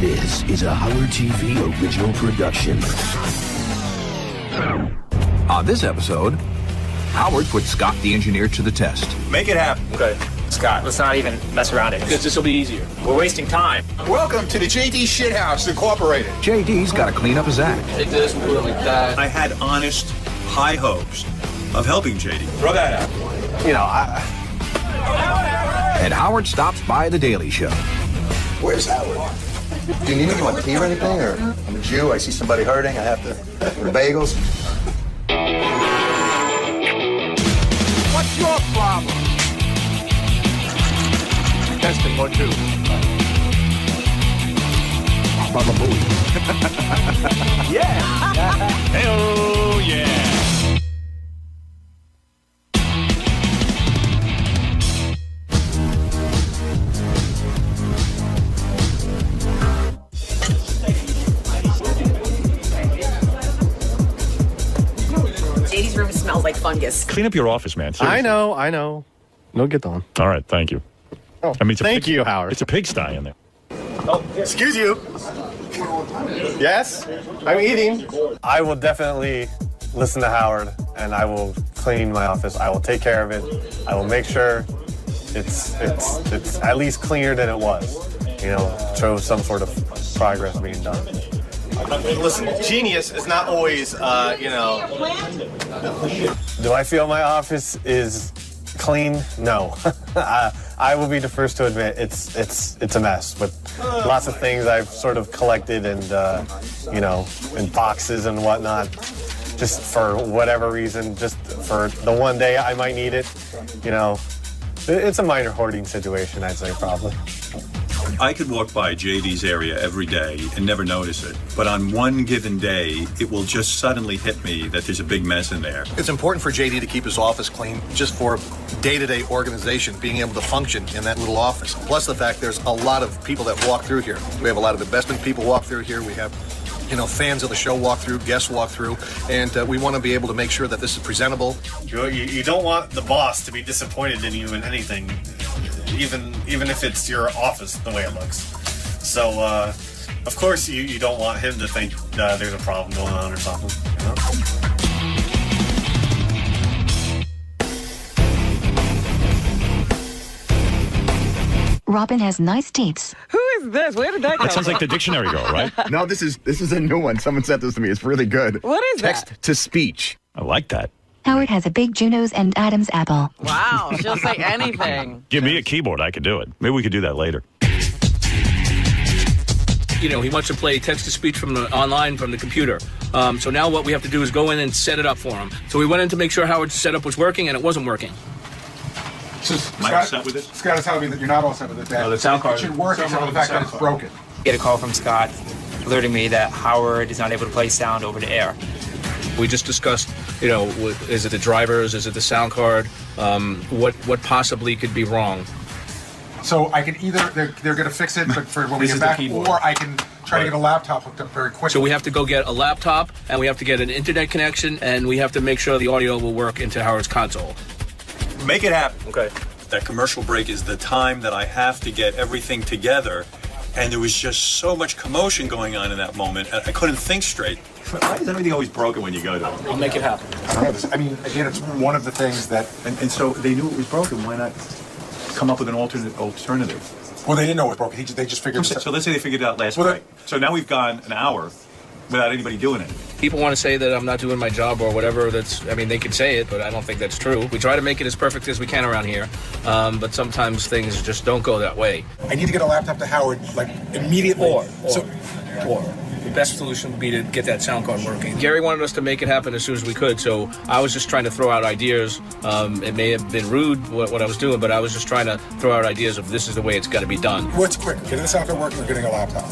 This is a Howard TV original production. On this episode, Howard put Scott the engineer to the test. Make it happen. Okay. Scott, let's not even mess around it. This will be easier. We're wasting time. Welcome to the JD Shithouse Incorporated. JD's got to clean up his act. Take this and put it like that. I had honest high hopes of helping JD. Throw that out. You know, And Howard stops by The Daily Show. Where's Howard? Do you need me to want tea or anything? Or I'm a Jew, I see somebody hurting, I have to... Or bagels? What's your problem? Testing 1, 2. Baba Booey. Yeah. Hell yeah. JD's room smells like fungus. Clean up your office, man. Seriously. I know. No, get on. All right, thank you. Oh, I mean, it's thank you, Howard. It's a pigsty in there. Oh, excuse you. Yes, I'm eating. I will definitely listen to Howard, and I will clean my office. I will take care of it. I will make sure it's at least cleaner than it was. You know, show some sort of progress being done. Listen, genius is not always, Do I feel my office is clean? No. I will be the first to admit it's a mess with lots of things I've sort of collected and in boxes and whatnot, just for whatever reason, just for the one day I might need it. It's a minor hoarding situation, I'd say, probably. I could walk by JD's area every day and never notice it. But on one given day, it will just suddenly hit me that there's a big mess in there. It's important for JD to keep his office clean just for day-to-day organization, being able to function in that little office. Plus the fact there's a lot of people that walk through here. We have a lot of investment people walk through here. We have fans of the show walk through, guests walk through, and we want to be able to make sure that this is presentable. You don't want the boss to be disappointed in you in anything, even if it's your office, the way it looks. So, of course, you don't want him to think there's a problem going on or something. Robin has nice teeth. Who is this? Where did that come That sounds like the dictionary girl, right? No, this is a new one. Someone sent this to me. It's really good. What is that? Text to speech. I like that. Howard has a big Juno's and Adam's apple. Wow, she'll say anything. Give me a keyboard. I could do it. Maybe we could do that later. He wants to play text-to-speech from online from the computer. So now what we have to do is go in and set it up for him. So we went in to make sure Howard's setup was working, and it wasn't working. Am I all set with it? Scott is telling me that you're not all set with it. No, the sound card. It should work except for the fact that it's broken. Get a call from Scott alerting me that Howard is not able to play sound over the air. We just discussed, is it the drivers, is it the sound card, what possibly could be wrong. So I can either, they're going to fix it but for when we get back, or I can try to get a laptop hooked up very quickly. So we have to go get a laptop, and we have to get an internet connection, and we have to make sure the audio will work into Howard's console. Make it happen. Okay. That commercial break is the time that I have to get everything together. And there was just so much commotion going on in that moment. I couldn't think straight. Why is everything always broken when you go to it? We'll make it happen. Again, it's one of the things that... And so they knew it was broken. Why not come up with an alternative? Well, they didn't know it was broken. They just figured... So let's say they figured it out last night. So now we've gone an hour without anybody doing it. People want to say that I'm not doing my job or whatever. They could say it, but I don't think that's true. We try to make it as perfect as we can around here, but sometimes things just don't go that way. I need to get a laptop to Howard, immediately. Or the best solution would be to get that sound card working. Gary wanted us to make it happen as soon as we could, so I was just trying to throw out ideas. It may have been rude what I was doing, but I was just trying to throw out ideas of this is the way it's got to be done. What's quick? Getting the sound card working or getting a laptop?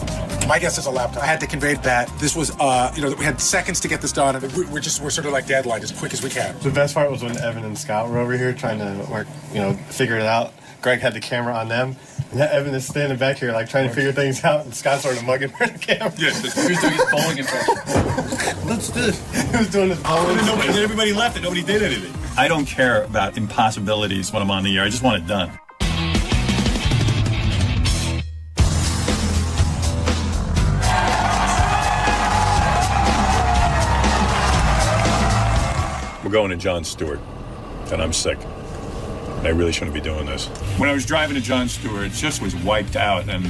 My guess is a laptop. I had to convey that this was, that we had seconds to get this done, and we're sort of like deadline, as quick as we can. The best part was when Evan and Scott were over here trying to work, figure it out. Greg had the camera on them. And Evan is standing back here, trying to figure things out, and Scott's sort of mugging for the camera. Yes, he was doing his bowling impression. Let's do this. He was doing his bowling impression. And everybody left and nobody did anything. I don't care about impossibilities when I'm on the air. I just want it done. We're going to Jon Stewart, and I'm sick. I really shouldn't be doing this. When I was driving to Jon Stewart, it just was wiped out, and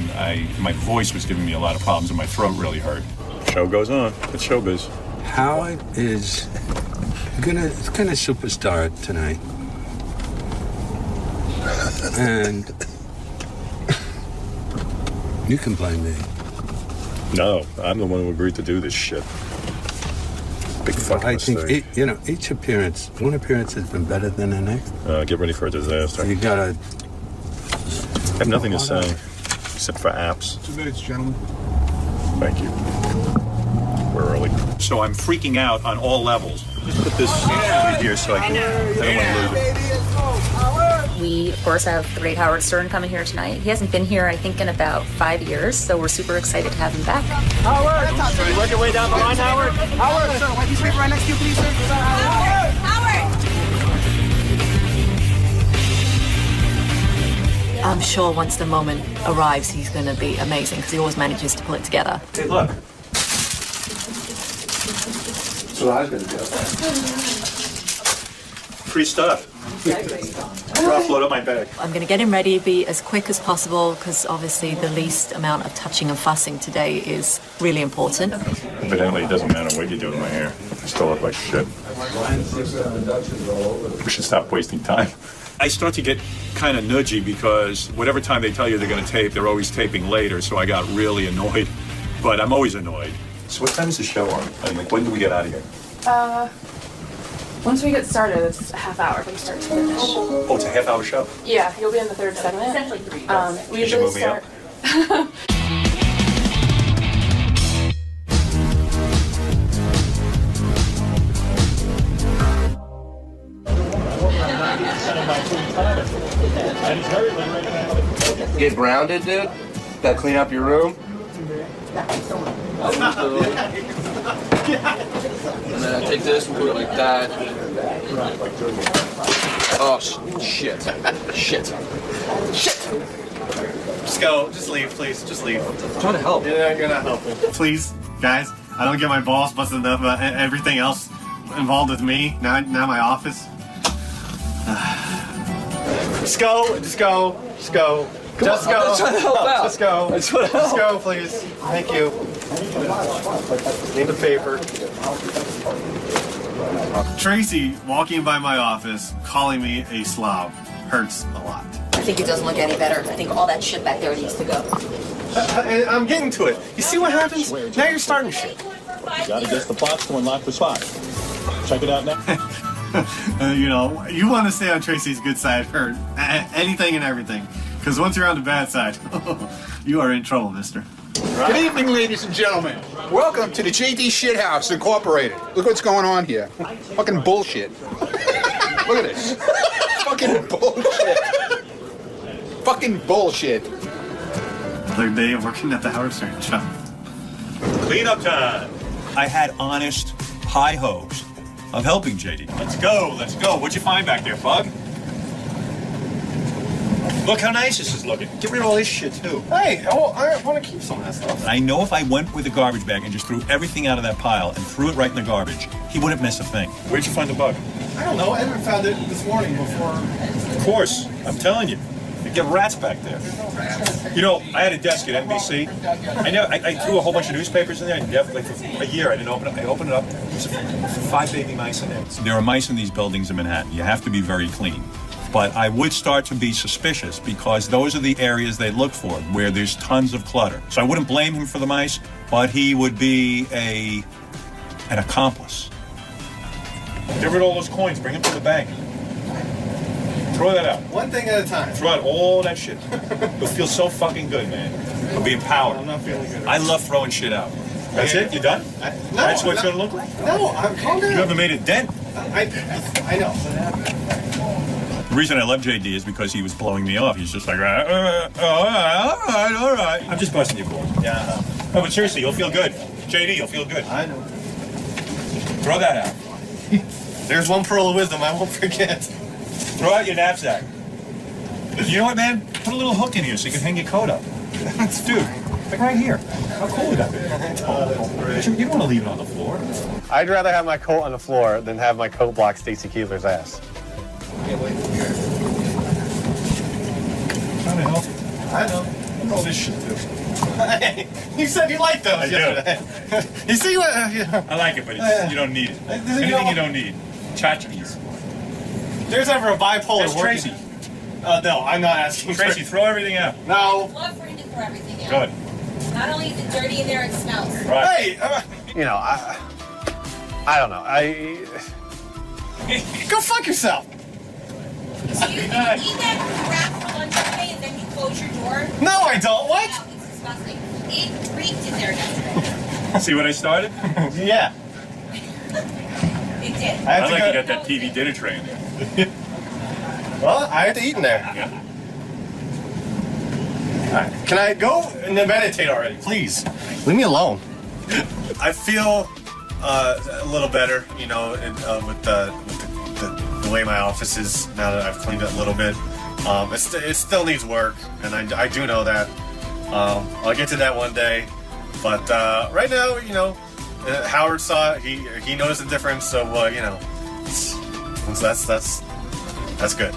my voice was giving me a lot of problems, and my throat really hurt. Show goes on. It's showbiz. Howard is gonna superstar tonight, and you can blame me. No, I'm the one who agreed to do this shit. Big fucking mistake. Each appearance, one appearance has been better than the next. Get ready for a disaster. You gotta. I have nothing to say except for apps. 2 minutes, gentlemen. Thank you. We're early. So I'm freaking out on all levels. Just put this over here so I don't want to lose it. We, of course, have the great Howard Stern coming here tonight. He hasn't been here, I think, in about 5 years, so we're super excited to have him back. Howard! You work your way down the line, Howard? Howard! Sir, white piece of paper right next to you, please, sir. Howard! Howard! I'm sure once the moment arrives, he's going to be amazing, because he always manages to pull it together. Hey, look. That's what I was gonna do. Free stuff. Offload up my bag. I'm going to get him ready, be as quick as possible, because obviously the least amount of touching and fussing today is really important. Evidently, it doesn't matter what you do to my hair. I still look like shit. We should stop wasting time. I start to get kind of nudgy because whatever time they tell you they're going to tape, they're always taping later, so I got really annoyed. But I'm always annoyed. So what time is the show on? When do we get out of here? Once we get started, it's a half hour from start to finish. Oh, it's a half-hour show? Yeah, you'll be in the third segment. We usually move me start. Get grounded, dude? Gotta clean up your room? And then I take this and put it like that. Oh, shit. Shit. Just go. Just leave, please. Just leave. I'm trying to help. You're not helping. Please, guys. I don't get my balls busted up about everything else involved with me. Now my office. Just go. Just go. Just go. Just go. I'm trying to help out. Just go. Just go, please. Thank you. Need the paper. Tracy walking by my office, calling me a slob, hurts a lot. I think it doesn't look any better. I think all that shit back there needs to go. I'm getting to it. You see what happens? Now you're starting shit. You gotta guess the box to unlock the spot. Check it out now. You want to stay on Tracy's good side for anything and everything. Because once you're on the bad side, you are in trouble, mister. Good evening, ladies and gentlemen. Welcome to the JD Shithouse Incorporated. Look what's going on here. Fucking bullshit. Look at this. Fucking bullshit. Fucking bullshit. Another day of working at the Howard Stern shop. Cleanup time. I had honest high hopes of helping JD. Let's go. Let's go. What'd you find back there, Bug? Look how nice this is looking. Get rid of all this shit, too. Hey, I want to keep some of that stuff. I know if I went with a garbage bag and just threw everything out of that pile and threw it right in the garbage, he wouldn't miss a thing. Where'd you find the bug? I don't know. Edward found it this morning before. Of course. I'm telling you. You get rats back there. You know, I had a desk at NBC. I threw a whole bunch of newspapers in there. Like for a year, I didn't open it. I opened it up. There's 5 baby mice in there. There are mice in these buildings in Manhattan. You have to be very clean. But I would start to be suspicious because those are the areas they look for, where there's tons of clutter. So I wouldn't blame him for the mice, but he would be an accomplice. Get rid of all those coins. Bring them to the bank. Throw that out. One thing at a time. Throw out all that shit. You'll feel so fucking good, man. You'll be empowered. I'm not feeling good. I love throwing shit out. That's it? You done? No. That's what it's going to look like? No, I'm calm down. You haven't made a dent. I know. The reason I love JD is because he was blowing me off. He's just like, all right. I'm just busting your balls. Yeah. No, but seriously, you'll feel good. JD, you'll feel good. I know. Throw that out. There's one pearl of wisdom I won't forget. Throw out your knapsack. You know what, man? Put a little hook in here so you can hang your coat up. Dude, Like right here. How cool would that be? You don't want to leave it on the floor. I'd rather have my coat on the floor than have my coat block 𝗧𝗵𝗲 ass. Trying to help you. I know. Look at all this shit, too. Hey, you said you liked those yesterday. You see what? I like it, but you don't need it. Anything you don't need. Tchotchkes. There's ever a bipolar That's working. Tracy. No, I'm not asking. Tracy, throw everything out. No. I'd love for him to throw everything out. Good. Not only is it dirty in there, it smells. Right. Hey, you know, I don't know. Go fuck yourself. So you eat that crap for lunch today and then you close your door? No, I don't. What? No, it's disgusting. It reeked in there yesterday. See what I started? Yeah. It did. I like you got that TV dinner tray in there. Well, I have to eat in there. Yeah. All right. Can I go and meditate already, please? Leave me alone. I feel a little better, you know, with the way my office is now that I've cleaned it a little bit. It still needs work, and I do know that. I'll get to that one day, but right now, you know, Howard saw it. He noticed the difference, so you know, that's good.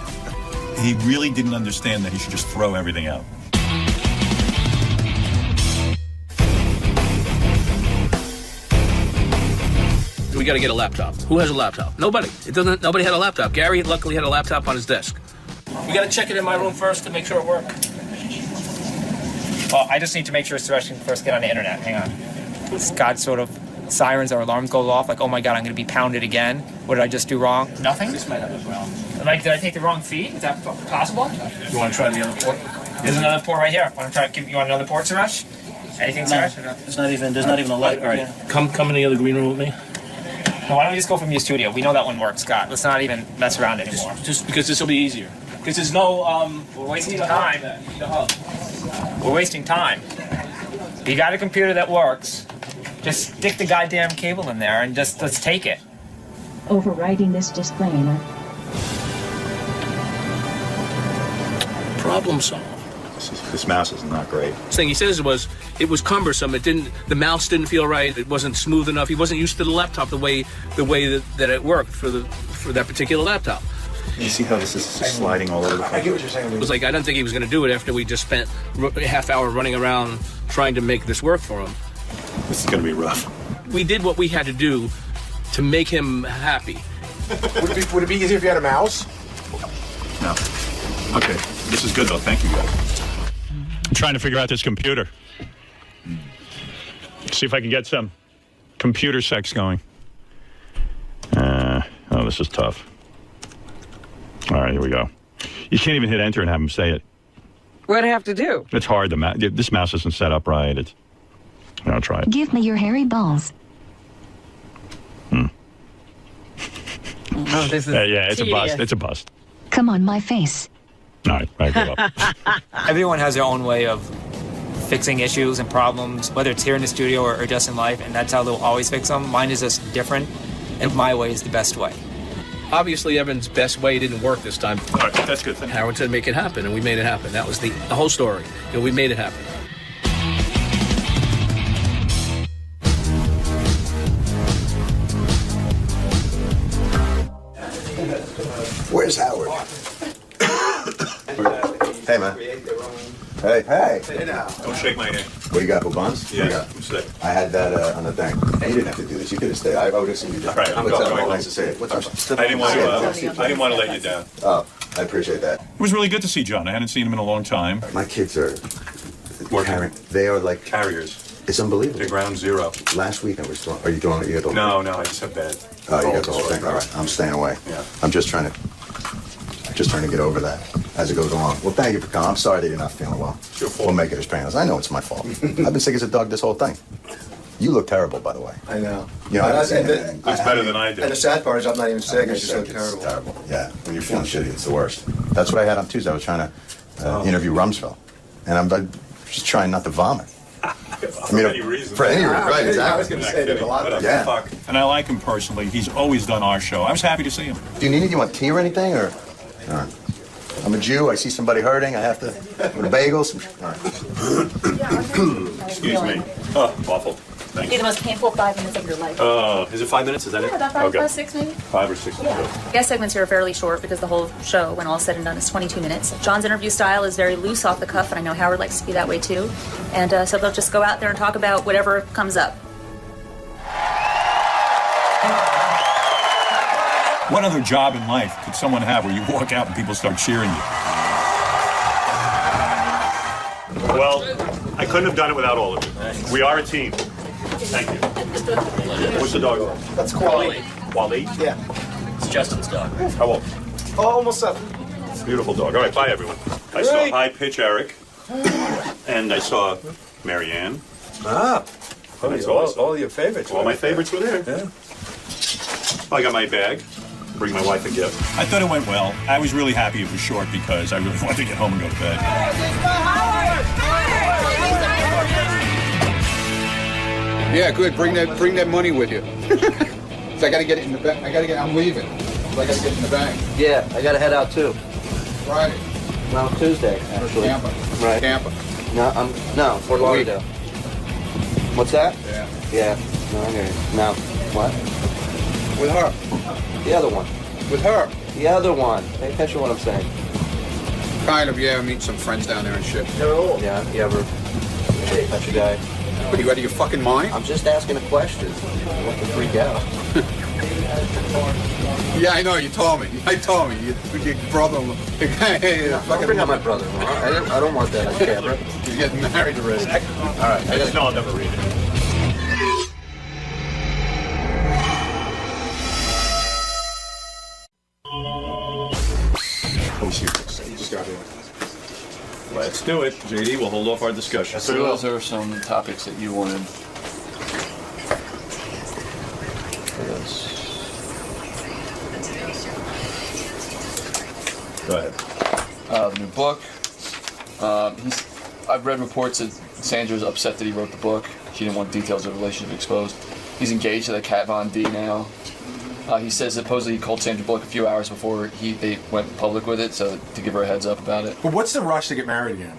He really didn't understand that he should just throw everything out. We got to get a laptop. Who has a laptop? Nobody. Nobody had a laptop. Gary luckily had a laptop on his desk. We got to check it in my room first to make sure it works. Well, I just need to make sure Suresh can first get on the internet. Hang on. Scott sort of sirens or alarms go off, like, oh my God, I'm going to be pounded again. What did I just do wrong? Nothing? This might have a problem. Like, did I take the wrong feed? Is that possible? You want to try the other port? There's another port right here. Want to try? You want another port, Suresh? Anything, Suresh? There's not even a light. All right. Yeah. Come in the other green room with me. No, why don't we just go from your studio? We know that one works, Scott. Let's not even mess around anymore. Just because this will be easier. Because there's no we're wasting time. We're wasting time. You got a computer that works. Just stick the goddamn cable in there and just let's take it. Overriding this disclaimer. Problem solved. This mouse is not great. The thing he says was it was cumbersome. The mouse didn't feel right. It wasn't smooth enough. He wasn't used to the laptop the way that it worked for that particular laptop. You see how this is sliding all over the place? I get what you're saying. It was like I didn't think he was going to do it after we just spent a half hour running around trying to make this work for him. This is going to be rough. We did what we had to do to make him happy. Would it be easier if you had a mouse? No. Okay. This is good though. Thank you guys. I'm trying to figure out this computer. See if I can get some computer sex going. Oh, this is tough. All right, here we go. You can't even hit enter and have him say it. What do I have to do? It's hard. This mouse isn't set up right. I'll try it. Give me your hairy balls. Oh, this is yeah, it's tedious. a bust. It's a bust. Come on my face. All right, I give up. Everyone has their own way of fixing issues and problems, whether it's here in the studio or just in life, and that's how they'll always fix them. Mine is just different, and my way is the best way. Obviously, Evan's best way didn't work this time. All right, that's good. Howard said make it happen, and we made it happen. That was the whole story. You know, we made it happen. Where's Howard? Hey, man. Hey. Hey now. Don't shake my hand. What do you got, buns? Yeah, I'm sick. I had that on the thing. You didn't have to do this. You could have stayed. I would have seen you down. Right, I'm going. Nice to see you. What's up? I didn't want to let you down. Oh, I appreciate that. It was really good to see John. I hadn't seen him in a long time. My kids are working. They are like carriers. It's unbelievable. They're ground zero. Last week I was doing. Are you doing it? You got the No, I just have bad. Oh, you got the whole thing. All right, I'm staying away. Yeah. I'm just trying to get over that as it goes along. Well, thank you for coming. I'm sorry that you're not feeling well. It's your fault. We'll make it as painless. I know it's my fault. I've been sick as a dog this whole thing. You look terrible, by the way. I know. You know, Looks better than I do. And the sad part is I'm not even sick. I just look It's terrible. terrible. Yeah, when you're feeling shitty, it's the worst. That's what I had on Tuesday. I was trying to interview 𝗵𝗲, and I'm just trying not to vomit. For any reason. For any reason, right? Exactly. I was going to say there's a lot of Yeah. Fuck. And I like him personally. He's always done our show. I was happy to see him. Do you need it? You want tea or anything? Or all right. I'm a Jew. I see somebody hurting. I have to with a bagel. All right. Excuse me. Oh, awful. Thank Be you. the most painful 5 minutes of your life. Is it 5 minutes? Is that it? Yeah, about 5, Okay. 5, 6 maybe. 5 or 6 minutes. Guest segments here are fairly short because the whole show, when all said and done, is 22 minutes. John's interview style is very loose, off the cuff, and I know Howard likes to be that way too. And so they'll just go out there and talk about whatever comes up. What other job in life could someone have where you walk out and people start cheering you? Well, I couldn't have done it without all of you. We are a team. Thank you. What's the dog? That's Quali. Wally? Yeah. It's Justin's dog. How old? Oh, almost 7. Beautiful dog. All right, bye, everyone. I saw High Pitch Eric, and I saw Marianne. Ah. And that's all I saw. All your favorites. All my favorites were there. Yeah. I got my bag. Bring my wife a gift. I thought it went well. I was really happy it was short because I really wanted to get home and go to bed. Yeah, good. Bring that money with you. So I gotta get it in the bank. I'm leaving. So I gotta get it in the bank. Yeah, I gotta head out too. Friday. No, Tuesday, actually. Tampa. Right. Tampa. No, Fort Lauderdale. What's that? Yeah. Yeah. No, I hear you. No. What? With her. The other one. With her. The other one. Pay attention to what I'm saying. Kind of, yeah. Meet some friends down there and shit. Yeah, you ever touch a guy? What, are you out of your fucking mind? I'm just asking a question. I want to freak out. Yeah, I know. You told me. Your brother. Don't bring up my brother-in-law. I don't want that on camera. He's getting married already. All right. I just know I'll never read it. Let's do it. JD, we'll hold off our discussion. So those are some topics that you wanted for this. Go ahead. The new book. I've read reports that Sandra's upset that he wrote the book. She didn't want details of the relationship exposed. He's engaged to the Kat Von D now. He says supposedly he called Sandra Bullock a few hours before they went public with it, so to give her a heads up about it. But what's the rush to get married again?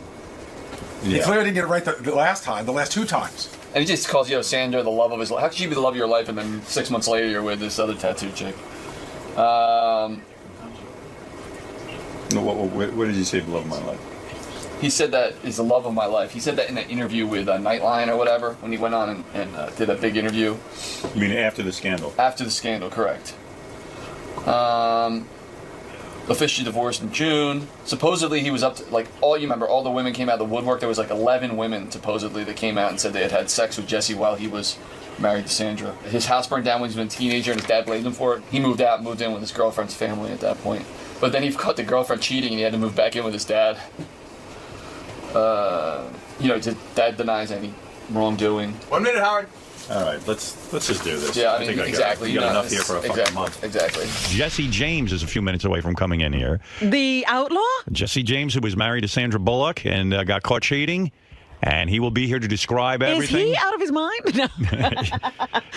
He clearly didn't get it right the last time, the last 2 times. And he just calls, Sandra the love of his life. How could she be the love of your life and then 6 months later you're with this other tattoo chick? What did he say, the love of my life? He said that is the love of my life. He said that in an interview with Nightline or whatever, when he went on and did a big interview. You mean after the scandal? After the scandal, correct. Officially divorced in June. Supposedly he was up to, all the women came out of the woodwork. There was 11 women, supposedly, that came out and said they had sex with Jesse while he was married to Sandra. His house burned down when he was a teenager and his dad blamed him for it. He moved out and moved in with his girlfriend's family at that point. But then he caught the girlfriend cheating and he had to move back in with his dad. Dad denies any wrongdoing. 1 minute, Howard. All right, let's just do this. Yeah, I mean, exactly. You got enough here for a fucking month. Exactly. Jesse James is a few minutes away from coming in here. The outlaw? Jesse James, who was married to Sandra Bullock and got caught cheating, and he will be here to describe everything. Is he out of his mind? No.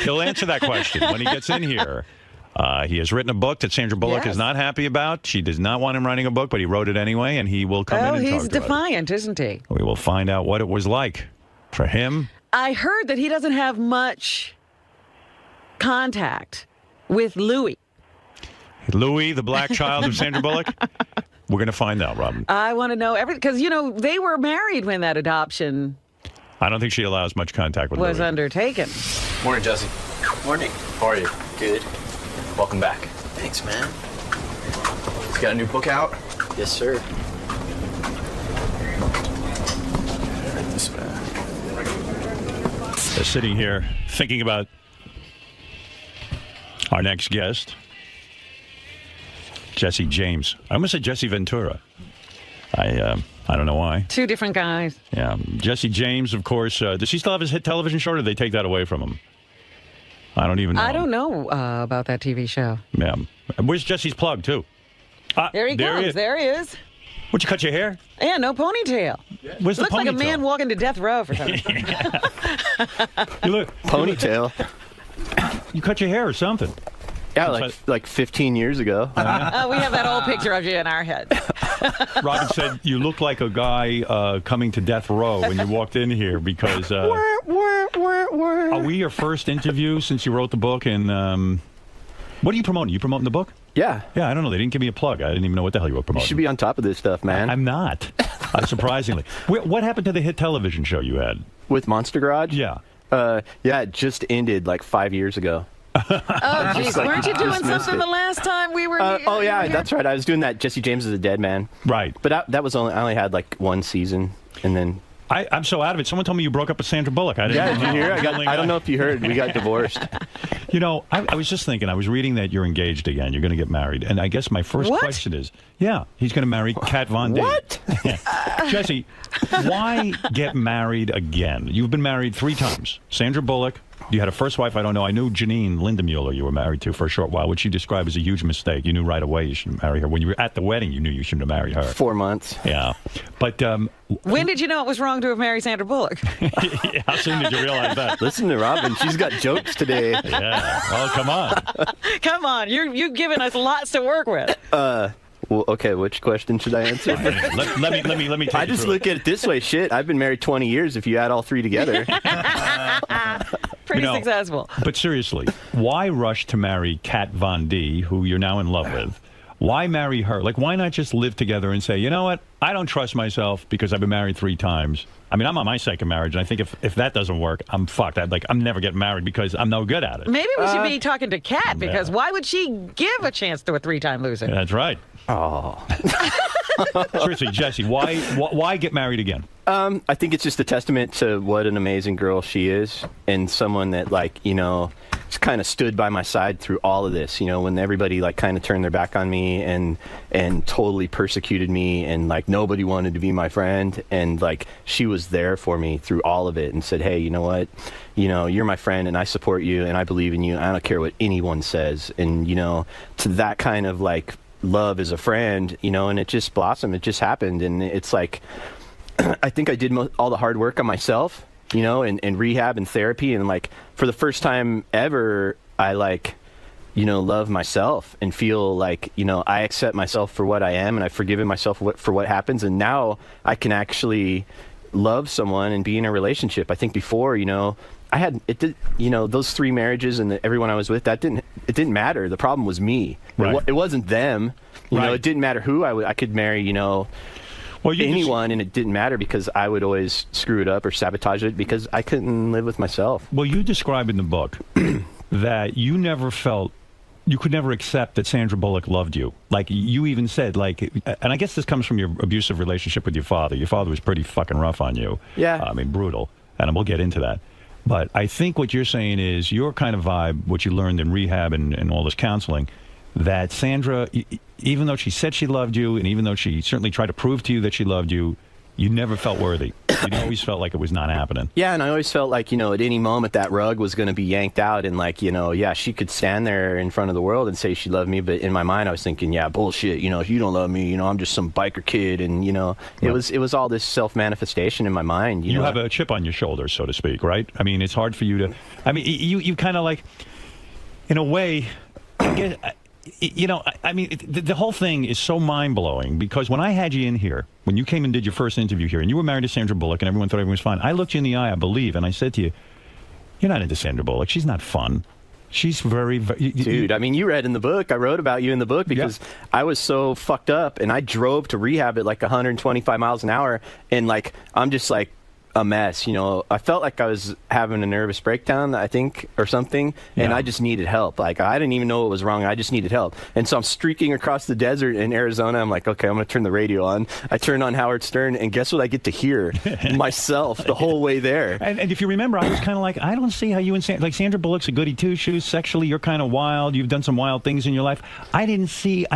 He'll answer that question when he gets in here. He has written a book that Sandra Bullock is not happy about. She does not want him writing a book, but he wrote it anyway, and he will come in and talk he's about defiant, isn't he? We will find out what it was like for him. I heard that he doesn't have much contact with Louis. Louis, the black child of Sandra Bullock? We're going to find out, Robin. I want to know everything, because, they were married when that adoption I don't think she allows much contact with was Louis. undertaken. Morning, Jesse. Morning. How are you? Good. Welcome back. Thanks, man. You got a new book out? Yes, sir. Right this way. They're sitting here thinking about our next guest, Jesse James. I almost said Jesse Ventura. I don't know why. 2 different guys. Yeah. Jesse James, of course. Does he still have his hit television show, or did they take that away from him? I don't even know. I don't know about that TV show. Yeah. Where's Jesse's plug, too? There he comes. There he is. Would you cut your hair? Yeah, no ponytail. Where's the Looks ponytail? like a man walking to death row for something. You look. Ponytail. You cut your hair or something. Yeah, like 15 years ago. We have that old picture of you in our head. Robin said you look like a guy coming to death row when you walked in here because. Are we your first interview since you wrote the book? And what are you promoting? You promoting the book? Yeah. Yeah, I don't know. They didn't give me a plug. I didn't even know what the hell you were promoting. You should be on top of this stuff, man. I'm not. Surprisingly. What happened to the hit television show you had? With Monster Garage? Yeah. Yeah, it just ended like 5 years ago. Oh, jeez. Weren't you doing something the last time we were here? Oh, yeah, that's right. I was doing that Jesse James is a Dead Man. Right. But that was I only had like one season, and then... I'm so out of it. Someone told me you broke up with Sandra Bullock. I didn't did you hear? I don't know if you heard. We got divorced. You know, I was just thinking, I was reading that you're engaged again. You're going to get married. And I guess my first question is, yeah, he's going to marry Kat Von D. What? Jesse, why get married again? You've been married 3 times. Sandra Bullock. You had a first wife, I don't know. I knew Janine Lindemuller you were married to for a short while, which you described as a huge mistake. You knew right away you shouldn't marry her. When you were at the wedding, you knew you shouldn't have married her. 4 months. Yeah. But when did you know it was wrong to have married Sandra Bullock? Yeah, how soon did you realize that? Listen to Robin. She's got jokes today. Yeah. Well, come on. Come on. You've given us lots to work with. Well, okay, which question should I answer? let me take I just look at it this way. Shit, I've been married 20 years if you add all 3 together. Pretty successful. But seriously, why rush to marry Kat Von D, who you're now in love with? Why marry her? Like, why not just live together and say, you know what? I don't trust myself because I've been married 3 times. I mean, I'm on my second marriage, and I think if that doesn't work, I'm fucked. I'm never getting married because I'm no good at it. Maybe we should be talking to Kat, because why would she give a chance to a 3-time loser? That's right. Oh. Seriously, Jesse, why get married again? I think it's just a testament to what an amazing girl she is, and someone that, like, you know, just kind of stood by my side through all of this. You know, when everybody like kind of turned their back on me and totally persecuted me, and like nobody wanted to be my friend, and like she was there for me through all of it and said, hey, you know what? You know, you're my friend and I support you and I believe in you. I don't care what anyone says. And, you know, to that kind of like love as a friend, you know, and it just blossomed. It just happened. And it's like, I think I did all the hard work on myself, you know, and rehab and therapy. And like, for the first time ever, I like, you know, love myself and feel like, you know, I accept myself for what I am and I've forgiven myself for what happens. And now I can actually love someone and be in a relationship. I think before, you know, you know, those 3 marriages and everyone I was with, it didn't matter. The problem was me. Right. It wasn't them. You know, it didn't matter who I could marry, you know, anyone, and it didn't matter because I would always screw it up or sabotage it because I couldn't live with myself. Well, you describe in the book that you never felt, you could never accept that Sandra Bullock loved you. Like, you even said, like, and I guess this comes from your abusive relationship with your father. Your father was pretty fucking rough on you. Yeah. I mean, brutal. And we'll get into that. But I think what you're saying is your kind of vibe, what you learned in rehab and all this counseling, that Sandra, even though she said she loved you, and even though she certainly tried to prove to you that she loved you, you never felt worthy. You always felt like it was not happening. Yeah, and I always felt like, you know, at any moment that rug was going to be yanked out, and like, you know, yeah, she could stand there in front of the world and say she loved me, but in my mind I was thinking, yeah, bullshit, you know, if you don't love me, you know, I'm just some biker kid, and, you know, it was all this self-manifestation in my mind. You know? Have a chip on your shoulder, so to speak, right? I mean, it's hard for you to, I mean, you kind of like, in a way, I guess, you know, I mean, the whole thing is so mind-blowing because when I had you in here, when you came and did your first interview here, and you were married to Sandra Bullock, and everyone thought everything was fine, I looked you in the eye, I believe, and I said to you, you're not into Sandra Bullock. She's not fun. She's very... Dude, I mean, you read in the book, I wrote about you in the book because I was so fucked up, and I drove to rehab at like 125 miles an hour, and like, I'm just like, a mess, you know. I felt like I was having a nervous breakdown, I think, or something, and I just needed help. Like, I didn't even know what was wrong. I just needed help. And so I'm streaking across the desert in Arizona. I'm like, okay, I'm going to turn the radio on. I turn on Howard Stern, and guess what I get to hear? Myself the whole way there. And if you remember, I was kind of like, I don't see how you and Sandra Bullock's a goody two-shoes. Sexually, you're kind of wild. You've done some wild things in your life. I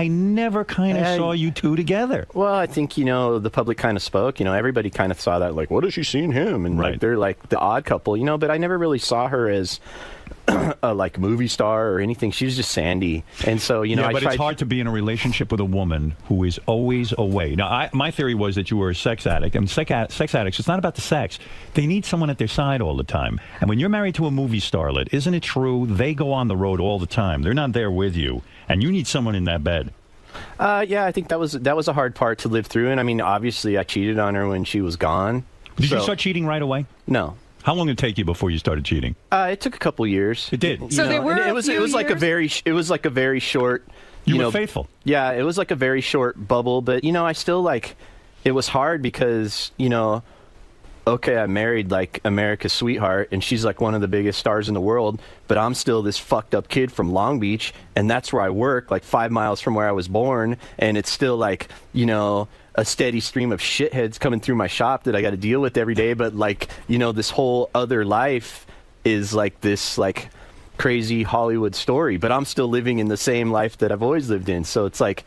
never kind of saw you two together. Well, I think, you know, the public kind of spoke. You know, everybody kind of saw that, like, what has she seen him? And like, they're like the odd couple, you know, but I never really saw her as a like movie star or anything. She was just Sandy. And so, you know, but it's hard to be in a relationship with a woman who is always away. Now, my theory was that you were a sex addict. And sex addicts, it's not about the sex. They need someone at their side all the time. And when you're married to a movie starlet, isn't it true they go on the road all the time? They're not there with you. And you need someone in that bed. Yeah, I think that was a hard part to live through. And I mean, obviously, I cheated on her when she was gone. Did you start cheating right away? No. How long did it take you before you started cheating? It took a couple years. It did. So there were it was like a very short. You were faithful. Yeah, it was like a very short bubble, but I still like. It was hard because okay, I married like America's sweetheart, and she's like one of the biggest stars in the world, but I'm still this fucked up kid from Long Beach, and that's where I work, like 5 miles from where I was born, and it's still like a steady stream of shitheads coming through my shop that I got to deal with every day. But like this whole other life is like this like crazy Hollywood story, but I'm still living in the same life that I've always lived in. So it's like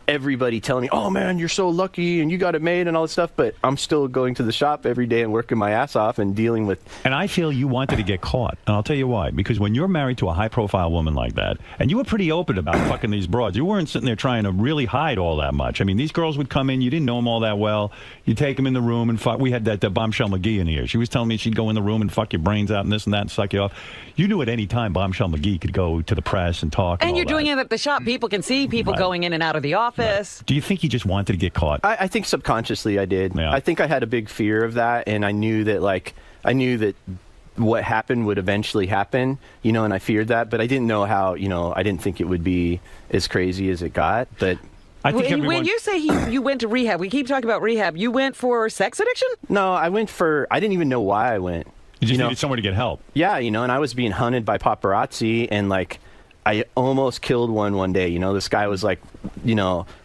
everybody telling me, oh man, you're so lucky and you got it made and all this stuff, but I'm still going to the shop every day and working my ass off and dealing with. And I feel you wanted to get caught, and I'll tell you why. Because when you're married to a high-profile woman like that, and you were pretty open about fucking these broads, you weren't sitting there trying to really hide all that much. I mean, these girls would come in, you didn't know them all that well, you take them in the room and fuck. We had that Bombshell McGee in here. She was telling me she'd go in the room and fuck your brains out and this and that and suck you off. You knew at any time Bombshell McGee could go to the press and talk. And you're doing it at the shop. People can see people going in and out of the office. Right. Do you think he just wanted to get caught? I think subconsciously I did. Yeah. I think I had a big fear of that, and I knew that what happened would eventually happen, and I feared that, but I didn't know how, I didn't think it would be as crazy as it got, but... I think when you say you went to rehab, we keep talking about rehab, you went for sex addiction? No, I didn't even know why I went. You just needed somewhere to get help. Yeah, and I was being hunted by paparazzi, and like, I almost killed one day. This guy was like,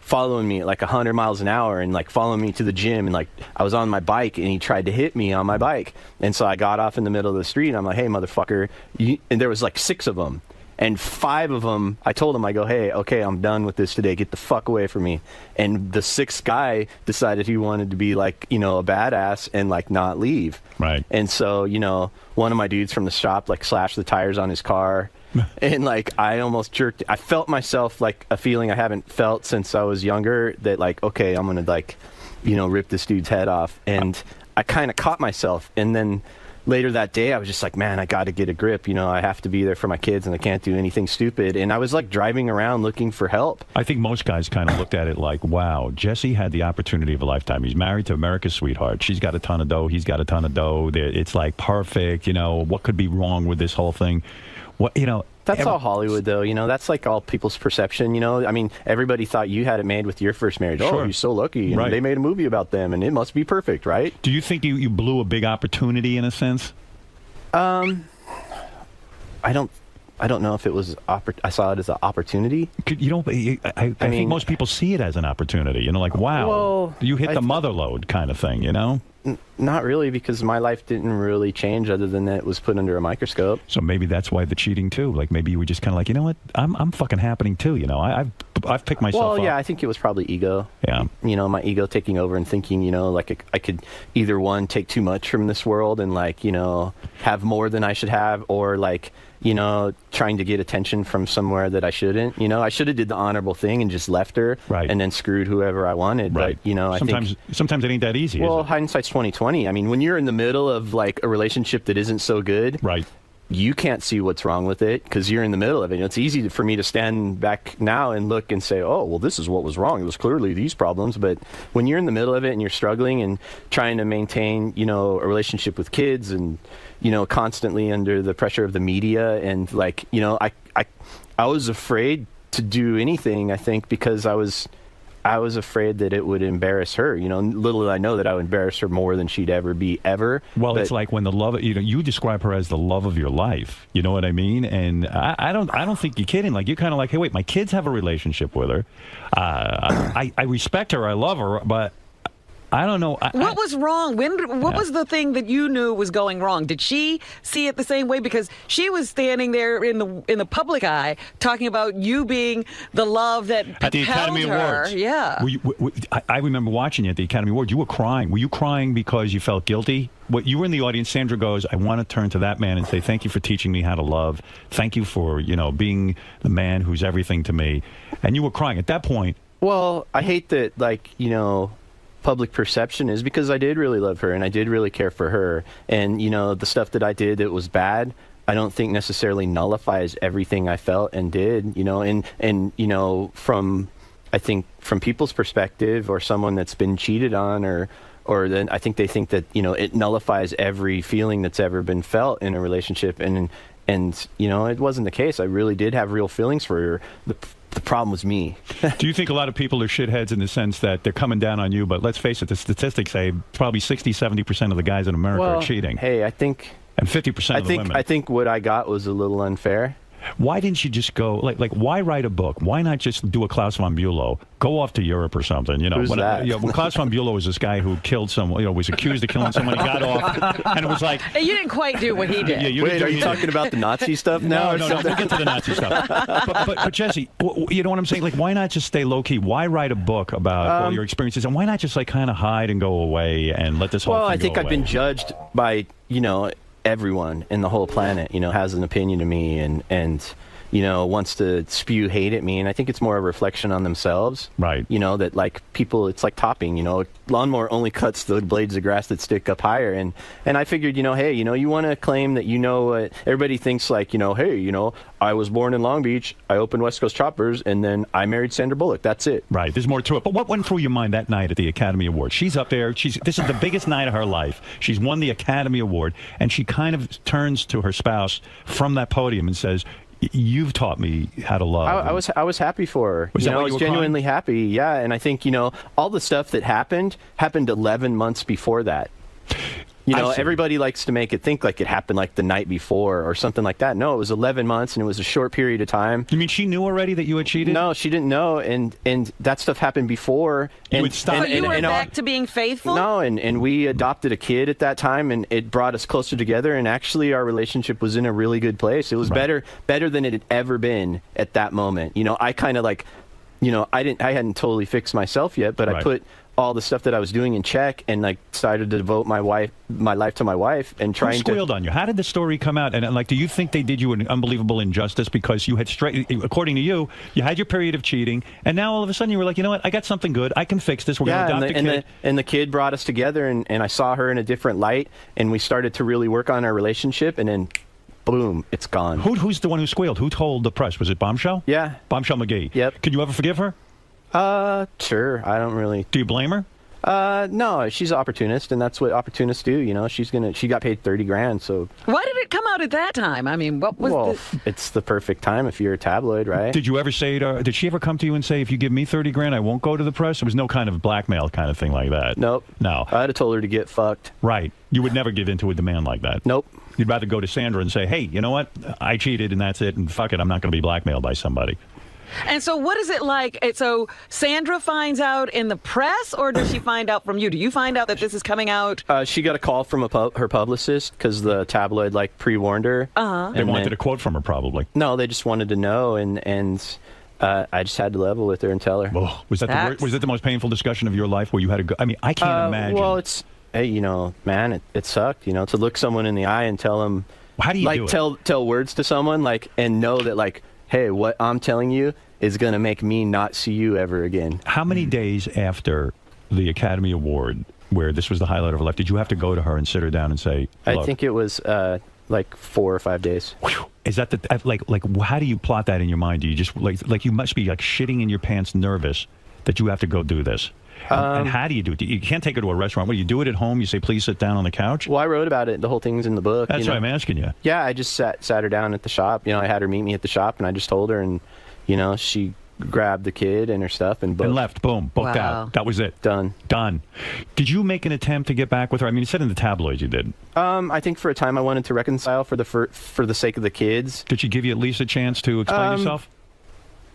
following me at like 100 miles an hour and like following me to the gym, and like I was on my bike and he tried to hit me on my bike. And so I got off in the middle of the street and I'm like, hey, motherfucker. And there was like 6 of them. And 5 of them, I told him, I go, hey, okay, I'm done with this today. Get the fuck away from me. And the 6th guy decided he wanted to be like, a badass and like not leave. Right. And so, one of my dudes from the shop like slashed the tires on his car. And like I almost jerked. I felt myself like a feeling I haven't felt since I was younger, that like, okay, I'm gonna like, rip this dude's head off. And I kind of caught myself. And then later that day, I was just like, man, I got to get a grip. I have to be there for my kids, and I can't do anything stupid. And I was like driving around looking for help. I think most guys kind of looked at it like, wow, Jesse had the opportunity of a lifetime. He's married to America's sweetheart. She's got a ton of dough. He's got a ton of dough. It's like perfect. What could be wrong with this whole thing? That's all Hollywood, though. That's like all people's perception. I mean, everybody thought you had it made with your first marriage. Sure. Oh, he's so lucky. Right. They made a movie about them, and it must be perfect, right? Do you think you blew a big opportunity in a sense? I don't know if it was. I saw it as an opportunity. I think most people see it as an opportunity. Like, wow, you hit the mother load kind of thing. Not really, because my life didn't really change other than that it was put under a microscope. So maybe that's why the cheating too. Like maybe you were just kind of like, you know what, I'm fucking happening too. I've picked myself up. Well, yeah, I think it was probably ego. Yeah. My ego taking over and thinking, like I could either one, take too much from this world and like, have more than I should have, or like, trying to get attention from somewhere that I shouldn't. I should have did the honorable thing and just left her, right, and then screwed whoever I wanted. Right. But, I think sometimes it ain't that easy. Well, is it? hindsight's 20/20. I mean, when you're in the middle of like a relationship that isn't so good, right, you can't see what's wrong with it because you're in the middle of it. It's easy for me to stand back now and look and say, oh, well, this is what was wrong. It was clearly these problems. But when you're in the middle of it and you're struggling and trying to maintain, a relationship with kids and, constantly under the pressure of the media and like, I was afraid to do anything, I think, because I was afraid that it would embarrass her. Little did I know that I would embarrass her more than she'd ever be, ever. Well, it's like when the love, you describe her as the love of your life. You know what I mean? And I don't think you're kidding. Like, you're kind of like, hey, wait, my kids have a relationship with her. I respect her. I love her, but I don't know. What was wrong? What was the thing that you knew was going wrong? Did she see it the same way? Because she was standing there in the public eye talking about you being the love that at the Academy her. Awards. Yeah. I remember watching you at the Academy Awards. You were crying. Were you crying because you felt guilty? You were in the audience. Sandra goes, I want to turn to that man and say, thank you for teaching me how to love. Thank you for, being the man who's everything to me. And you were crying at that point. Well, I hate that, like, public perception is, because I did really love her and I did really care for her, and the stuff that I did that was bad, I don't think necessarily nullifies everything I felt and did, you know, and you know, I think from people's perspective, or someone that's been cheated on, or then I think they think that, you know, it nullifies every feeling that's ever been felt in a relationship, and you know, it wasn't the case. I really did have real feelings for her. The problem was me. Do you think a lot of people are shitheads in the sense that they're coming down on you? But let's face it, the statistics say probably 60-70% of the guys in America are cheating. Hey, I think... And 50% of the women. I think what I got was a little unfair. Why didn't you just go, like why write a book? Why not just do a 𝗧𝗵𝗲? Go off to Europe or something, you know. Who's that? You know, 𝗧𝗵𝗲 was this guy who killed someone, you know, was accused of killing someone, he got off, and it was like... Hey, you didn't quite do what he did. Yeah, Wait, are you talking about the Nazi stuff now? No, we'll get to the Nazi stuff. But Jesse, you know what I'm saying? Like, why not just stay low-key? Why write a book about all your experiences? And why not just, like, kind of hide and go away and let this whole thing go away? Well, I think I've been judged by, you know, everyone in the whole planet, you know, has an opinion of me and you know, wants to spew hate at me, and I think it's more a reflection on themselves. Right. You know, that like people, it's like topping, you know, lawnmower only cuts the blades of grass that stick up higher, and I figured, you know, hey, you know, you want to claim that, you know, everybody thinks like, you know, hey, you know, I was born in Long Beach, I opened West Coast Choppers, and then I married Sandra Bullock. That's it. Right. There's more to it. But what went through your mind that night at the Academy Awards? She's up there. This is the biggest night of her life. She's won the Academy Award, and she kind of turns to her spouse from that podium and says, "You've taught me how to love." I was happy for her. Was you that know, why I you was were genuinely happy. Yeah, and I think, you know, all the stuff that happened 11 months before that. You know, everybody likes to make it think like it happened like the night before or something like that. No, it was 11 months, and it was a short period of time. You mean she knew already that you had cheated? No, she didn't know, and that stuff happened before. You were back to being faithful? No, and we adopted a kid at that time, and it brought us closer together, and actually our relationship was in a really good place. It was better than it had ever been at that moment. You know, I kind of like, you know, I hadn't totally fixed myself yet, but I put all the stuff that I was doing in check, and like started to devote my life to my wife, and trying Who squealed on you? How did the story come out? And like, do you think they did you an unbelievable injustice because you had according to you, you had your period of cheating, and now all of a sudden you were like, you know what, I got something good, I can fix this. We're going to adopt a kid. And the kid brought us together, and I saw her in a different light, and we started to really work on our relationship, and then boom, it's gone. Who's the one who squealed? Who told the press? Was it Bombshell? Yeah. 𝗵𝗲. Yep. Can you ever forgive her? Sure. I don't really. Do you blame her? No, she's an opportunist, and that's what opportunists do. You know, she got paid $30 grand, so. Why did it come out at that time? I mean, what was it's the perfect time if you're a tabloid, right? Did you ever say to her, did she ever come to you and say, if you give me $30 grand, I won't go to the press? There was no kind of blackmail kind of thing like that. Nope. No. I'd have told her to get fucked. Right. You would never give in to a demand like that. Nope. You'd rather go to Sandra and say, hey, you know what? I cheated and that's it, and fuck it, I'm not going to be blackmailed by somebody. And so what is it like? So Sandra finds out in the press, or does she find out from you? Do you find out that this is coming out? She got a call from her publicist because the tabloid like pre-warned her. They wanted a quote from her, probably. No, they just wanted to know, and I just had to level with her and tell her. Oh, was that the most painful discussion of your life where you had to go? I mean, I can't imagine. Well, it's, hey, you know, man, it sucked, you know, to look someone in the eye and tell them. How do you like, do it? tell words to someone, like, and know that, like, hey, what I'm telling you is going to make me not see you ever again. How many days after the Academy Award, where this was the highlight of her life, did you have to go to her and sit her down and say, look? I think it was like 4 or 5 days. Is that like how do you plot that in your mind? Do you just like you must be like shitting in your pants, nervous that you have to go do this? And how do you do it? You can't take her to a restaurant. What, do you do it at home? You say, please sit down on the couch? Well, I wrote about it. The whole thing's in the book. That's you know? what I'm asking you. Yeah, I just sat her down at the shop. You know, I had her meet me at the shop, and I just told her, and, you know, she grabbed the kid and her stuff and booked. And left. Boom. Booked out. That was it. Done. Did you make an attempt to get back with her? I mean, you said in the tabloids you did. I think for a time I wanted to reconcile for the sake of the kids. Did she give you at least a chance to explain yourself?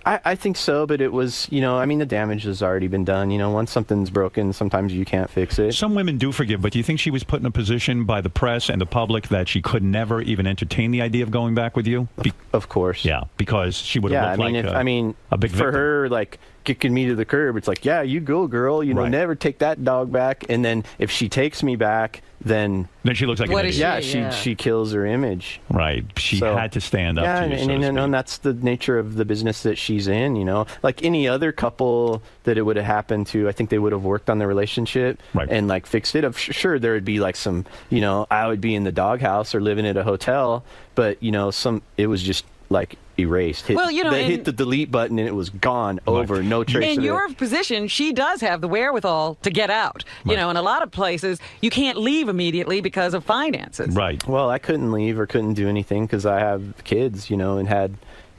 I think so, but it was, you know, I mean, the damage has already been done. You know, once something's broken, sometimes you can't fix it. Some women do forgive, but do you think she was put in a position by the press and the public that she could never even entertain the idea of going back with you? Of course. Yeah, because she would have looked like a big victim. For her, like, kicking me to the curb. It's like, yeah, you go, girl. You know, never take that dog back. And then if she takes me back, then she looks like an idiot. She kills her image. Right. She had to stand up to you. And that's the nature of the business that she's in, you know. Like any other couple that it would have happened to, I think they would have worked on their relationship and like fixed it. Sure, there would be like some, you know, I would be in the doghouse or living at a hotel, but, you know, it was just like erased. They hit the delete button and it was gone, over, no trace of it. In your position, she does have the wherewithal to get out. You know, in a lot of places, you can't leave immediately because of finances. Right. Well, I couldn't leave or couldn't do anything because I have kids, you know,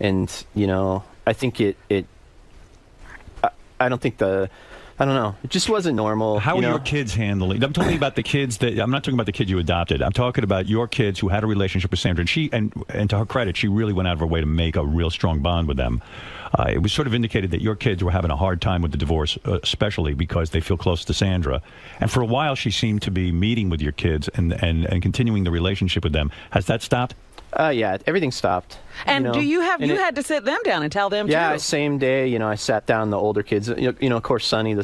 and you know, I think I don't think I don't know. It just wasn't normal. How are your kids handling? I'm talking about the kids I'm not talking about the kid you adopted. I'm talking about your kids who had a relationship with Sandra. And and to her credit, she really went out of her way to make a real strong bond with them. It was sort of indicated that your kids were having a hard time with the divorce, especially because they feel close to Sandra. And for a while, she seemed to be meeting with your kids and continuing the relationship with them. Has that stopped? Yeah, everything stopped. And you had to sit them down and tell them too? Yeah, same day, you know, I sat down the older kids. You know, of course, Sonny,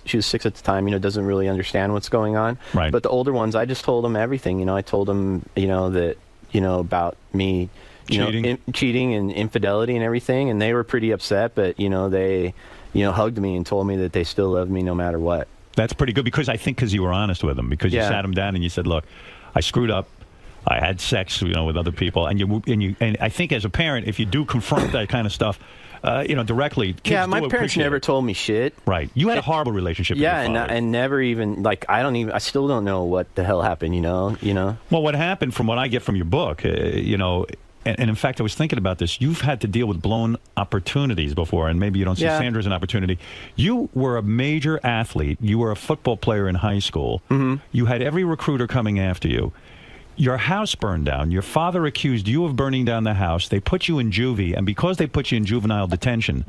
she was 6 at the time, you know, doesn't really understand what's going on. Right. But the older ones, I just told them everything. You know, I told them, you know, that, you know, about me, cheating and infidelity and everything. And they were pretty upset, but, you know, they, you know, hugged me and told me that they still love me no matter what. That's pretty good because I think because you were honest with them, because you sat them down and you said, look, I screwed up. I had sex, you know, with other people, and I think as a parent, if you do confront that kind of stuff, you know, directly, kids my parents never told me shit. Right, you had a horrible relationship. with your father. and never even like I still don't know what the hell happened. You know. Well, what happened, from what I get from your book, you know. And in fact, I was thinking about this. You've had to deal with blown opportunities before, and maybe you don't see Sandra as an opportunity. You were a major athlete. You were a football player in high school. Mm-hmm. You had every recruiter coming after you. Your house burned down. Your father accused you of burning down the house. They put you in juvie, and because they put you in juvenile detention,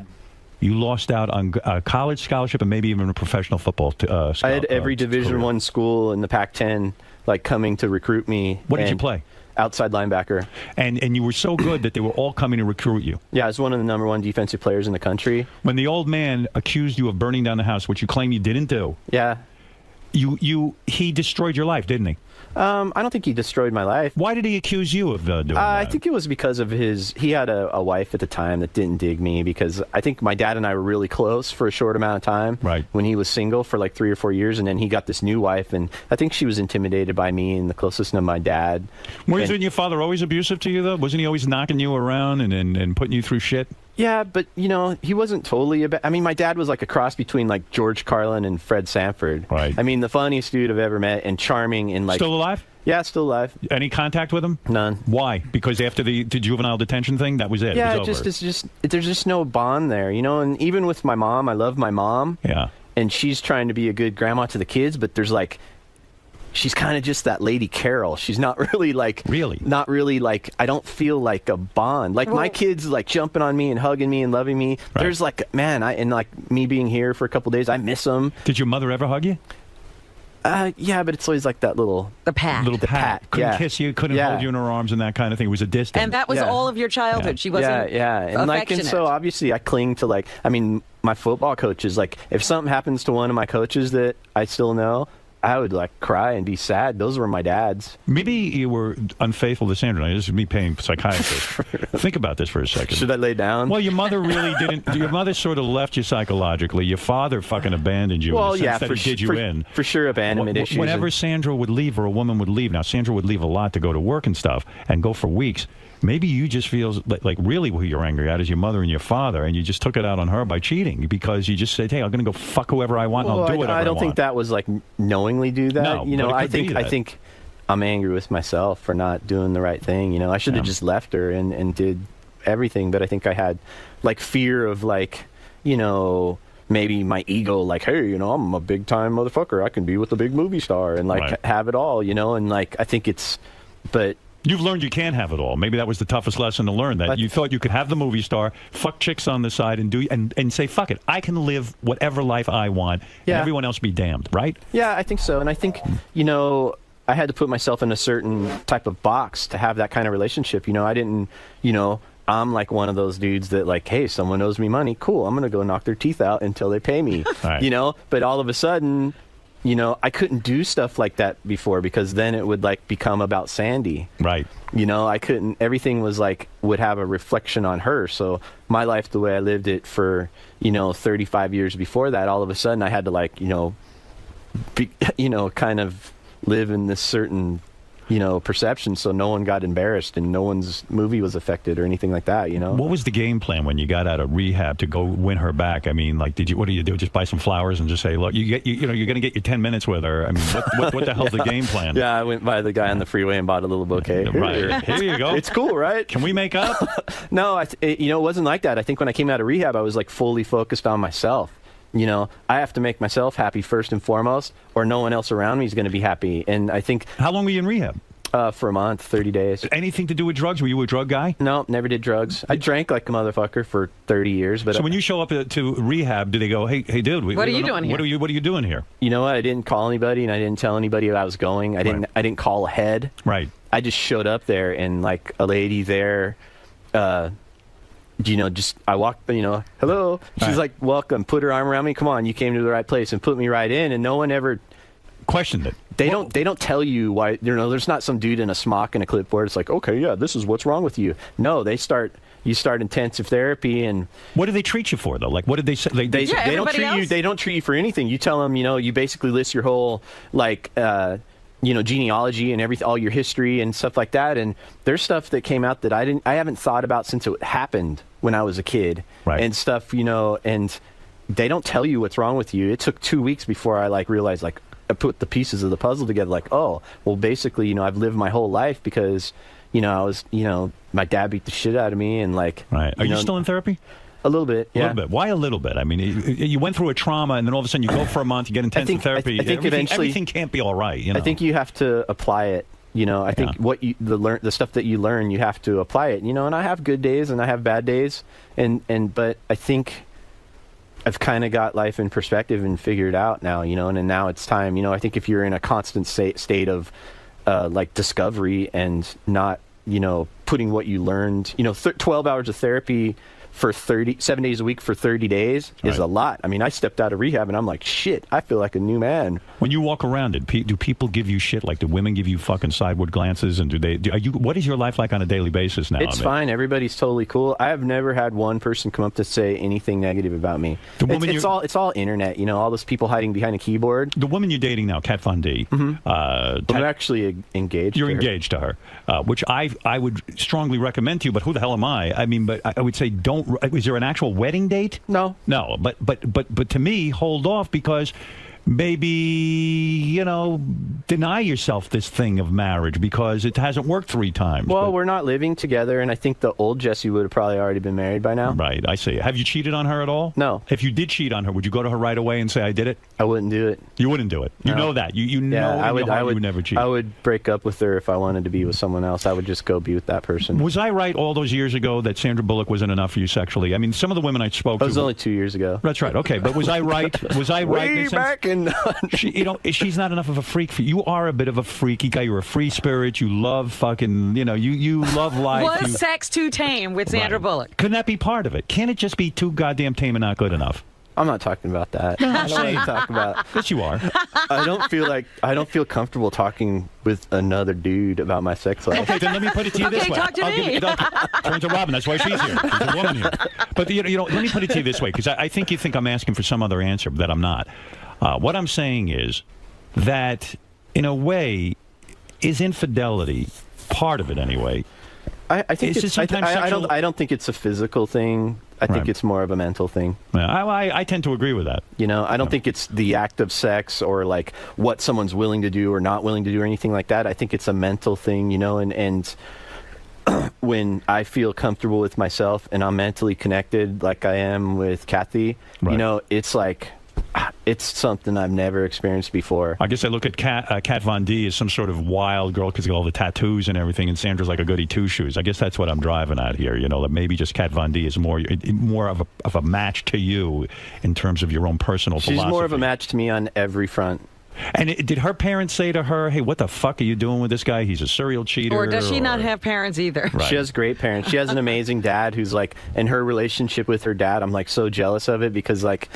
you lost out on a college scholarship and maybe even a professional football scholarship. I had every Division I school in the Pac-10 like coming to recruit me. What did you play? Outside linebacker. And you were so good that they were all coming to recruit you. Yeah, I was one of the #1 defensive players in the country. When the old man accused you of burning down the house, which you claim you didn't do. Yeah. He destroyed your life, didn't he? I don't think he destroyed my life. Why did he accuse you of doing that? I think it was because of he had a wife at the time that didn't dig me, because I think my dad and I were really close for a short amount of time. Right. When he was single for like 3 or 4 years, and then he got this new wife, and I think she was intimidated by me and the closest to my dad. Wasn't your father always abusive to you, though? Wasn't he always knocking you around and putting you through shit? Yeah, but, you know, he wasn't totally I mean, my dad was like a cross between, like, George Carlin and Fred Sanford. Right. I mean, the funniest dude I've ever met, and charming, and, like... Still alive? Yeah, still alive. Any contact with him? None. Why? Because after the juvenile detention thing, that was it? Yeah, it was over. There's just no bond there, you know? And even with my mom, I love my mom. Yeah. And she's trying to be a good grandma to the kids, but there's, like... She's kind of just that Lady Carol. She's not really like... Really? Not really like... I don't feel like a bond. Like, my kids, like, jumping on me and hugging me and loving me. Right. There's, like, man, and, like, me being here for a couple days, I miss them. Did your mother ever hug you? Yeah, but it's always like that little... The pat. Little pat. Couldn't kiss you, couldn't hold you in her arms and that kind of thing. It was a distance. And that was all of your childhood. She wasn't and like, and so obviously I cling to, like... I mean, my football coaches, like, if something happens to one of my coaches that I still know... I would, like, cry and be sad. Those were my dads. Maybe you were unfaithful to Sandra. Now, this is me paying psychiatrist. Think about this for a second. Should I lay down? Well, your mother really didn't. Your mother sort of left you psychologically. Your father fucking abandoned you. Well, in the sense that he did you in. For sure, abandonment issues. Whenever Sandra would leave or a woman would leave, now Sandra would leave a lot to go to work and stuff and go for weeks. Maybe you just feel like really who you're angry at is your mother and your father, and you just took it out on her by cheating because you just said, "Hey, I'm going to go fuck whoever I want, and I'll do whatever I want." I don't think that was like knowingly do that. No, you know, I think I'm angry with myself for not doing the right thing. You know, I should have just left her and did everything, but I think I had like fear of like, you know, maybe my ego, like, hey, you know, I'm a big time motherfucker. I can be with a big movie star and like have it all, you know, and like I think but. You've learned you can't have it all. Maybe that was the toughest lesson to learn, that you thought you could have the movie star, fuck chicks on the side, and say, fuck it, I can live whatever life I want, and everyone else be damned, right? Yeah, I think so. And I think, you know, I had to put myself in a certain type of box to have that kind of relationship. You know, I didn't, you know, I'm like one of those dudes that like, hey, someone owes me money. Cool, I'm gonna go knock their teeth out until they pay me. Right. You know, but all of a sudden, you know, I couldn't do stuff like that before because then it would like become about Sandy. Right. You know, I couldn't. Everything was like would have a reflection on her. So my life, the way I lived it for 35 years before that, all of a sudden I had to like kind of live in this certain perception, so no one got embarrassed and no one's movie was affected or anything like that. What was the game plan when you got out of rehab to go win her back? I mean, like, what do you do? Just buy some flowers and just say, look, you're going to get your 10 minutes with her. I mean, what the hell's the game plan? Yeah, I went by the guy on the freeway and bought a little bouquet. Right. Here you go. It's cool, right? Can we make up? No, it wasn't like that. I think when I came out of rehab, I was like fully focused on myself. I have to make myself happy first and foremost, or no one else around me is going to be happy. And I think... How long were you in rehab? For a month, 30 days. Anything to do with drugs? Were you a drug guy? No, never did drugs. I drank like a motherfucker for 30 years. But so when you show up to rehab, do they go, hey, dude, what are you doing here? What are you doing here? You know what? I didn't call anybody, and I didn't tell anybody I was going. I didn't call ahead. Right. I just showed up there, and like a lady there, I walked, hello. She's like, welcome. Put her arm around me. Come on, you came to the right place, and put me right in. And no one ever questioned it. They don't tell you why. There's not some dude in a smock and a clipboard. It's like, okay, yeah, this is what's wrong with you. No, you start intensive therapy. And what do they treat you for though? Like, what did they say? They don't treat you. They don't treat you for anything. You tell them, you basically list your whole genealogy and all your history and stuff like that. And there's stuff that came out that I haven't thought about since it happened when I was a kid. Right. And stuff, and they don't tell you what's wrong with you. It took 2 weeks before I realized I put the pieces of the puzzle together. Like, oh, well, basically, I've lived my whole life because, I was, my dad beat the shit out of me and like. Right. Are you still in therapy? A little bit, yeah. A little bit. Why a little bit? I mean, you went through a trauma, and then all of a sudden you go for a month, you get intensive therapy. I think everything can't be all right. I think you have to apply it. I think the stuff that you learn, you have to apply it. And I have good days and I have bad days, but I think I've kind of got life in perspective and figured out now. And now it's time. I think if you're in a constant state of discovery and not putting what you learned, 12 hours of therapy for 7 days a week for 30 days is a lot. I mean, I stepped out of rehab and I'm like, shit, I feel like a new man. When you walk around, do people give you shit? Like, do women give you fucking sideward glances? And what is your life like on a daily basis now? It's fine. Everybody's totally cool. I have never had one person come up to say anything negative about me. It's all internet, all those people hiding behind a keyboard. The woman you're dating now, 𝗏𝗏 𝗏𝗏. I'm actually engaged. You're engaged to her, which I would strongly recommend to you, but who the hell am I? I mean, but I would say don't. Is there an actual wedding date? No. But to me, hold off because maybe deny yourself this thing of marriage because it hasn't worked 3 times. Well, we're not living together, and I think the old Jesse would have probably already been married by now. Right, I see. Have you cheated on her at all? No. If you did cheat on her, would you go to her right away and say I did it? I wouldn't do it. You wouldn't do it. You know that. You know I would never cheat. I would break up with her if I wanted to be with someone else. I would just go be with that person. Was I right all those years ago that Sandra Bullock wasn't enough for you sexually? I mean, some of the women I spoke to. It was only 2 years ago. That's right. Okay, but was I right? Was I right? Way back in. She's not enough of a freak for you. You are a bit of a freaky guy. You're a free spirit. You love fucking, you love life. Was sex too tame with Sandra Bullock? Couldn't that be part of it? Can't it just be too goddamn tame and not good enough? I'm not talking about that. No, I don't want to talk about. Yes, you are. I don't feel comfortable talking with another dude about my sex life. Okay, then let me put it to you this way. Talk to me. Turn to Robin. That's why she's here. There's a woman here. But let me put it to you this way, because I think you think I'm asking for some other answer that I'm not. What I'm saying is that, in a way, is infidelity part of it anyway? I think I don't think it's a physical thing. I think it's more of a mental thing. Yeah, I tend to agree with that. I don't think it's the act of sex or like what someone's willing to do or not willing to do or anything like that. I think it's a mental thing, and when I feel comfortable with myself and I'm mentally connected like I am with Kathy, it's like it's something I've never experienced before. I guess I look at 𝗏𝗏 𝗏𝗏 as some sort of wild girl because of all the tattoos and everything, and Sandra's like a goody two-shoes. I guess that's what I'm driving at here. That maybe just 𝗏𝗏 𝗏𝗏 is more of a match to you in terms of your own personal philosophy. She's more of a match to me on every front. And did her parents say to her, hey, what the fuck are you doing with this guy? He's a serial cheater. Or does she not have parents either? Right. She has great parents. She has an amazing dad who's like, and her relationship with her dad, I'm like so jealous of it because like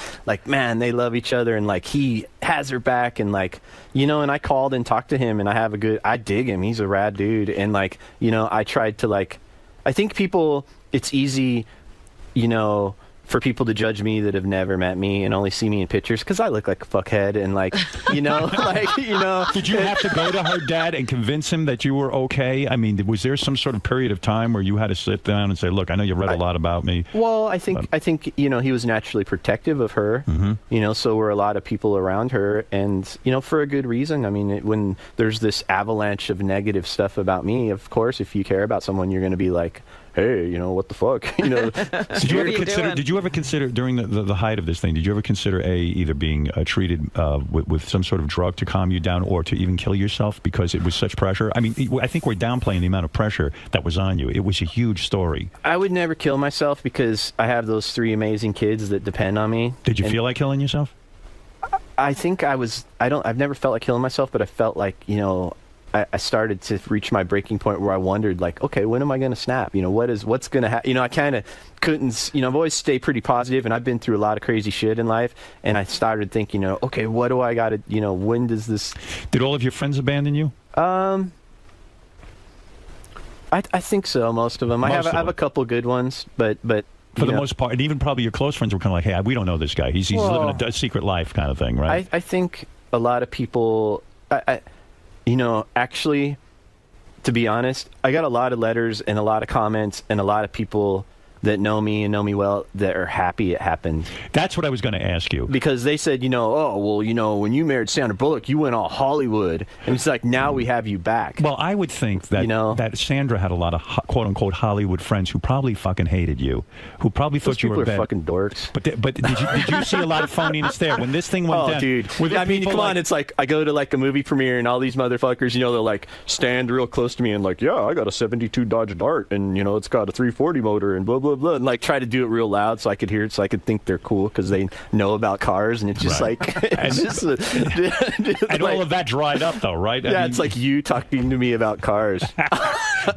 man, they love each other and like he has her back and like, you know, and I called and talked to him and I dig him. He's a rad dude. And like, you know, I tried to like, I think it's easy, you know, for people to judge me that have never met me and only see me in pictures because I look like a fuckhead and like, you know, like, you know. Did you have to go to her dad and convince him that you were okay? I mean, was there some sort of period of time where you had to sit down and say, look, I know you read a lot about me. Well, I think, you know, he was naturally protective of her, you know, so were a lot of people around her and, you know, for a good reason. I mean, when there's this avalanche of negative stuff about me, of course, if you care about someone, you're going to be like, hey, you know, what the fuck? You know, did you ever consider during the height of this thing, did you ever consider either being treated with some sort of drug to calm you down or to even kill yourself because it was such pressure? I mean, I think we're downplaying the amount of pressure that was on you. It was a huge story. I would never kill myself because I have those 3 amazing kids that depend on me. Did you feel like killing yourself? I think I've never felt like killing myself, but I felt like, you know, I started to reach my breaking point where I wondered, like, okay, when am I going to snap? You know, what's going to happen? You know, I kind of couldn't, you know, I've always stayed pretty positive, and I've been through a lot of crazy shit in life, and I started thinking, you know, okay, what do I got to, you know, when does this... Did all of your friends abandon you? I think so, most of them. I have a couple good ones, but for the most part, and even probably your close friends were kind of like, hey, we don't know this guy. He's living a secret life kind of thing, right? I think a lot of people... You know, actually, to be honest, I got a lot of letters and a lot of comments and a lot of people that know me and know me well that are happy it happened. That's what I was going to ask you. Because they said, you know, oh, well, you know, when you married Sandra Bullock, you went all Hollywood. And it's like, now we have you back. Well, I would think that, that Sandra had a lot of quote-unquote Hollywood friends who probably fucking hated you, who probably thought you were bad. Fucking dorks. But did you see a lot of phoniness there? When this thing went down? Oh, dude. I mean, come on. It's like, I go to like a movie premiere and all these motherfuckers, you know, they'll like stand real close to me and like, yeah, I got a 72 Dodge Dart and, you know, it's got a 340 motor and blah, blah, blah. And like try to do it real loud so I could hear it so I could think they're cool because they know about cars and it's just like it's just and all of that dried up though, right? Yeah, it's like you talking to me about cars.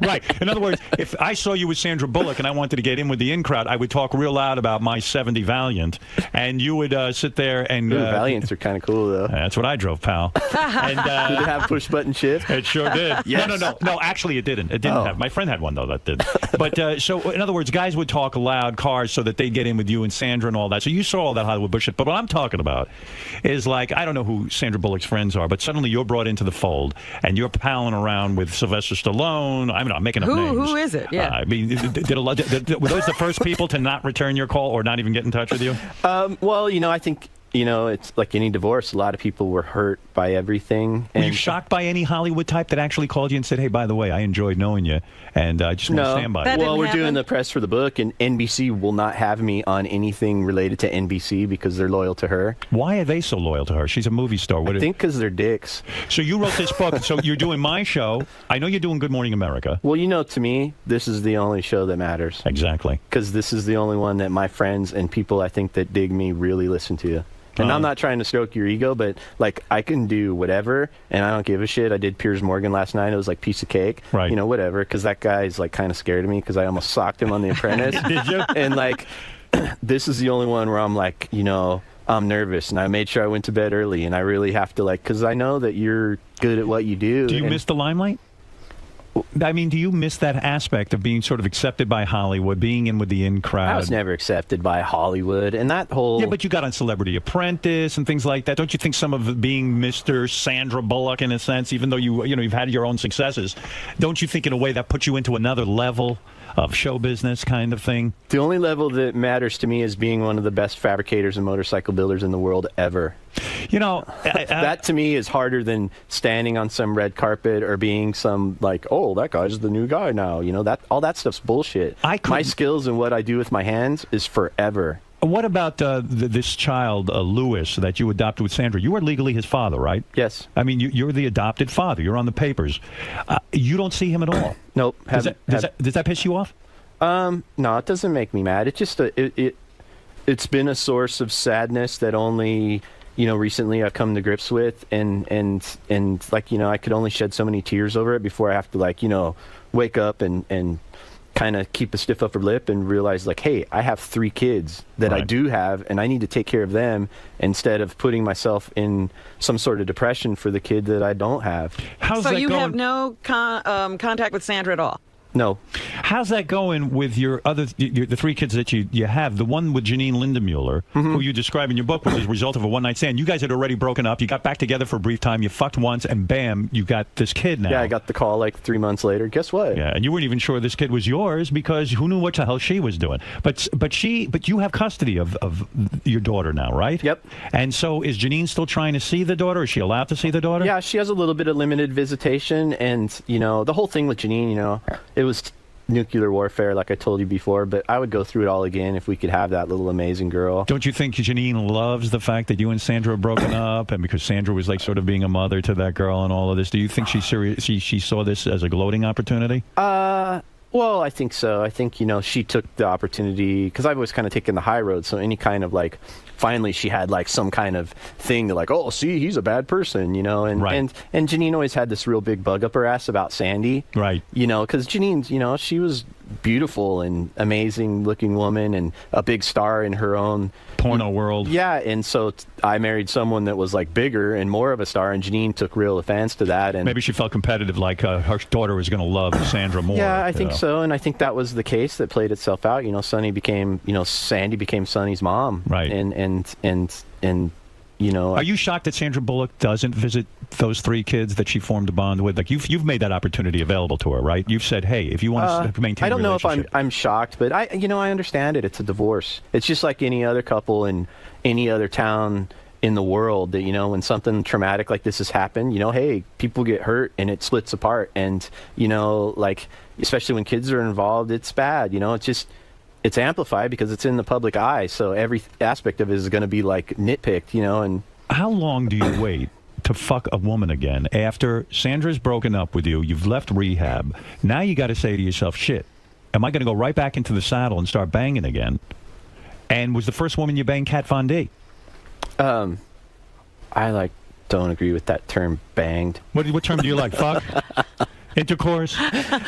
Right. In other words, if I saw you with Sandra Bullock and I wanted to get in with the in crowd, I would talk real loud about my 70 Valiant and you would sit there and Valiants are kind of cool though. That's what I drove, pal. And did it have push button shift? It sure did. Yes. No, actually it didn't. It didn't have. My friend had one though that did. But so in other words, guys would talk loud cars so that they'd get in with you and Sandra and all that. So you saw all that Hollywood bullshit. But what I'm talking about is like, I don't know who Sandra Bullock's friends are, but suddenly you're brought into the fold and you're palling around with Sylvester Stallone. I'm not making up names. Who is it? Yeah. I mean, were those the first people to not return your call or not even get in touch with you? Well, you know, I think, you know, it's like any divorce. A lot of people were hurt by everything. Were you shocked by any Hollywood type that actually called you and said, hey, by the way, I enjoyed knowing you, and I just want to stand by you? Well, we're doing the press for the book, and NBC will not have me on anything related to NBC because they're loyal to her. Why are they so loyal to her? She's a movie star. I think because they're dicks. So you wrote this book. So you're doing my show. I know you're doing Good Morning America. Well, you know, to me, this is the only show that matters. Exactly. Because this is the only one that my friends and people I think that dig me really listen to. And I'm not trying to stroke your ego, but like I can do whatever, and I don't give a shit. I did Piers Morgan last night. It was like piece of cake, right? You know, whatever. Because that guy's like kind of scared of me because I almost socked him on The Apprentice. Did you? And like, this is the only one where I'm like, you know, I'm nervous, and I made sure I went to bed early, and I really have to like, because I know that you're good at what you do. Do you miss the limelight? I mean, do you miss that aspect of being sort of accepted by Hollywood, being in with the in crowd? I was never accepted by Hollywood, and that whole... Yeah, but you got on Celebrity Apprentice and things like that. Don't you think some of being Mr. Sandra Bullock, in a sense, even though you've had your own successes, don't you think in a way that puts you into another level of show business kind of thing? The only level that matters to me is being one of the best fabricators and motorcycle builders in the world ever. You know, that to me is harder than standing on some red carpet or being some like, oh, that guy's the new guy now. You know, that all that stuff's bullshit. My skills and what I do with my hands is forever. What about this child, Lewis, that you adopted with Sandra? You are legally his father, right? Yes. I mean, you're the adopted father. You're on the papers. You don't see him at all? Nope. Does that piss you off? No, it doesn't make me mad. It's just it's been a source of sadness that only recently I've come to grips with, and like, I could only shed so many tears over it before I have to, like, wake up and kind of keep a stiff upper lip and realize, like, hey, I have 3 kids that I do have, and I need to take care of them instead of putting myself in some sort of depression for the kid that I don't have. So you have no contact with Sandra at all? No. How's that going with the 3 kids that you have? The one with Janine Lindemuller, who you describe in your book, was a result of a one-night stand. You guys had already broken up. You got back together for a brief time. You fucked once, and bam, you got this kid now. Yeah, I got the call like 3 months later. Guess what? Yeah, and you weren't even sure this kid was yours because who knew what the hell she was doing? But you have custody of your daughter now, right? Yep. And so is Janine still trying to see the daughter? Is she allowed to see the daughter? Yeah, she has a little bit of limited visitation, and the whole thing with Janine, it was nuclear warfare, like I told you before, but I would go through it all again if we could have that little amazing girl. Don't you think Janine loves the fact that you and Sandra are broken up, and because Sandra was like sort of being a mother to that girl and all of this? Do you think she saw this as a gloating opportunity? Well, I think so. I think, she took the opportunity, because I've always kind of taken the high road, so any kind of, like, finally she had, like, some kind of thing to, like, oh, see, he's a bad person, and Janine always had this real big bug up her ass about Sandy. Right. Because Janine, she was beautiful and amazing looking woman and a big star in her own porno world. Yeah, and so I married someone that was like bigger and more of a star, and Janine took real offense to that. And maybe she felt competitive, like her daughter was going to love Sandra more. Yeah, I think so, and I think that was the case that played itself out. Sandy became Sonny's mom. Right. And are you shocked that Sandra Bullock doesn't visit those 3 kids that she formed a bond with? Like you've made that opportunity available to her, right? You've said, hey, if you want to maintain. I don't a know if relationship. I'm shocked, but I understand it. It's a divorce. It's just like any other couple in any other town in the world that when something traumatic like this has happened, hey, people get hurt and it splits apart, and like especially when kids are involved, it's bad. It's amplified because it's in the public eye, so every aspect of it is going to be like nitpicked, and how long do you wait to fuck a woman again after Sandra's broken up with you, you've left rehab, now you got to say to yourself, shit, am I going to go right back into the saddle and start banging again? And was the first woman you banged Kat Von D? I don't agree with that term, banged. What term do you like? Fuck? Intercourse?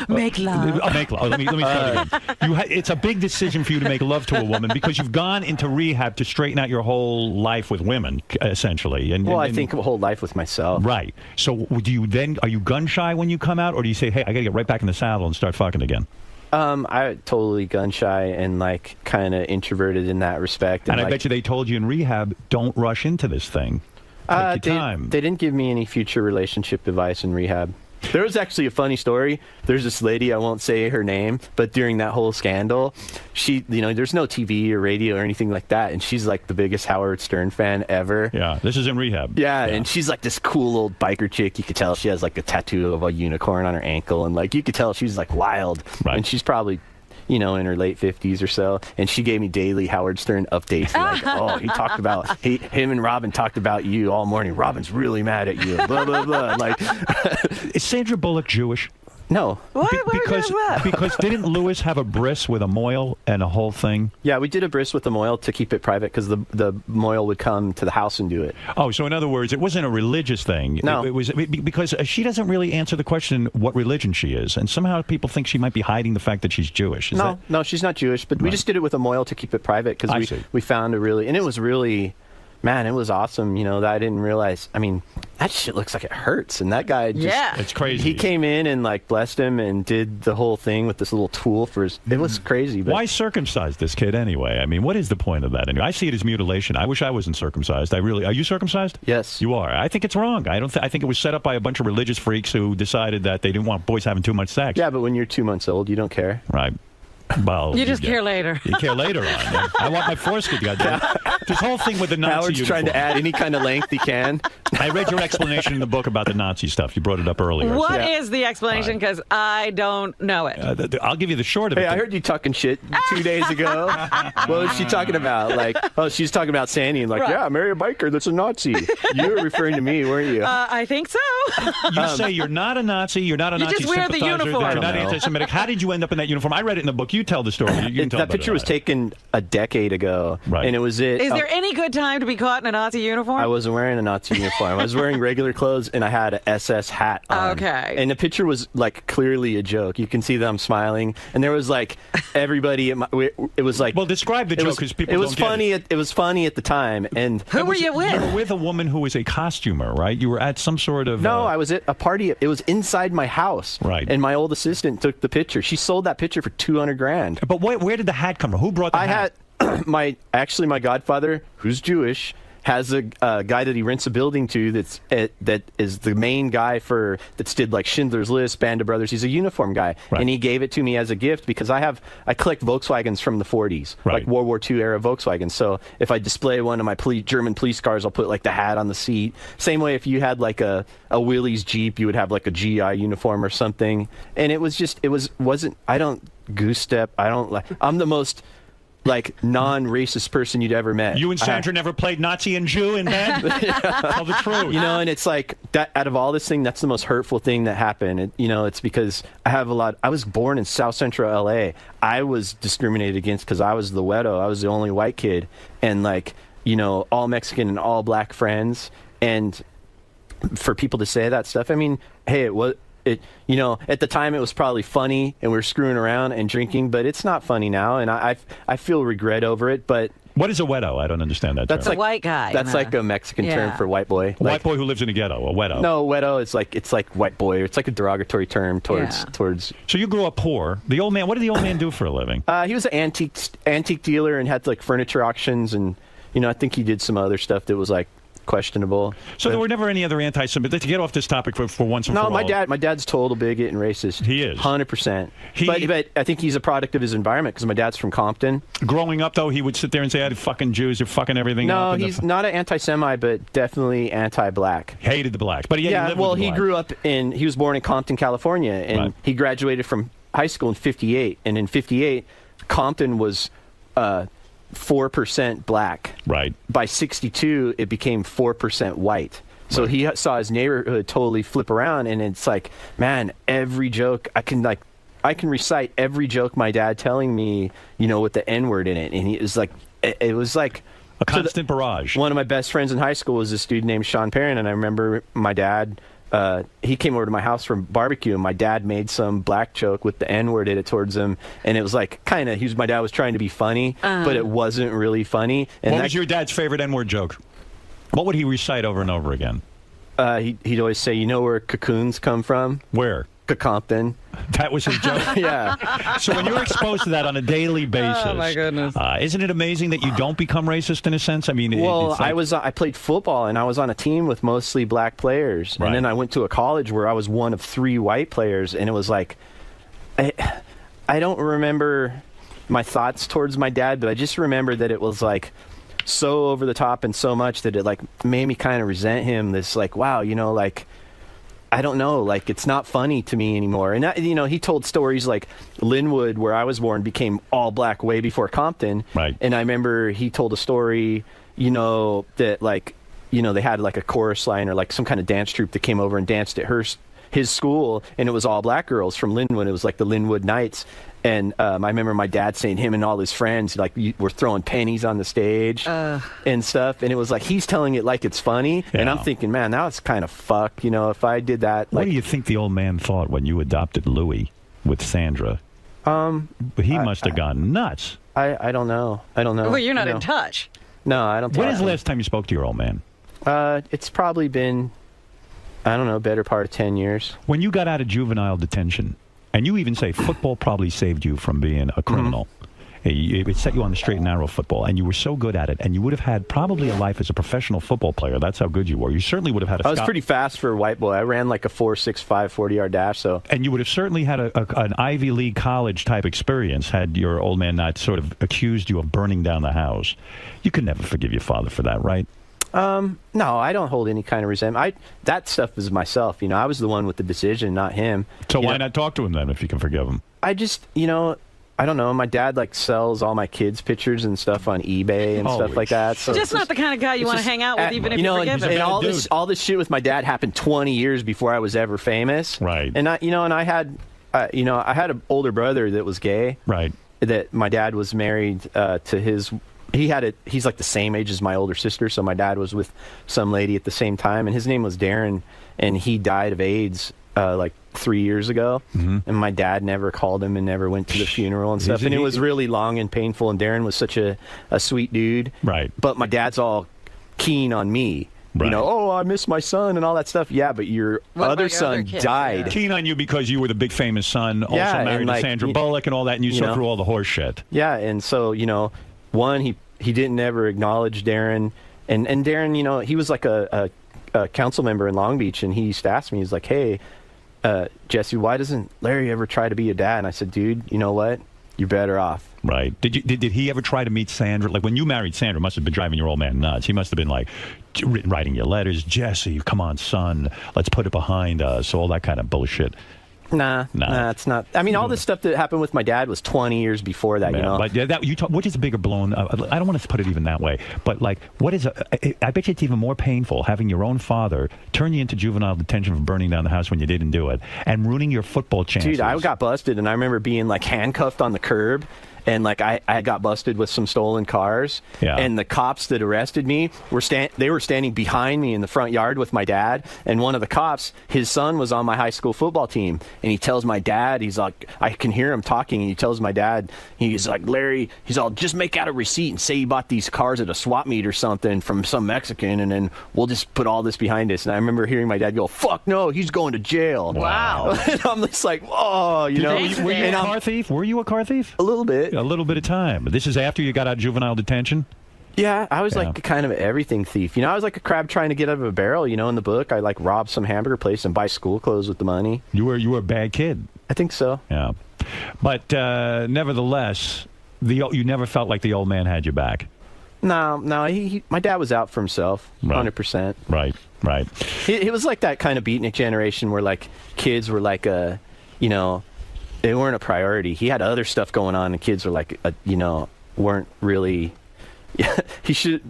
Make love. Make love. Let me start again. It's a big decision for you to make love to a woman because you've gone into rehab to straighten out your whole life with women, essentially. I think a whole life with myself. Right. So are you gun shy when you come out, or do you say, hey, I got to get right back in the saddle and start fucking again? I totally gun shy and like kind of introverted in that respect. And I bet you they told you in rehab, don't rush into this thing. Take your time. They didn't give me any future relationship advice in rehab. There was actually a funny story. There's this lady, I won't say her name, but during that whole scandal, she, there's no TV or radio or anything like that, and she's like the biggest Howard Stern fan ever. Yeah, this is in rehab. Yeah, and she's like this cool old biker chick. You could tell she has like a tattoo of a unicorn on her ankle, and like you could tell she's like wild. Right. And she's probably in her late 50s or so, and she gave me daily Howard Stern updates. Like, he talked about him and Robin talked about you all morning. Robin's really mad at you. Blah blah blah. Like, is Sandra Bullock Jewish? No. Because didn't Lewis have a bris with a mohel and a whole thing? Yeah, we did a bris with the mohel to keep it private because the mohel would come to the house and do it. Oh, so in other words, it wasn't a religious thing. No. It was because she doesn't really answer the question what religion she is, and somehow people think she might be hiding the fact that she's Jewish. No, she's not Jewish, but we just did it with a mohel to keep it private because we found and it was really, man, it was awesome, that I didn't realize. I mean, that shit looks like it hurts, and that guy just... It's crazy. He came in and, like, blessed him and did the whole thing with this little tool for his... It was crazy, but... Why circumcise this kid anyway? I mean, what is the point of that? Anyway, I see it as mutilation. I wish I wasn't circumcised. Are you circumcised? Yes. You are. I think it's wrong. I think it was set up by a bunch of religious freaks who decided that they didn't want boys having too much sex. Yeah, but when you're 2 months old, you don't care. Right. Well, you just care later. You care later on. I want my foreskin. This whole thing with the Nazi Howard's uniform. trying to add any kind of length he can. I read your explanation in the book about the Nazi stuff. You brought it up earlier. What is the explanation? Because I don't know it. I'll give you the short of it. Hey, I heard you talking shit 2 days ago. What was she talking about? Like, she's talking about Sandy and like, yeah, marry a biker that's a Nazi. You were referring to me, weren't you? I think so. You say you're not a Nazi. You're not a Nazi just wear the sympathizer, uniform. You're not anti-Semitic. How did you end up in that uniform? I read it in the book. you tell the story. You can tell that picture was taken a decade ago, Right. and it was it. Is there any good time to be caught in a Nazi uniform? I wasn't wearing a Nazi uniform. I was wearing regular clothes, and I had an SS hat on. Okay. And the picture was like clearly a joke. You can see that I'm smiling, and there was like everybody. It was like. Well, describe the joke because people It was don't get funny. It was funny at the time. And who were you with? You were with a woman who was a costumer, right? You were at some sort of. No, I was at a party. It was inside my house. Right. And my old assistant took the picture. She sold that picture for $200,000. But where did the hat come from? Who brought the hat? My godfather, who's Jewish, has a guy that he rents a building to that is the main guy that's did like Schindler's List, Band of Brothers. He's a uniform guy, and he gave it to me as a gift because I collect Volkswagens from the 40s, like World War II era Volkswagens. So if I display one of my German police cars, I'll put like the hat on the seat. Same way if you had like a Willys Jeep, you would have like a GI uniform or something. And it wasn't. I don't goose step. I'm the most like non-racist person you'd ever met. You and Sandra never played Nazi and Jew in bed? Tell the truth. You know, and it's like that. Out of all this thing, that's the most hurtful thing that happened. It's because I was born in South Central LA. I was discriminated against because I was the 𝗧𝗵𝗲. I was the only white kid, and like all Mexican and all black friends. And for people to say that stuff, I mean, hey, at the time it was probably funny and we were screwing around and drinking, but it's not funny now, and I feel regret over it. But what is a 𝗧𝗏𝗏? I don't understand that. That's term. like a white guy. That's like a Mexican term for white boy. A white boy who lives in a ghetto. A 𝗧𝗏𝗏. No, 𝗧𝗏𝗏 is it's like white boy. It's like a derogatory term towards. So you grew up poor. The old man. What did the old man do for a living? He was an antique dealer and had like furniture auctions, and I think he did some other stuff that was like questionable. So there were never any other anti-Semitic. To get off this topic for once and for all. No, my dad's total bigot and racist. He is 100%. But I think he's a product of his environment because my dad's from Compton. Growing up, though, he would sit there and say, "I fucking Jews, you're fucking everything." No, up he's not an anti-Semite, but definitely anti-black. Hated the blacks, but he lived well, with the he blacks. grew up he was born in Compton, California, and he graduated from high school in '58. And in '58, Compton was 4% black. Right. By '62, it became 4% white. So he saw his neighborhood totally flip around, and it's like, man, every joke I can recite every joke my dad telling me, with the N-word in it, and it was like a constant barrage. One of my best friends in high school was this dude named Sean Perrin, and I remember my dad. He came over to my house for barbecue, and my dad made some black joke with the N-word in it towards him, and it was like my dad was trying to be funny, but it wasn't really funny. And what was your dad's favorite N-word joke? What would he recite over and over again? He'd always say, "You know where cocoons come from?" Where? Compton. That was his joke? Yeah. So when you're exposed to that on a daily basis, oh my goodness, isn't it amazing that you don't become racist in a sense? I mean, well, I played football and I was on a team with mostly black players, and then I went to a college where I was one of 3 white players, and it was like, I don't remember my thoughts towards my dad, but I just remember that it was like so over the top and so much that it like made me kind of resent him. This like, wow, like. I don't know, like it's not funny to me anymore. And he told stories like Linwood, where I was born, became all black way before Compton. Right. And I remember he told a story, that like, they had like a chorus line or like some kind of dance troupe that came over and danced at his school, and it was all black girls from Linwood. It was like the Linwood Knights. And I remember my dad saying him and all his friends like were throwing pennies on the stage and stuff, and it was like he's telling it like it's funny, and I'm thinking, man, that was kind of fucked. If I did that. What do you think the old man thought when you adopted Louis with Sandra? He must have gone nuts. I don't know. Well, you're not in touch. No, I don't. When is the last time you spoke to your old man? It's probably been, I don't know, better part of 10 years. When you got out of juvenile detention. And you even say football probably saved you from being a criminal. It set you on the straight and narrow football, and you were so good at it, and you would have had probably a life as a professional football player. That's how good you were. You certainly would have had I was pretty fast for a white boy. I ran like a 4.65 40-yard dash. So. And you would have certainly had an Ivy League college type experience had your old man not sort of accused you of burning down the house. You could never forgive your father for that, right? No, I don't hold any kind of resentment. That stuff is myself. I was the one with the decision, not him. So why not talk to him then if you can forgive him? I just, I don't know. My dad like sells all my kids' pictures and stuff on eBay and stuff like that. So just not the kind of guy you want to hang out with, even if you forgive him. And all this shit with my dad happened 20 years before I was ever famous. Right. And I had an older brother that was gay. Right. that my dad was married to his. He's like the same age as my older sister, so my dad was with some lady at the same time, and his name was Darren, and he died of AIDS like 3 years ago, and my dad never called him and never went to the funeral and stuff, and it was really long and painful, and Darren was such a sweet dude. Right. But my dad's all keen on me. Right. You know, oh, I miss my son and all that stuff. Yeah, but your other son died. Keen on you because you were the big famous son, also married to Sandra Bullock and all that, and you saw through all the horse shit. Yeah, and so, you know, one, he didn't ever acknowledge Darren, and Darren, you know, he was like a council member in Long Beach, and he used to ask me, he's like, hey, Jesse, why doesn't Larry ever try to be a dad? And I said, dude, you know what? You're better off. Right. Did he ever try to meet Sandra? Like, when you married Sandra, must have been driving your old man nuts. He must have been like writing you letters, Jesse, come on, son, let's put it behind us, all that kind of bullshit. Nah, it's not. I mean, all this stuff that happened with my dad was 20 years before that, you know. But what is a bigger blown? I don't want to put it even that way, but like, what is? I bet you it's even more painful having your own father turn you into juvenile detention for burning down the house when you didn't do it, and ruining your football chances. Dude, I got busted, and I remember being like handcuffed on the curb. And like I got busted with some stolen cars, and the cops that arrested me were standing behind me in the front yard with my dad. And one of the cops, his son was on my high school football team, and he tells my dad, he's like, I can hear him talking, and he tells my dad, he's like, Larry, he's all, just make out a receipt and say you bought these cars at a swap meet or something from some Mexican, and then we'll just put all this behind us. And I remember hearing my dad go, fuck no, he's going to jail. Wow. And I'm just like, oh, you know. Were you a car thief? Were you a car thief? A little bit. A little bit of time. This is after you got out of juvenile detention? Yeah, I was like kind of everything thief. You know, I was like a crab trying to get out of a barrel. You know, in the book, I like robbed some hamburger place and buy school clothes with the money. You were a bad kid. I think so. Yeah, but nevertheless, you never felt like the old man had your back. No, my dad was out for himself, 100%. Right. It was like that kind of beatnik generation where like kids were like you know, they weren't a priority. He had other stuff going on, and kids were like, you know, weren't really. Yeah, he should.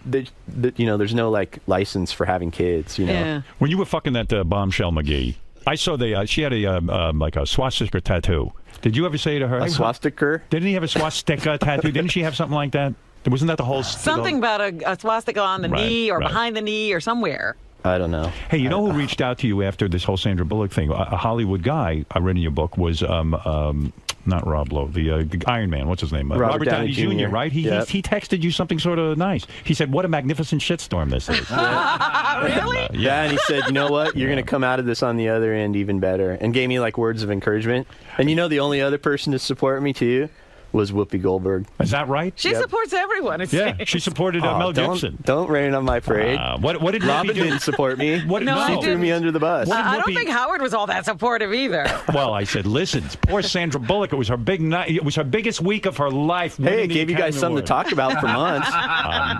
You know, there's no like license for having kids. You know. Yeah. When you were fucking that bombshell McGee, I saw she had a like a swastika tattoo. Did you ever say to her a swastika? Didn't he have a swastika tattoo? Didn't she have something like that? Wasn't that the whole something about a swastika on the knee or behind the knee or somewhere? I don't know. Hey, you know who reached out to you after this whole Sandra Bullock thing? A Hollywood guy I read in your book was not Rob Lowe, the Iron Man. What's his name? Robert Downey Jr. Right? He texted you something sort of nice. He said, "What a magnificent shitstorm this is." Really? Yeah, and he said, "You know what? You're going to come out of this on the other end even better," and gave me like words of encouragement. And you know, the only other person to support me too was Whoopi Goldberg. Is that right? She supports everyone. She supported Mel Gibson. Don't rain on my parade. What did Robin didn't support me? She threw me under the bus. I don't think Howard was all that supportive either. Well, I said, listen, poor Sandra Bullock. It was her big night. It was her biggest week of her life. Hey, it gave you guys something to talk about for months.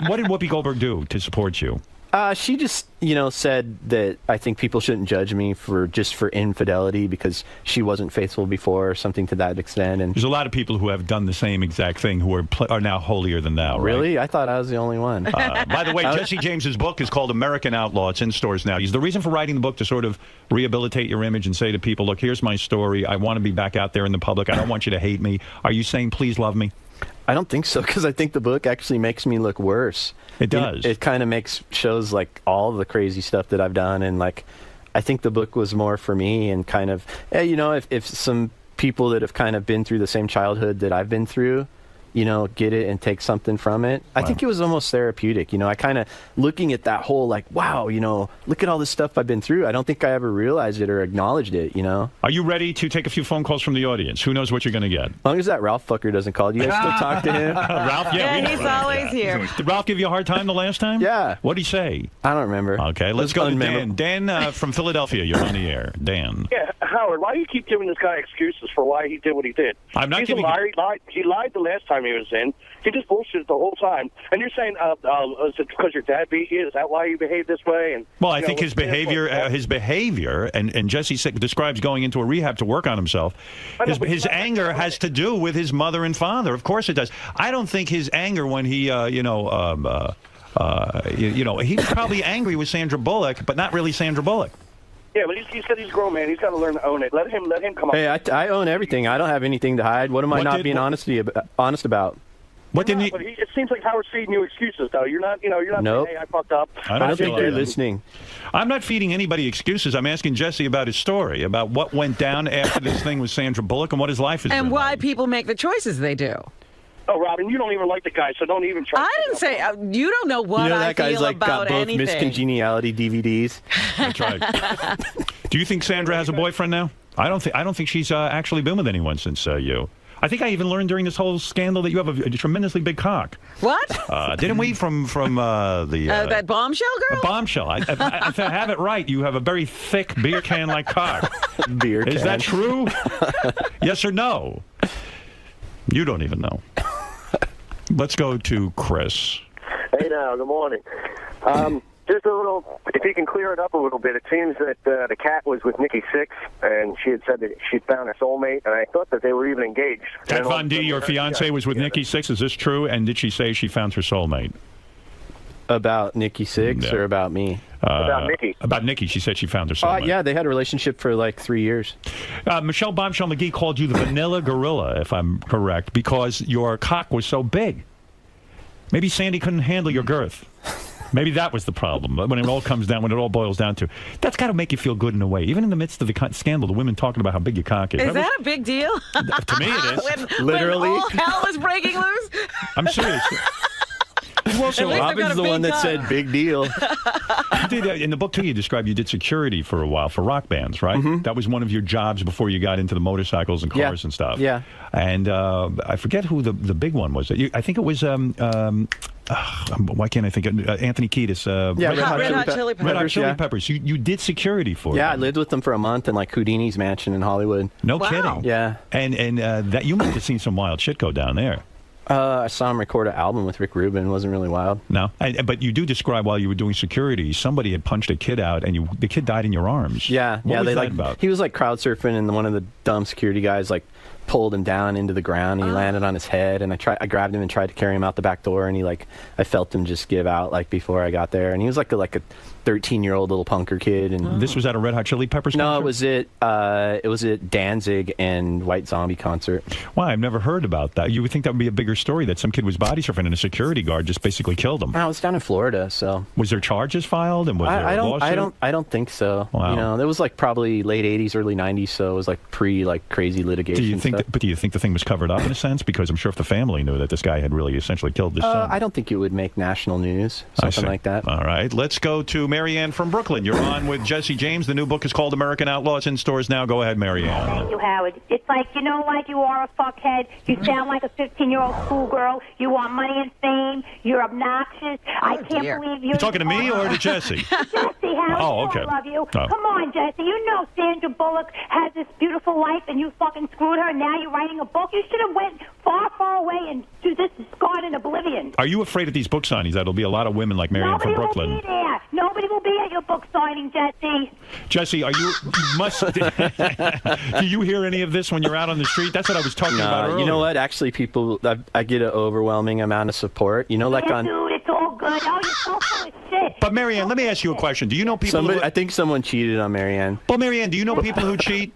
What did Whoopi Goldberg do to support you? She just, you know, said that I think people shouldn't judge me for infidelity because she wasn't faithful before or something to that extent. And there's a lot of people who have done the same exact thing who are now holier than thou. Really? Right? I thought I was the only one. By the way, Jesse James's book is called American Outlaw. It's in stores now. Is the reason for writing the book to sort of rehabilitate your image and say to people, look, here's my story. I want to be back out there in the public. I don't want you to hate me. Are you saying, please love me? I don't think so, because I think the book actually makes me look worse. It does. It kind of shows like all the crazy stuff that I've done, and like I think the book was more for me and kind of, you know, if some people that have kind of been through the same childhood that I've been through, you know, get it and take something from it. Wow. I think it was almost therapeutic. You know, I kind of looking at that whole like, wow, you know, look at all this stuff I've been through. I don't think I ever realized it or acknowledged it, you know. Are you ready to take a few phone calls from the audience? Who knows what you're going to get? As long as that Ralph fucker doesn't call. Do you guys still talk to him? Ralph? Yeah, he's always here. Did Ralph give you a hard time the last time? Yeah. What did he say? I don't remember. Okay, let's go to Dan. Dan from Philadelphia, you're on the air. Dan. Yeah, Howard, why do you keep giving this guy excuses for why he did what he did? I'm not giving. He lied the last time he was in. He just bullshitted the whole time. And you're saying, is it because your dad beat you? Is that why you behave this way? And well, I think his behavior, and Jesse describes going into a rehab to work on himself. His anger has to do with his mother and father. Of course it does. I don't think his anger when he, he was probably angry with Sandra Bullock, but not really Sandra Bullock. Yeah, but he said he's a grown man. He's got to learn to own it. Let him come up. Hey, I own everything. I don't have anything to hide. What am I not being honest about? But it seems like Howard's feeding you excuses, though. You're not Nope. saying, hey, I fucked up. I don't think you're listening. I'm not feeding anybody excuses. I'm asking Jesse about his story, about what went down after this thing with Sandra Bullock and what his life is. And why people make the choices they do. Oh, Robin, you don't even like the guy, so don't even try. I didn't say you don't know what that guy's feel like about got both anything. Miss Congeniality DVDs. That's right. Do you think Sandra has a boyfriend now? I don't think she's actually been with anyone since you. I think I even learned during this whole scandal that you have a tremendously big cock. What? Didn't we from that bombshell girl? A bombshell. If I have it right, you have a very thick beer can-like cock. Beer can. Is that true? Yes or no? You don't even know. Let's go to Chris. Hey now, good morning. Just a little, if you can clear it up a little bit, it seems that the cat was with Nikki Sixx, and she had said that she'd found her soulmate, and I thought that they were even engaged. Kat Von D, your fiance, was with Nikki Sixx. Is this true? And did she say she found her soulmate? About Nikki Sixx or about me? About Nikki. About Nikki. She said she found her soulmate. Yeah, they had a relationship for like 3 years. Michelle Bombshell McGee called you the vanilla gorilla, if I'm correct, because your cock was so big. Maybe Sandy couldn't handle your girth. Maybe that was the problem. When it all comes down, when it all boils down to, that's got to make you feel good in a way. Even in the midst of the scandal, the women talking about how big your cock is. Is that a big deal? To me, it is. Literally. When all hell is breaking loose? I'm serious. So Robin's the one that said big deal. You did, in the book, too, you described you did security for a while for rock bands, right? Mm-hmm. That was one of your jobs before you got into the motorcycles and cars and stuff. Yeah. And I forget who the big one was. I think it was, why can't I think of Anthony Kiedis. Red Hot Chili Peppers. Red Hot Chili Peppers. You did security for them. Yeah, I lived with them for a month in like Houdini's mansion in Hollywood. No kidding. Yeah. And that you must have seen some wild shit go down there. I saw him record an album with Rick Rubin. It wasn't really wild. No, but you do describe while you were doing security, somebody had punched a kid out, and the kid died in your arms. Yeah, what was that about? He was like crowd surfing, and one of the dumb security guys like pulled him down into the ground, and he landed on his head. And I grabbed him and tried to carry him out the back door, and I felt him just give out like before I got there. And he was like a 13-year-old little punker kid. And this was at a Red Hot Chili Peppers concert? No, it was at Danzig and White Zombie concert. Wow, I've never heard about that. You would think that would be a bigger story, that some kid was body surfing and a security guard just basically killed him. I was down in Florida, so. Was there charges filed? And was there a lawsuit? I don't think so. Wow. You know, it was like probably late 80s, early 90s, so it was like crazy litigation. Do you think stuff. do you think the thing was covered up in a sense? Because I'm sure if the family knew that this guy had really essentially killed his son. I don't think it would make national news, something like that. All right, let's go to Marianne from Brooklyn. You're on with Jesse James. The new book is called American Outlaws, in stores now. Go ahead, Marianne. Thank you, Howard. It's like, you know what? You are a fuckhead. You sound like a 15-year-old schoolgirl. You want money and fame. You're obnoxious. I can't believe You talking to me or to Jesse? Jesse, Howard. Oh, okay. I love you. Oh. Come on, Jesse. You know Sandra Bullock has this beautiful life, and you fucking screwed her, and now you're writing a book. You should have went far, far away and do this scarred in oblivion. Are you afraid at these book signings that there'll be a lot of women like Marianne from Brooklyn? Nobody will be there. Nobody will be at your book signing, Jesse. Jesse, are you must? Do you hear any of this when you're out on the street? That's what I was talking about earlier. You know what? Actually, people, I get an overwhelming amount of support. You know, like on. Dude, it's all good. Oh, you're so full of shit. But Marianne, let me ask you a question. Do you know people? I think someone cheated on Marianne. Well, Marianne, do you know people who cheat?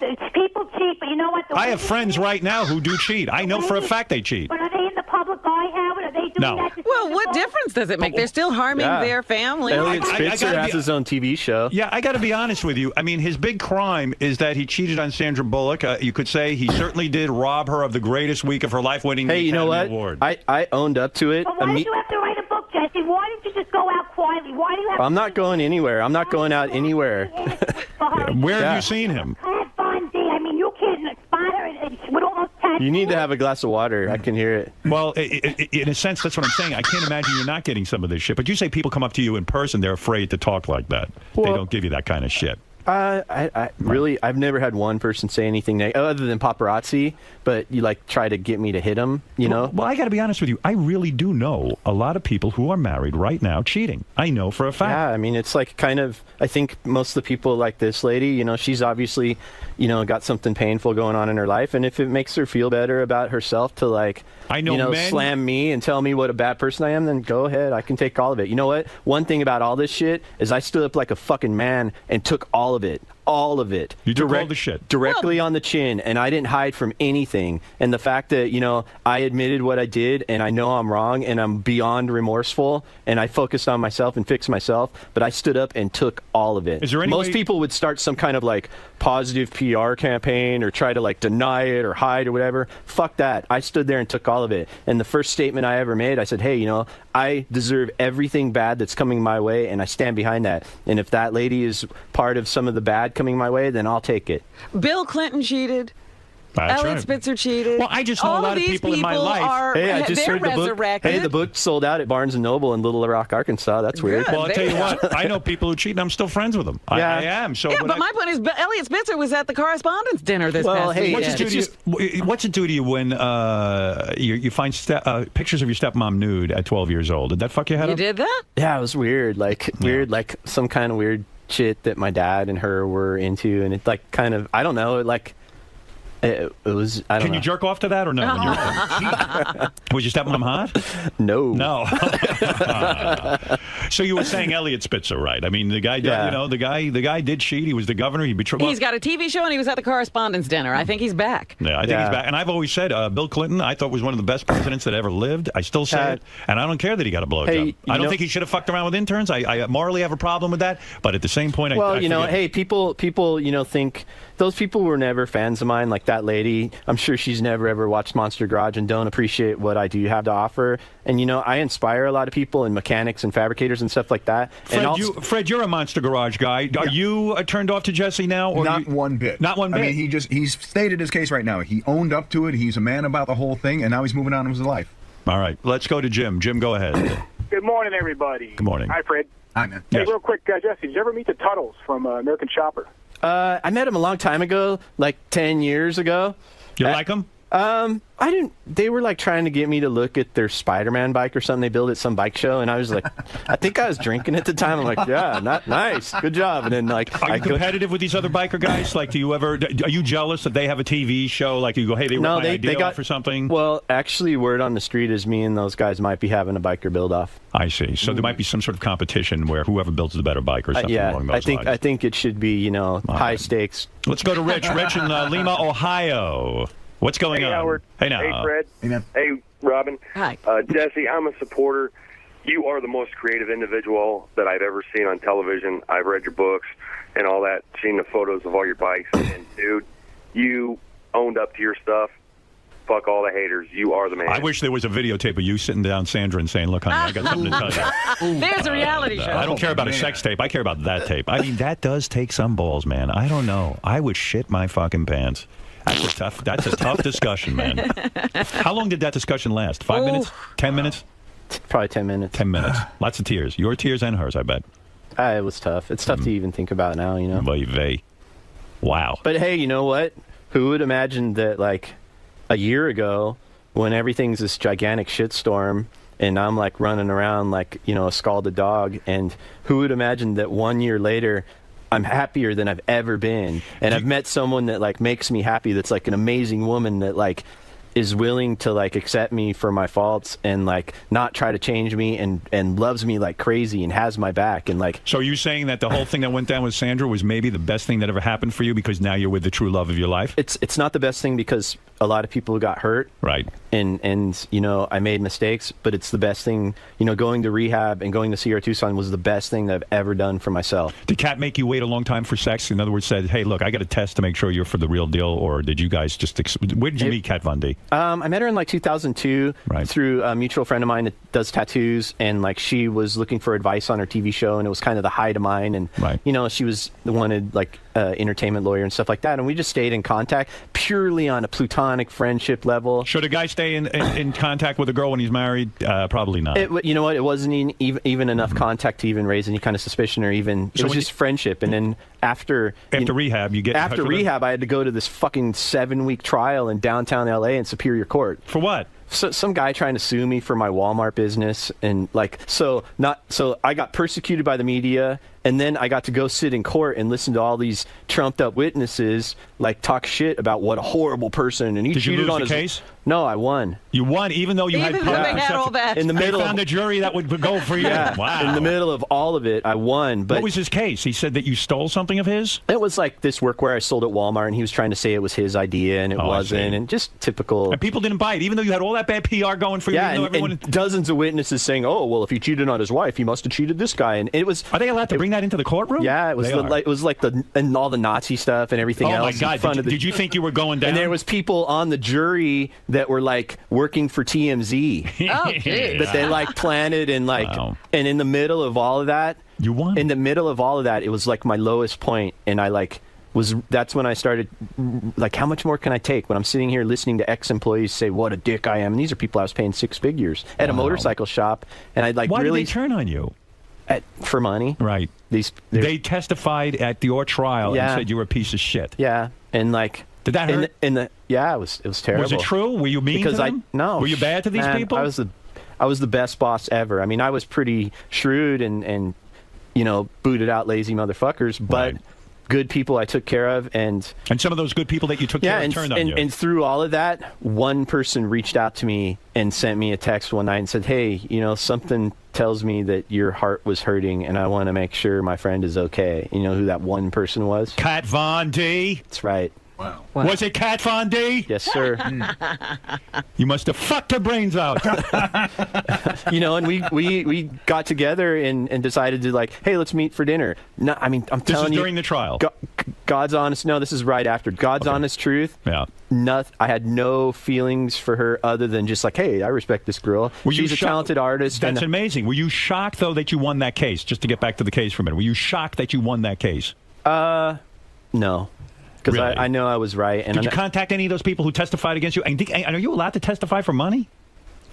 It's people cheat, but you know what? I have friends right now who do cheat. I know for a fact they cheat. But are they in the public eye, Howard? Are they doing that to Well, what difference does it make? They're still harming their family. Elliot Spitzer has his own TV show. Yeah, I got to be honest with you. I mean, his big crime is that he cheated on Sandra Bullock. You could say he certainly did rob her of the greatest week of her life, winning the Academy Award. I owned up to it. But why did you have to write a book, Jesse? Why didn't you just go out quietly? Why do you have I'm not going anywhere. I'm not going out anywhere. Where have you seen him? I mean, you can't spot her and with almost tattoos. You need to have a glass of water. I can hear it. Well, in a sense, that's what I'm saying. I can't imagine you're not getting some of this shit. But you say people come up to you in person, they're afraid to talk like that. They don't give you that kind of shit. I've never had one person say anything other than paparazzi, but you like try to get me to hit them, you know? Well, I got to be honest with you. I really do know a lot of people who are married right now cheating. I know for a fact. Yeah, I mean, it's like kind of, I think most of the people like this lady, you know, she's obviously, you know, got something painful going on in her life. And if it makes her feel better about herself to like, slam me and tell me what a bad person I am, then go ahead. I can take all of it. You know what? One thing about all this shit is I stood up like a fucking man and took all of it. All of it. You took all the shit. Directly on the chin, and I didn't hide from anything. And the fact that, you know, I admitted what I did, and I know I'm wrong, and I'm beyond remorseful, and I focused on myself and fixed myself, but I stood up and took all of it. Is there any Most people would start some kind of, like, positive PR campaign or try to, like, deny it or hide or whatever. Fuck that. I stood there and took all of it. And the first statement I ever made, I said, hey, you know, I deserve everything bad that's coming my way, and I stand behind that. And if that lady is part of some of the bad coming my way, then I'll take it. Bill Clinton cheated. That's Elliot right. Spitzer cheated. Well, I just know a lot of people in my life. Hey, I just they're heard the book. resurrected. Hey, the book sold out at Barnes & Noble in Little Rock, Arkansas. That's weird. Well, I'll tell you what. I know people who cheat, and I'm still friends with them. Yeah. I am. So yeah, but my point is, Elliot Spitzer was at the correspondence dinner this past weekend. What's it do to you when you find pictures of your stepmom nude at 12 years old? Did that fuck your head up? You did that? Yeah, it was weird. Like some kind of weird shit that my dad and her were into, and it like kind of, I don't know, it was, I don't know. Can you jerk off to that or no? When was your stepmom hot? No. No. So you were saying Elliot Spitzer, right? I mean, the guy, you know, the guy did cheat. He was the governor. He betrayed. He's got a TV show and he was at the correspondence dinner. I think he's back. Yeah, I think he's back. And I've always said Bill Clinton, I thought was one of the best presidents that ever lived. I still say it. And I don't care that he got a blowjob. Hey, I don't think he should have fucked around with interns. I morally have a problem with that. But at the same point, well, you know, hey, people, you know, think those people were never fans of mine. Like that lady, I'm sure she's never ever watched Monster Garage and don't appreciate what I do have to offer. And you know, I inspire a lot of people and mechanics and fabricators and stuff like that. Fred, you're a Monster Garage guy. Are you turned off to Jesse now? Or Not one bit. Not one bit. I mean, he's stated his case right now. He owned up to it. He's a man about the whole thing, and now he's moving on with his life. All right, let's go to Jim. Jim, go ahead. Good morning, everybody. Good morning. Hi, Fred. Hi, man. Hey, real quick, Jesse, did you ever meet the Tuttles from American Chopper? I met him a long time ago, like 10 years ago. You like him? I didn't. They were like trying to get me to look at their Spider-Man bike or something they built at some bike show, and I was like, I think I was drinking at the time. I'm like, yeah, not nice, good job. And then like, are you competitive with these other biker guys? Like, are you jealous that they have a TV show? Like, you go, hey, they ripped my idea off or something? Well, actually, word on the street is me and those guys might be having a biker build off. I see. So there might be some sort of competition where whoever builds the better bike or something along those lines. I think it should be, you know, high stakes. Let's go to Rich. Rich in Lima, Ohio. What's going on? Howard. Hey, now. Hey, Fred. Hey, man. Hey, Robin. Hi. Jesse, I'm a supporter. You are the most creative individual that I've ever seen on television. I've read your books and all that, seen the photos of all your bikes. And, dude, you owned up to your stuff. Fuck all the haters. You are the man. I wish there was a videotape of you sitting down Sandra and saying, look, honey, I got something to tell you. There's a reality show. I don't care about a sex tape. I care about that tape. I mean, that does take some balls, man. I don't know. I would shit my fucking pants. That's a tough discussion, man. How long did that discussion last? 5 minutes? 10 minutes? Probably 10 minutes. 10 minutes. Lots of tears. Your tears and hers, I bet. It was tough. It's tough to even think about now, you know. Wow. But hey, you know what? Who would imagine that, like, a year ago, when everything's this gigantic shitstorm, and I'm, like, running around like, you know, a scalded dog, and who would imagine that 1 year later, I'm happier than I've ever been, and I've met someone that like makes me happy. That's like an amazing woman that like is willing to like accept me for my faults and like not try to change me and loves me like crazy and has my back and like. So are you saying that the whole thing that went down with Sandra was maybe the best thing that ever happened for you because now you're with the true love of your life? It's not the best thing because a lot of people got hurt. Right. And you know, I made mistakes, but it's the best thing. You know, going to rehab and going to Sierra Tucson was the best thing that I've ever done for myself. Did Kat make you wait a long time for sex? In other words, said, hey, look, I got a test to make sure you're for the real deal, or did you guys just... Where did you meet Kat Von D? I met her in like 2002 through a mutual friend of mine that does tattoos, and like she was looking for advice on her TV show, and it was kind of the height of mine, and you know, she wanted like entertainment lawyer and stuff like that, and we just stayed in contact purely on a platonic friendship level. Should a guy stay in contact with a girl when he's married? Probably not. You know what? It wasn't even enough contact to even raise any kind of suspicion or even. It was just friendship, and then after rehab, you get after rehab, I had to go to this fucking 7-week trial in downtown LA in Superior Court. For what? So, some guy trying to sue me for my Walmart business, and so I got persecuted by the media, and then I got to go sit in court and listen to all these trumped up witnesses talk shit about what a horrible person, and he Did you cheated lose on the his case? No, I won. You won, even though you had all that. In the middle, they found a jury that would go for you. Yeah, wow. In the middle of all of it, I won. But what was his case? He said that you stole something of his? It was like this workwear I sold at Walmart, and he was trying to say it was his idea, and it wasn't, and just typical. And people didn't buy it, even though you had all that bad PR going for you. Yeah, and dozens of witnesses saying, "Oh, well, if he cheated on his wife, he must have cheated this guy." And it was. Are they allowed to bring that into the courtroom? Yeah, it was. It was like and all the Nazi stuff and everything else. Oh my God! Did you think you were going down? And there was people on the jury that were working for TMZ. Oh, geez. That they planted and and in the middle of all of that, you won. In the middle of all of that, it was my lowest point, and I that's when I started how much more can I take when I'm sitting here listening to ex-employees say what a dick I am, and these are people I was paying 6 figures at a motorcycle shop, and I'd why really did they turn on you? For money, right? They testified at your trial and said you were a piece of shit. Yeah, and did that hurt? Yeah, it was terrible. Was it true? Were you mean to them? No. Were you bad to these people? I was the best boss ever. I mean, I was pretty shrewd and booted out lazy motherfuckers, but good people I took care of, and some of those good people that you took care of turned on you. And through all of that, one person reached out to me and sent me a text one night and said, "Hey, something tells me that your heart was hurting, and I want to make sure my friend is okay." You know who that one person was? Kat Von D. That's right. Wow. Was it Kat Von D? Yes, sir. You must have fucked her brains out. And we got together and decided to hey, let's meet for dinner. No, I mean, I'm telling you. This is during the trial. God's honest. No, this is right after. God's honest truth. Yeah. I had no feelings for her other than just hey, I respect this girl. She's a talented artist. That's amazing. Were you shocked though that you won that case? Just to get back to the case for a minute. Were you shocked that you won that case? No. Because really? I know I was right. And did you contact any of those people who testified against you? And are you allowed to testify for money?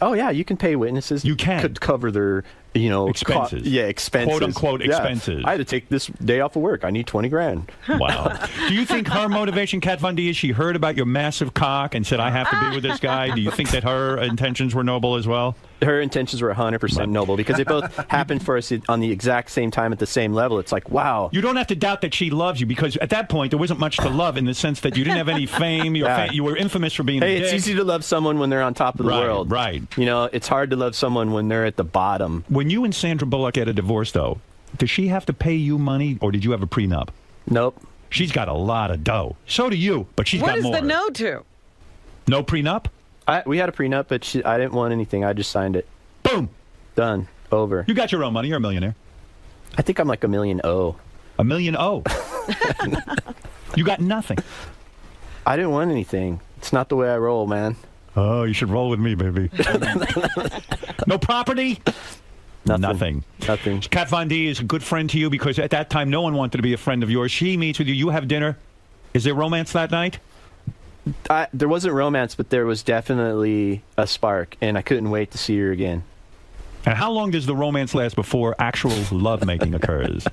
Oh, yeah. You can pay witnesses. You can. Could cover their, expenses. Expenses. Quote, unquote, expenses. I had to take this day off of work. I need 20 grand. Wow. Do you think her motivation, Kat Von D, is she heard about your massive cock and said, I have to be with this guy? Do you think that her intentions were noble as well? Her intentions were 100% noble because they both happened for us on the exact same time at the same level. It's wow. You don't have to doubt that she loves you because at that point there wasn't much to love in the sense that you didn't have any fame. You were infamous for being it's easy to love someone when they're on top of the world. Right. It's hard to love someone when they're at the bottom. When you and Sandra Bullock had a divorce, though, does she have to pay you money or did you have a prenup? Nope. She's got a lot of dough. So do you, but she's got more. What is the no to? No prenup? We had a prenup, but I didn't want anything. I just signed it. Boom. Done. Over. You got your own money. You're a millionaire. I think I'm $1 million. $1 million. You got nothing. I didn't want anything. It's not the way I roll, man. Oh, you should roll with me, baby. No property? Nothing. Kat Von D is a good friend to you because at that time no one wanted to be a friend of yours. She meets with you. You have dinner. Is there romance that night? There wasn't romance, but there was definitely a spark, and I couldn't wait to see her again. And how long does the romance last before actual lovemaking occurs?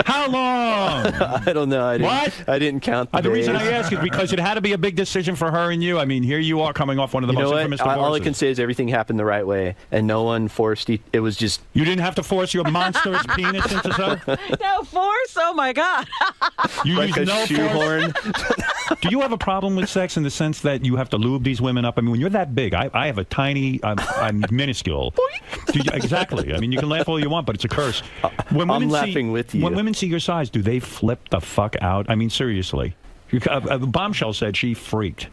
How long? I don't know. I didn't count the days. reason I ask is because it had to be a big decision for her and you. I mean, here you are coming off one of the most infamous divorces. All I can say is everything happened the right way, and no one forced it. It was just... You didn't have to force your monstrous penis into something? No force? Oh, my God. You like use no shoehorn. Do you have a problem with sex in the sense that you have to lube these women up? I mean, when you're that big, I have a tiny... I'm minuscule. Exactly. I mean, you can laugh all you want, but it's a curse. I'm laughing with you. When women see your size, do they flip the fuck out? I mean, seriously. Bombshell said she freaked.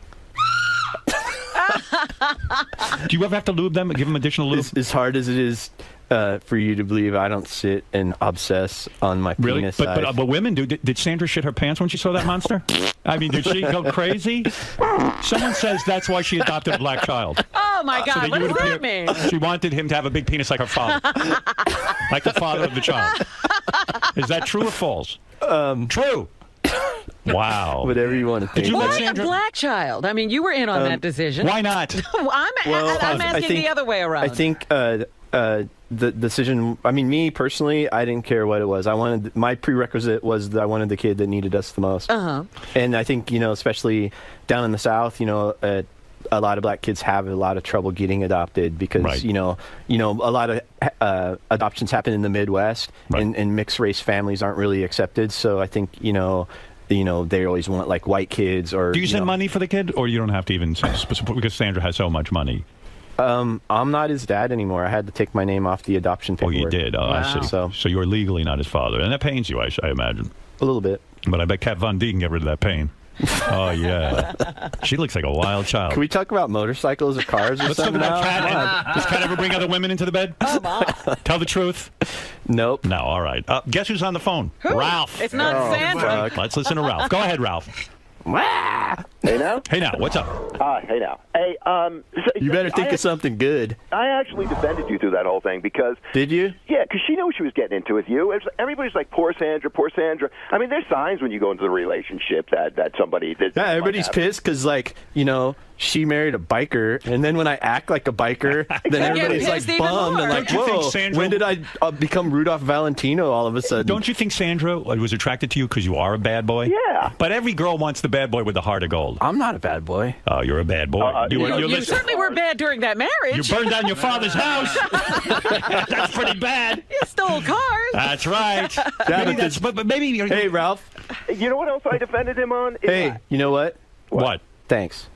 Do you ever have to lube them, give them additional lube? As hard as it is for you to believe, I don't sit and obsess on my penis size. But women do. Did Sandra shit her pants when she saw that monster? I mean, did she go crazy? Someone says that's why she adopted a black child. Oh, my God. So what does that mean? She wanted him to have a big penis like her father. Like the father of the child. Is that true or false? True. Wow. Whatever you want to think. Why a black child? I mean, you were in on that decision. Why not? I'm asking the other way around. I think the decision. I mean, me personally, I didn't care what it was. My prerequisite was that I wanted the kid that needed us the most. And I think especially down in the South, a lot of black kids have a lot of trouble getting adopted because a lot of adoptions happen in the Midwest, and mixed race families aren't really accepted. So I think they always want like white kids or. Do you send money for the kid, or you don't have to even because Sandra has so much money? I'm not his dad anymore. I had to take my name off the adoption paperwork. Oh, you did? Oh, I see. So you're legally not his father, and that pains you, I imagine. A little bit. But I bet Kat Von D can get rid of that pain. Oh, yeah. She looks like a wild child. Can we talk about motorcycles or cars or Let's talk something about now? Kat. Does Kat ever bring other women into the bed? Tell the truth. Nope. No, all right. Guess who's on the phone? Who? Ralph. It's not Sandra. Let's listen to Ralph. Go ahead, Ralph. Hey now? Hey now, what's up? Hey now. Hey, you better think of something good. I actually defended you through that whole thing because... Did you? Yeah, because she knew what she was getting into with you. Everybody's like, poor Sandra, poor Sandra. I mean, there's signs when you go into the relationship that somebody... Yeah, everybody's pissed because, she married a biker, and then when I act like a biker, then everybody's like bummed and like, whoa, when did I become Rudolph Valentino all of a sudden? Don't you think Sandra was attracted to you because you are a bad boy? Yeah. But every girl wants the bad boy with the heart of gold. I'm not a bad boy. Oh, you're a bad boy. You certainly were bad during that marriage. You burned down your father's house. That's pretty bad. You stole cars. That's right. But maybe. Hey, Ralph. You know what else I defended him on? You know what? What? Thanks.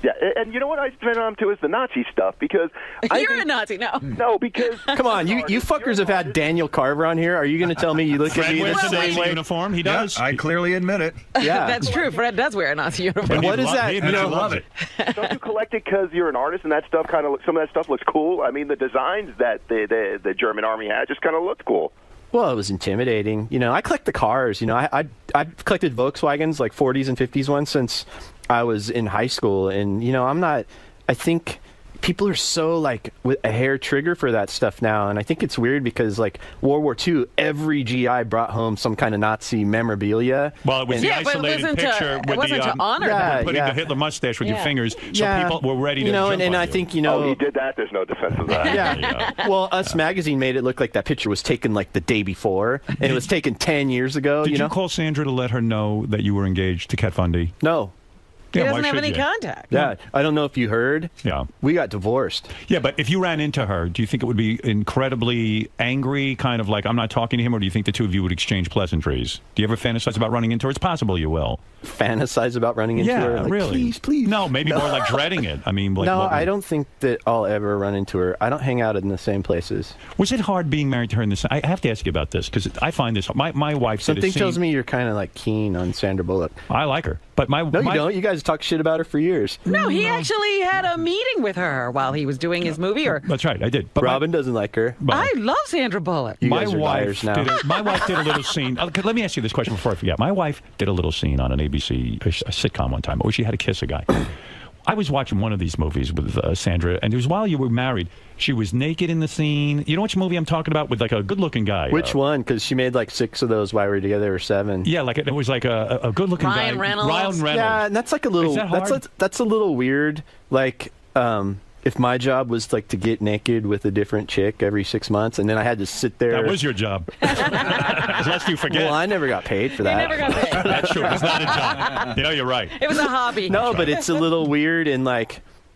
Yeah, and you know what I defended him too is the Nazi stuff because you're a Nazi, no. No, because come on, you fuckers have had Daniel Carver on here. Are you going to tell me you look at me the same way? Uniform? He does. Yeah, I clearly admit it. Yeah, that's true. Fred does wear a Nazi uniform. What is that? I love it. Don't you collect it because you're an artist and that stuff some of that stuff looks cool? I mean, the designs that the German army had just kind of looked cool. Well, it was intimidating. I collect the cars. I've collected Volkswagens, like 40s and 50s ones, since I was in high school. And, I think people are so, with a hair trigger for that stuff now. And I think it's weird because, World War II, every GI brought home some kind of Nazi memorabilia. Well, it was the isolated picture with putting the Hitler mustache with your fingers. So people were ready to jump on I think, Oh, he did that? There's no defense of that. Yeah. Well, Us Magazine made it look like that picture was taken, the day before. And it was taken 10 years ago, Did you call Sandra to let her know that you were engaged to Kat Von D? No. He doesn't have any contact. Yeah, I don't know if you heard. Yeah. We got divorced. Yeah, but if you ran into her, do you think it would be incredibly angry, kind of like, I'm not talking to him, or do you think the two of you would exchange pleasantries? Do you ever fantasize about running into her? It's possible you will. Fantasize about running into her? Really? Please. No, maybe more like dreading it. I mean, no, I don't think that I'll ever run into her. I don't hang out in the same places. Was it hard being married to her in this? I have to ask you about this, because I find this, my wife did a Something scene. tells me you're kind of keen on Sandra Bullock. I like her. But no, you don't. You guys talk shit about her for years. No, he actually had a meeting with her while he was doing his movie. That's right, I did. But Robin doesn't like her. I love Sandra Bullock. You guys are liars now. My wife did a little scene. Let me ask you this question before I forget. My wife did a little scene on an ABC a sitcom one time where she had to kiss a guy. I was watching one of these movies with Sandra, and it was while you were married. She was naked in the scene. You know which movie I'm talking about with a good-looking guy? Which one? Because she made 6 of those while we were together, or 7. Yeah, it was a good-looking guy. Ryan Reynolds. Yeah, and that's a little. Is that hard? That's a little weird. If my job was to get naked with a different chick every 6 months, and then I had to sit there. That was your job. Lest you forget. Well, I never got paid for that. You never got paid. That's true. It's not a job. You're right. It was a hobby. No, but it's a little weird, and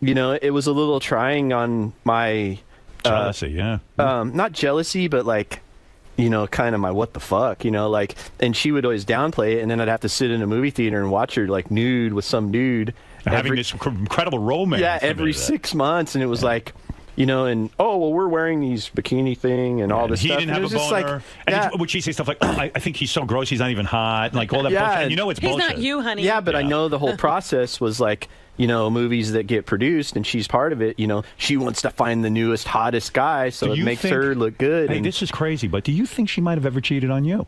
it was a little trying on my jealousy. Yeah. Not jealousy, but kind of my what the fuck, and she would always downplay it, and then I'd have to sit in a movie theater and watch her nude with some dude. Having this incredible romance. Yeah, every 6 months, and it was and we're wearing these bikini thing and all this stuff. He didn't have a boner. Would she say stuff like, I think he's so gross, he's not even hot, all that bullshit. And it's he's bullshit. He's not you, honey. Yeah, but I know the whole process was movies that get produced, and she's part of it. She wants to find the newest, hottest guy, so it makes her look good. Hey, this is crazy, but do you think she might have ever cheated on you?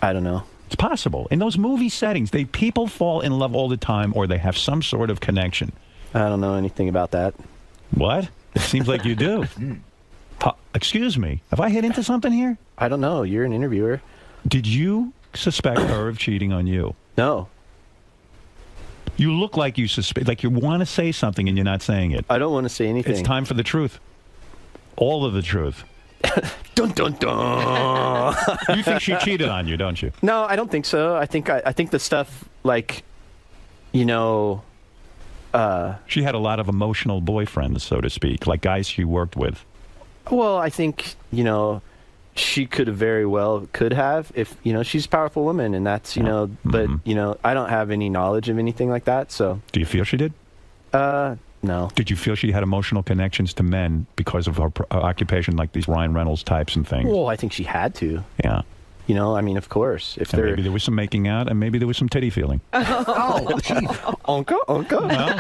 I don't know. It's possible. In those movie settings, people fall in love all the time, or they have some sort of connection. I don't know anything about that. What? It seems like you do. Excuse me. Have I hit into something here? I don't know. You're an interviewer. Did you suspect her of cheating on you? No. You look like you suspect, like you want to say something and you're not saying it. I don't want to say anything. It's time for the truth. All of the truth. Dun dun dun. You think she cheated on you, don't you? No, I don't think so. I think the stuff like, you know. She had a lot of emotional boyfriends, so to speak, like guys she worked with. Well, I think, you know, she could have very well could have if, you know, she's a powerful woman and that's, you know, but, you know, I don't have any knowledge of anything like that, so. Do you feel she did? No. Did you feel she had emotional connections to men because of her occupation, like these Ryan Reynolds types and things? Well, I think she had to. Yeah. You know, I mean, of course. If maybe there was some making out, and maybe there was some titty feeling. Oh, jeez. Unka. Well,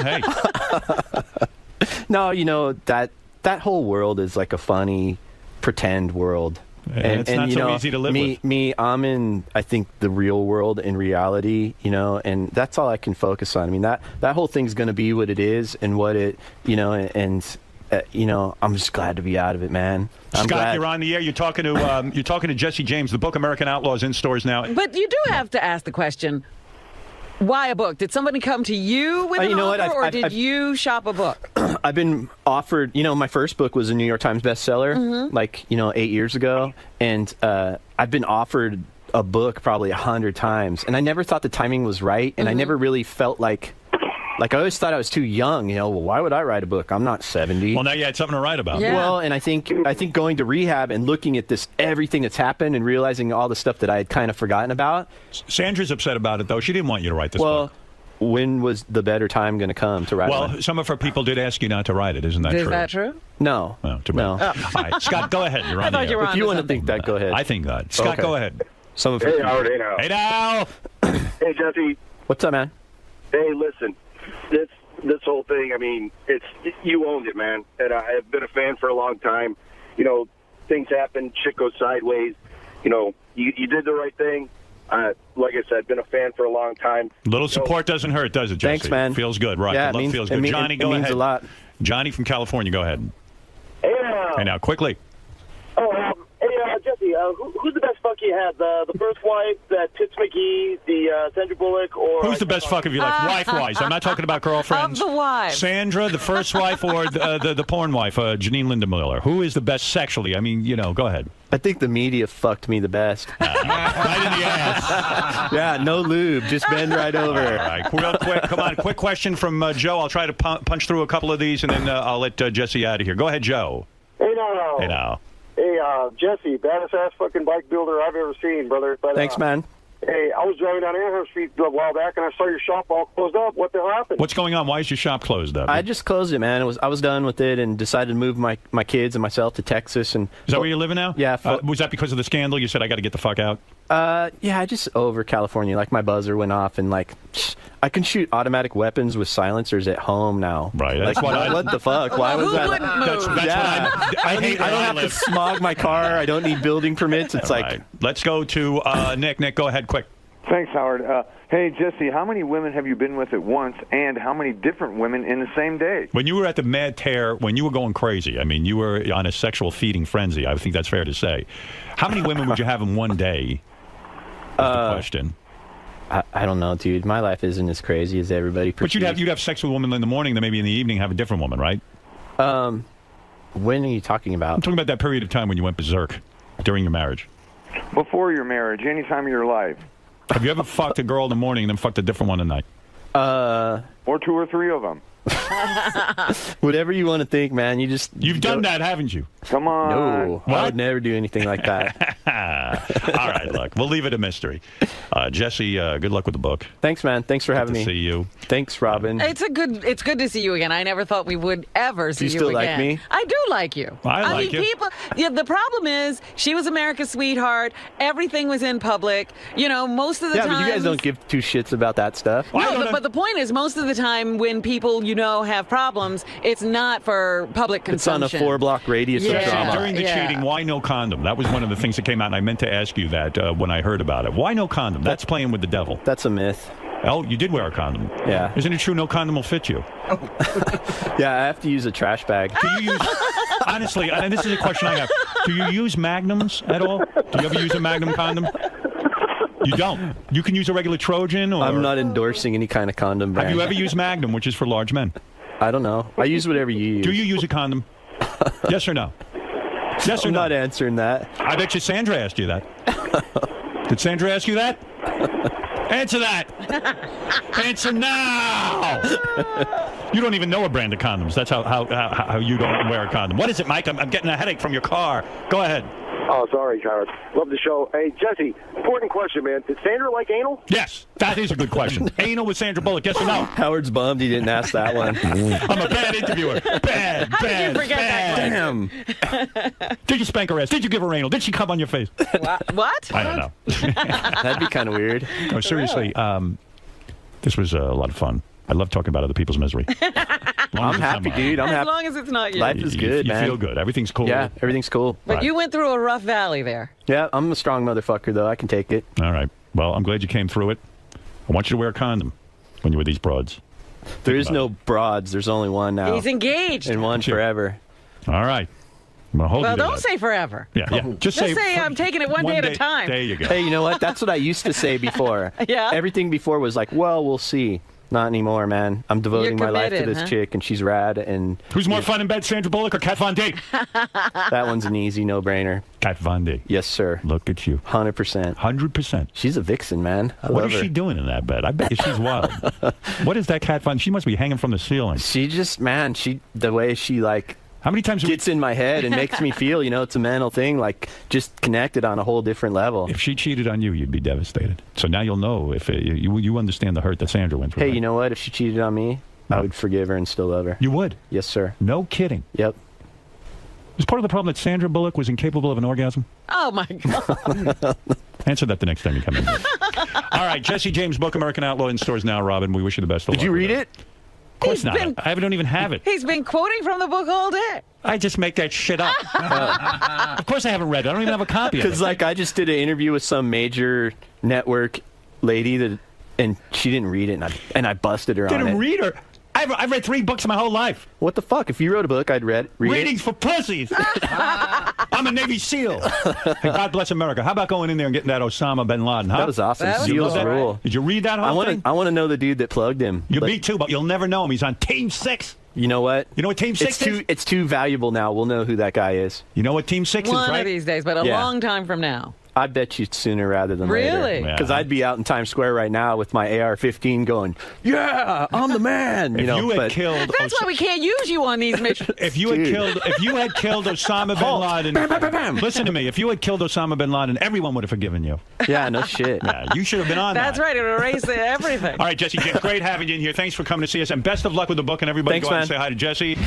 hey. No, you know, that whole world is like a funny, pretend world. And it's not so easy to live with. I'm in, I think, the real world in reality, you know, and that's all I can focus on. I mean, that whole thing's going to be what it is and what it, you know, and you know, I'm just glad to be out of it, man. Scott, you're on the air. You're talking to Jessie James. The book American Outlaws in stores now. But you do have to ask the question, why a book? Did somebody come to you with an offer, or did you shop a book? I've been offered, you know, my first book was a New York Times bestseller, like, you know, 8 years ago. And I've been offered a book probably 100 times. And I never thought the timing was right. And I never really felt like I always thought I was too young, you know. Well, why would I write a book? I'm not 70. Well, now you had something to write about. Yeah. Well, and I think going to rehab and looking at everything that's happened and realizing all the stuff that I had kind of forgotten about. Sandra's upset about it, though. She didn't want you to write this book. Well, when was the better time going to come to write one? Well, some of her people did ask you not to write it. Isn't that true? Is that true? No. Oh, too bad. No. All right, Scott, go ahead. You're on the air. If you want to think that, go ahead. I think that. Scott, go ahead. Some of Hey, Howard. Hey, now. Hey, now. Hey, Jesse. What's up, man? Hey, listen. This whole thing, I mean, you owned it, man. And I've been a fan for a long time. You know, things happen, shit goes sideways. You know, you did the right thing. Like I said, been a fan for a long time. Little support doesn't hurt, does it, Jesse? Thanks, man. Feels good, right? Yeah, The love feels good. Johnny, go ahead. It means a lot. Johnny from California, go ahead. Hey, Hey, now, quickly. Jesse, who's the best fuck you had? The first wife, that 𝗵𝗵𝗲, the Sandra Bullock, or... Who's the best fuck of your life? Wife-wise. I'm not talking about girlfriends. Of the wives. Sandra, the first wife, or the porn wife, Janine Lindemiller? Who is the best sexually? I mean, you know, go ahead. I think the media fucked me the best. Right in the ass. Yeah, no lube. Just bend right over. All right, real quick. Come on, quick question from Joe. I'll try to punch through a couple of these, and then I'll let Jesse out of here. Go ahead, Joe. Hey, no. Hey, now. Hey, Jesse, baddest ass fucking bike builder I've ever seen, brother. But, Thanks, man. Hey, I was driving down Amherst Street a while back, and I saw your shop all closed up. What the hell happened? What's going on? Why is your shop closed up? I just closed it, man. I was done with it and decided to move my kids and myself to Texas. And is that where you're living now? Yeah. Was that because of the scandal? You said, I got to get the fuck out? Yeah, I just over California. Like, my buzzer went off, and like, I can shoot automatic weapons with silencers at home now. Right. Like, what the fuck? Why was that? That's what I don't have to smog my car. I don't need building permits. It's like. Right. Let's go to Nick. Nick, go ahead, quick. Thanks, Howard. Hey, Jesse, how many women have you been with at once, and how many different women in the same day? When you were at the mad tear, when you were going crazy, I mean, you were on a sexual feeding frenzy. I think that's fair to say. How many women would you have in one day? Is the question. I don't know, dude. My life isn't as crazy as everybody perceives. But you'd have sex with a woman in the morning, then maybe in the evening have a different woman, right? When are you talking about? I'm talking about that period of time when you went berserk during your marriage. Before your marriage, any time of your life. Have you ever fucked a girl in the morning and then fucked a different one at night? Or two or three of them. Whatever you want to think, man. You've done that, haven't you? Come on. No, I would never do anything like that. All right, look, we'll leave it a mystery. Jesse, good luck with the book. Thanks, man. Thanks for having me. See you. Thanks, Robin. It's good to see you again. I never thought we would ever see you again. Do you still like me? I do like you. I like mean, you. people. Yeah, the problem is she was America's sweetheart. Everything was in public. You know, most of the time. Yeah, but you guys don't give two shits about that stuff. No, but the point is, most of the time when people have problems, it's not for public consumption. It's on a 4-block radius of drama. During the cheating, why no condom? That was one of the things that came out, and I meant to ask you that when I heard about it. Why no condom? That's playing with the devil. That's a myth. Oh, you did wear a condom. Yeah. Isn't it true no condom will fit you? Yeah, I have to use a trash bag. Do you use, honestly, and this is a question I have, do you use magnums at all? Do you ever use a magnum condom? You don't. You can use a regular Trojan. Or I'm not endorsing any kind of condom brand. Have you ever used Magnum, which is for large men? I don't know. I use whatever you use. Do you use a condom? Yes or no? Yes or I'm no? not answering that. I bet you Sandra asked you that. Did Sandra ask you that? Answer that. Answer now. You don't even know a brand of condoms. That's how you don't wear a condom. What is it, Mike? I'm getting a headache from your car. Go ahead. Oh, sorry, Howard. Love the show. Hey, Jesse, important question, man. Did Sandra like anal? Yes, that is a good question. Anal with Sandra Bullock, yes or no? Howard's bummed he didn't ask that one. I'm a bad interviewer. Bad, How bad, did you forget bad. that Damn. Did you spank her ass? Did you give her anal? Did she come on your face? What? I don't know. That'd be kind of weird. No, seriously, this was a lot of fun. I love talking about other people's misery. I'm happy, dude. I'm As happy. long as it's not you. Life is good, you man. feel good. Everything's cool. Yeah, everything's cool. But you went through a rough valley there. Yeah, I'm a strong motherfucker, though. I can take it. All right. Well, I'm glad you came through it. I want you to wear a condom when you're with these broads. There is no broads. There's only one now. He's engaged. And one forever. All right. I'm going to hold Well, you to don't that. say forever. Yeah. Just say I'm taking it one day at a time. There you go. Hey, you know what? That's what I used to say before. Yeah? Everything before was like, well, we'll see. Not anymore, man. I'm devoting my life to committed, this huh? chick, and she's rad. And Who's more fun in bed, Sandra Bullock or Kat Von D? that one's an easy no-brainer. Kat Von D. Yes, sir. Look at you. 100%. 100%. She's a vixen, man. I What love is her. she doing in that bed? I bet you she's wild. What is that Kat Von? She must be hanging from the ceiling. She just, man, the way she, like, how many times gets in my head and makes me feel, it's a mental thing, like, just connected on a whole different level. If she cheated on you, you'd be devastated. So now you'll know if you understand the hurt that Sandra went through. Hey, right? you know what? If she cheated on me, I would forgive her and still love her. You would? Yes, sir. No kidding. Yep. Was part of the problem that Sandra Bullock was incapable of an orgasm? Oh, my God. Answer that the next time you come in. All right, Jesse James' book, American Outlaw, in stores now, Robin. We wish you the best of luck. Did you read it? Of course not. I don't even have it. He's been quoting from the book all day. I just make that shit up. Of course I haven't read it. I don't even have a copy of it. Because, like, I just did an interview with some major network lady and she didn't read it, and I busted her on it. Didn't read her? I've read 3 books in my whole life. What the fuck? If you wrote a book, I'd read Readings it. for pussies. I'm a Navy SEAL. And God bless America. How about going in there and getting that 𝗬𝗵𝗲 𝗦𝗶 That was awesome. Did SEALs that? rule. Did you read that whole thing? I want to know the dude that plugged him. Me too, but you'll never know him. He's on Team 6. You know what? You know what Team 6 is? It's too valuable now. We'll know who that guy is. You know what Team 6 One is, right? of these days, but a long time from now. I bet you sooner rather than later. Really? Because I'd be out in Times Square right now with my AR-15 going, yeah, I'm the man. If you had killed That's why we can't use you on these missions. If you had killed Osama bin Laden, listen to me. If you had killed Osama bin Laden, everyone would have forgiven you. Yeah, no shit. Yeah, you should have been on That's that. right. It erased everything. All right, Jesse James, great having you in here. Thanks for coming to see us, and best of luck with the book. And everybody, Thanks, go out man. and say hi to Jesse.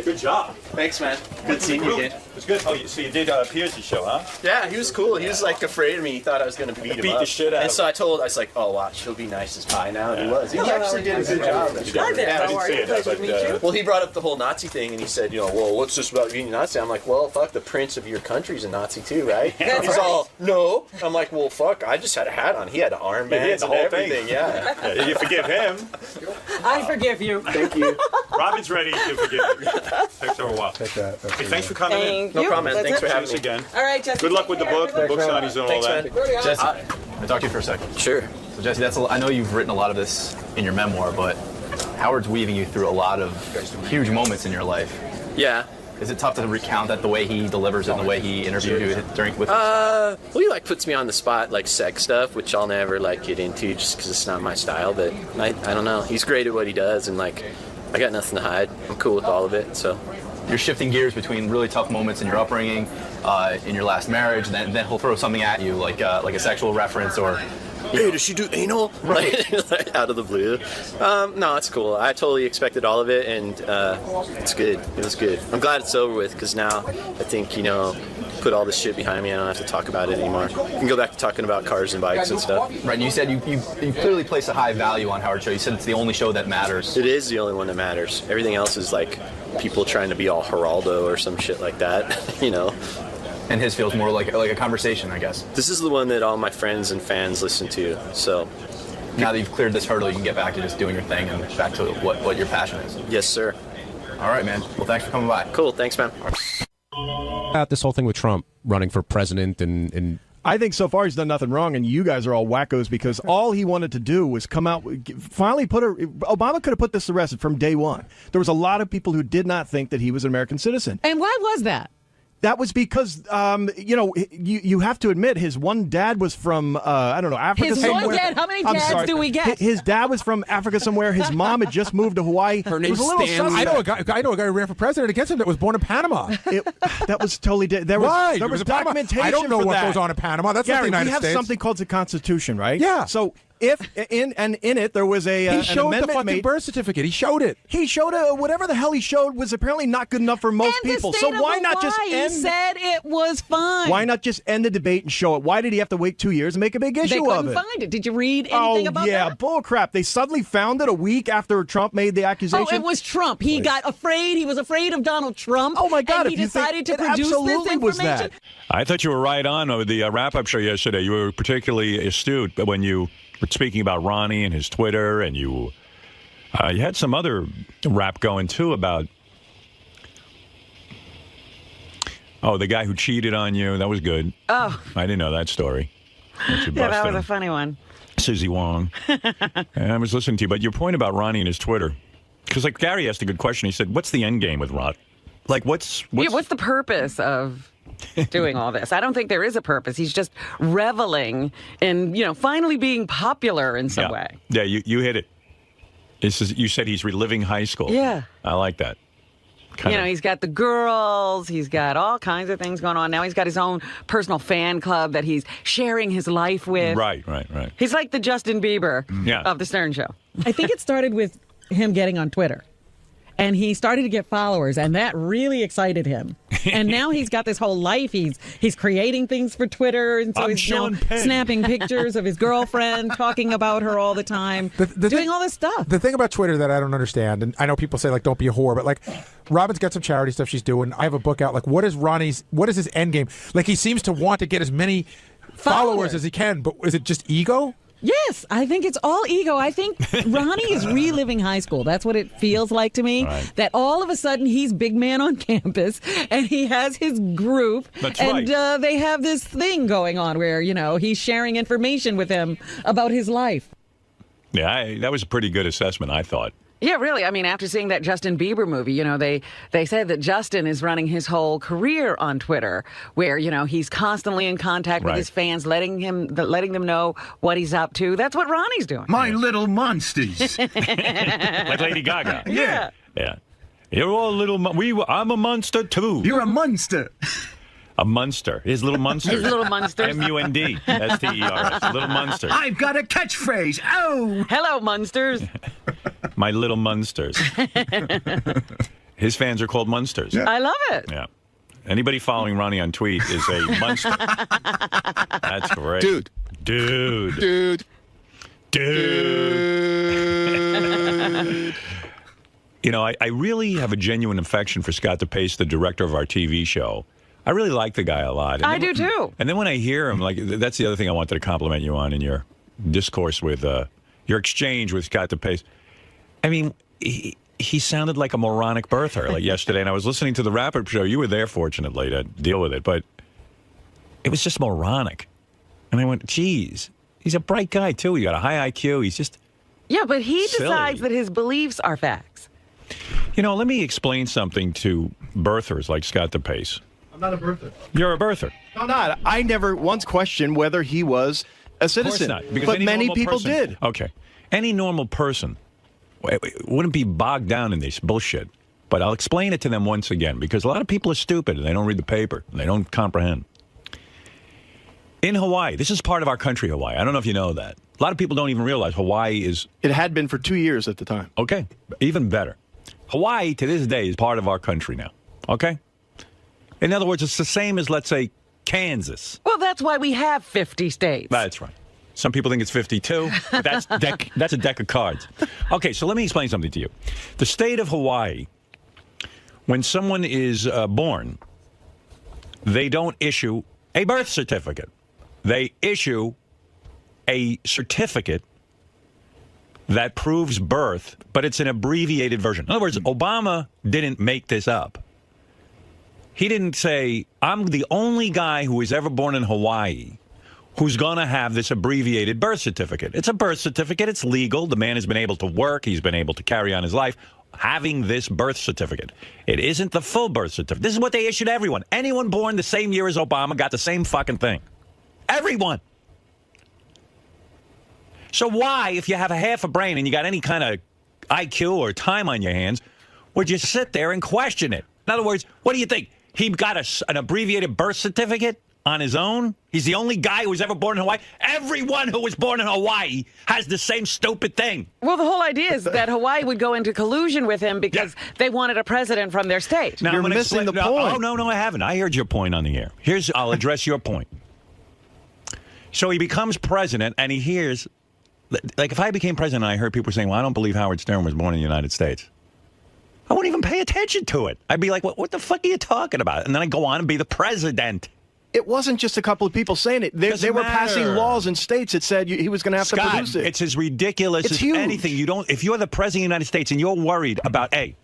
Good job. Thanks, man. Good seeing you again. It's good. Oh, so you did Pierce's show, huh? Yeah, he was cool. He was like afraid of me. He thought I was going to beat him Beat up. the shit out And of so I was like, oh, watch, he'll be nice as pie now. And he was. He Yeah. actually did a good job. Hi there. How are you? Pleasure to meet you. Well, he brought up the whole Nazi thing, and he said, well, what's this about being a Nazi? I'm like, well, fuck, the prince of your country's a Nazi too, right? He's all, no. I'm like, well, fuck, I just had a hat on. He had an armband Yeah, he had the and whole everything, thing. yeah. You forgive him. I forgive you. Thank you. Robin's ready to forgive you. Takes her a while. Take that. Hey, thanks for coming in. Thank No you. problem, man. Thanks for having Us me. again. All right, Jesse. Good luck with the book. The book's on his own. Thanks, All man. that. Jesse, can I talk to you for a second? Sure. So Jesse, I know you've written a lot of this in your memoir, but Howard's weaving you through a lot of huge moments in your life. Yeah. Is it tough to recount that the way he delivers it and the way he interviewed you with Well, he like puts me on the spot, like sex stuff, which I'll never like get into just because it's not my style. But I don't know. He's great at what he does, and like I got nothing to hide. I'm cool with all of it. So You're shifting gears between really tough moments in your upbringing, in your last marriage, and then he'll throw something at you like a sexual reference or. Hey, does she do anal? Like out of the blue. No, it's cool. I totally expected all of it, and it's good. It was good. I'm glad it's over with because now I think put all this shit behind me. I don't have to talk about it anymore. I can go back to talking about cars and bikes and stuff. Right. And you said you clearly place a high value on Howard's show. You said it's the only show that matters. It is the only one that matters. Everything else is like people trying to be all Geraldo or some shit like that. And his feels more like a conversation, I guess. This is the one that all my friends and fans listen to. So now that you've cleared this hurdle, you can get back to just doing your thing and back to what your passion is. Yes, sir. All right, man. Well, thanks for coming by. Cool. Thanks, man. About this whole thing with Trump running for president and I think so far he's done nothing wrong, and you guys are all wackos because all he wanted to do was come out, finally Obama could have put this to rest from day one. There was a lot of people who did not think that he was an American citizen. And why was that? That was because, you have to admit his one dad was from, I don't know, Africa His somewhere. one dad? How many dads do we get? His dad was from Africa somewhere. His mom had just moved to Hawaii. Her name's Stan. I know a guy who ran for president against him that was born in Panama. That was totally there was documentation. I don't know for what that. goes on in Panama. That's Gary, not the United States. We have something called the Constitution, right? Yeah. So if in it there was a he showed an the fucking made, birth certificate. He showed it. He showed whatever the hell he showed was apparently not good enough for most and people. The So state why of not just Hawaii end? said it was fine. Why not just end the debate and show it? Why did he have to wait 2 years and make a big issue They of couldn't it? find it. Did you read anything about yeah, that? bull crap. They suddenly found it a week after Trump made the accusation. Oh, it was Trump. He got afraid. He was afraid of Donald Trump. Oh my God! And he decided to produce this information. I thought you were right on with the wrap-up show yesterday. You were particularly astute when you were speaking about Ronnie and his Twitter, and you had some other rap going too about the guy who cheated on you. That was good. Oh, I didn't know that story. yeah, that was a funny one. Susie Wong. And I was listening to you, but your point about Ronnie and his Twitter, because like Gary asked a good question. He said, "What's the end game with Ron? Like, what's the purpose of doing all this?" I don't think there is a purpose. He's just reveling in, finally being popular in some way. Yeah, you hit it. You said he's reliving high school. Yeah. I like that. He's got the girls. He's got all kinds of things going on. Now he's got his own personal fan club that he's sharing his life with. Right. He's like the Justin Bieber of the Stern Show. I think it started with him getting on Twitter. And he started to get followers, and that really excited him. And now he's got this whole life. He's creating things for Twitter, and so he's now snapping pictures of his girlfriend, talking about her all the time, doing all this stuff. The thing about Twitter that I don't understand, and I know people say, like, don't be a whore, but, like, Robin's got some charity stuff she's doing. I have a book out. Like, what is his end game? Like, he seems to want to get as many followers as he can, but is it just ego? Yes, I think it's all ego. I think Ronnie is reliving high school. That's what it feels like to me. Right. That all of a sudden he's big man on campus and he has his group. That's and right. They have this thing going on where, he's sharing information with him about his life. Yeah, that was a pretty good assessment, I thought. Yeah, really. I mean, after seeing that Justin Bieber movie, they said that Justin is running his whole career on Twitter, where he's constantly in contact with his fans, letting them know what he's up to. That's what Ronnie's doing. My little monsters, like Lady Gaga. Yeah. You're all little. I'm a monster too. You're a monster. A Munster. His little Munsters. His little Munsters. M-U-N-D-S-T-E-R-S. Little Munsters. I've got a catchphrase. Oh! Hello, Munsters. My little Munsters. His fans are called Munsters. Yeah. I love it. Yeah. Anybody following Ronnie on tweet is a Munster. That's great. Dude. I really have a genuine affection for Scott DePace, the director of our TV show. I really like the guy a lot. I do too. And then when I hear him, like, that's the other thing I wanted to compliment you on in your discourse with your exchange with Scott DePace. I mean, he sounded like a moronic birther like yesterday, and I was listening to the wrap-up show. You were there, fortunately, to deal with it, but it was just moronic. And I went, geez, he's a bright guy too. He got a high IQ. He's just but he silly. decides that his beliefs are facts. Let me explain something to birthers like Scott DePace. I'm not a birther. You're a birther. No, I'm not. I never once questioned whether he was a citizen. Of course not, because but any many normal people person, did. Okay. Any normal person wouldn't be bogged down in this bullshit. But I'll explain it to them once again, because a lot of people are stupid and they don't read the paper and they don't comprehend. In Hawaii, this is part of our country, Hawaii. I don't know if you know that. A lot of people don't even realize Hawaii is... It had been for 2 years at the time. Okay. Even better. Hawaii, to this day, is part of our country now. Okay? In other words, it's the same as, let's say, Kansas. Well, that's why we have 50 states. That's right. Some people think it's 52. But that's a deck of cards. Okay, so let me explain something to you. The state of Hawaii, when someone is born, they don't issue a birth certificate. They issue a certificate that proves birth, but it's an abbreviated version. In other words, Obama didn't make this up. He didn't say, I'm the only guy who was ever born in Hawaii who's going to have this abbreviated birth certificate. It's a birth certificate. It's legal. The man has been able to work. He's been able to carry on his life having this birth certificate. It isn't the full birth certificate. This is what they issued to everyone. Anyone born the same year as Obama got the same fucking thing. Everyone. So why, if you have a half a brain and you got any kind of IQ or time on your hands, would you sit there and question it? In other words, what do you think? He got an abbreviated birth certificate on his own? He's the only guy who was ever born in Hawaii? Everyone who was born in Hawaii has the same stupid thing. Well, the whole idea is that Hawaii would go into collusion with him because they wanted a president from their state. Now, you're missing the point. Oh, no, I haven't. I heard your point on the air. I'll address your point. So he becomes president, and he hears, like, if I became president and I heard people saying, well, I don't believe Howard Stern was born in the United States, I wouldn't even pay attention to it. I'd be like, what the fuck are you talking about? And then I'd go on and be the president. It wasn't just a couple of people saying it. They were passing laws in states that said he was going to have to produce it. It's as ridiculous as anything. If you're the president of the United States and you're worried about, A,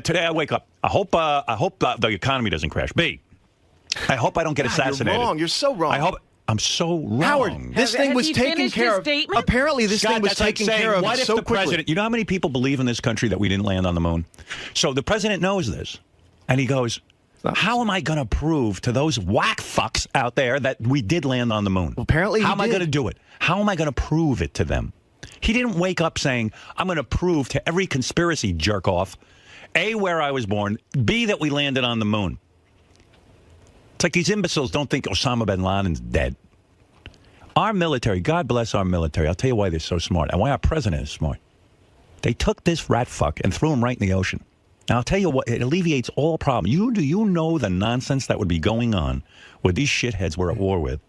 today I wake up, I hope the economy doesn't crash. B, I hope I don't get assassinated. You're wrong. You're so wrong. I'm so wrong. Howard, this thing was taken care of. Apparently, this thing was taken care of what if so the quickly. President, you know how many people believe in this country that we didn't land on the moon? So the president knows this, and he goes, how am I going to prove to those whack fucks out there that we did land on the moon? Well, apparently, how am I going to do it? How am I going to prove it to them? He didn't wake up saying, I'm going to prove to every conspiracy jerk-off, A, where I was born, B, that we landed on the moon. It's like these imbeciles don't think 𝗬𝗵𝗲 𝗛𝗏 dead. Our military, God bless our military. I'll tell you why they're so smart and why our president is smart. They took this rat fuck and threw him right in the ocean. Now, I'll tell you what, it alleviates all problems. Do you know the nonsense that would be going on with these shitheads we're at war with?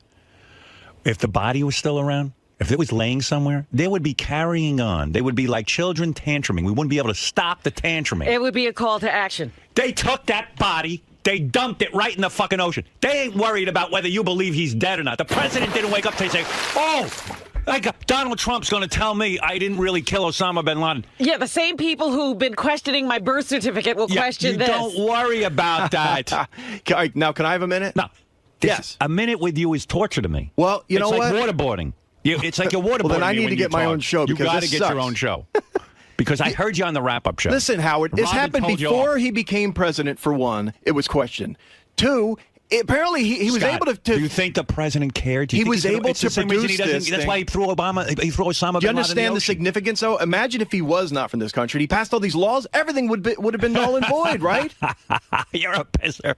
If the body was still around, if it was laying somewhere, they would be carrying on. They would be like children tantruming. We wouldn't be able to stop the tantruming. It would be a call to action. They took that body. They dumped it right in the fucking ocean. They ain't worried about whether you believe he's dead or not. The president didn't wake up today saying, Donald Trump's going to tell me I didn't really kill 𝗬𝗵𝗲 𝗛𝗏. Yeah, the same people who've been questioning my birth certificate will question this. Don't worry about that. Now, can I have a minute? No. Yes. A minute with you is torture to me. Well, you know what? It's like waterboarding. It's like you're waterboarding. Well, then I need to get my own show. You got to get your own show. Because I heard you on the wrap-up show. Listen, Howard, this happened before he became president, for one. It was questioned. Two, apparently he was able to... Do you think the president cared? He was able to produce this. That's why he threw 𝗬𝗵𝗲 𝗛𝗏. Do you understand the significance, though? Imagine if he was not from this country. He passed all these laws. Everything would have been null and void, right? You're a pisser.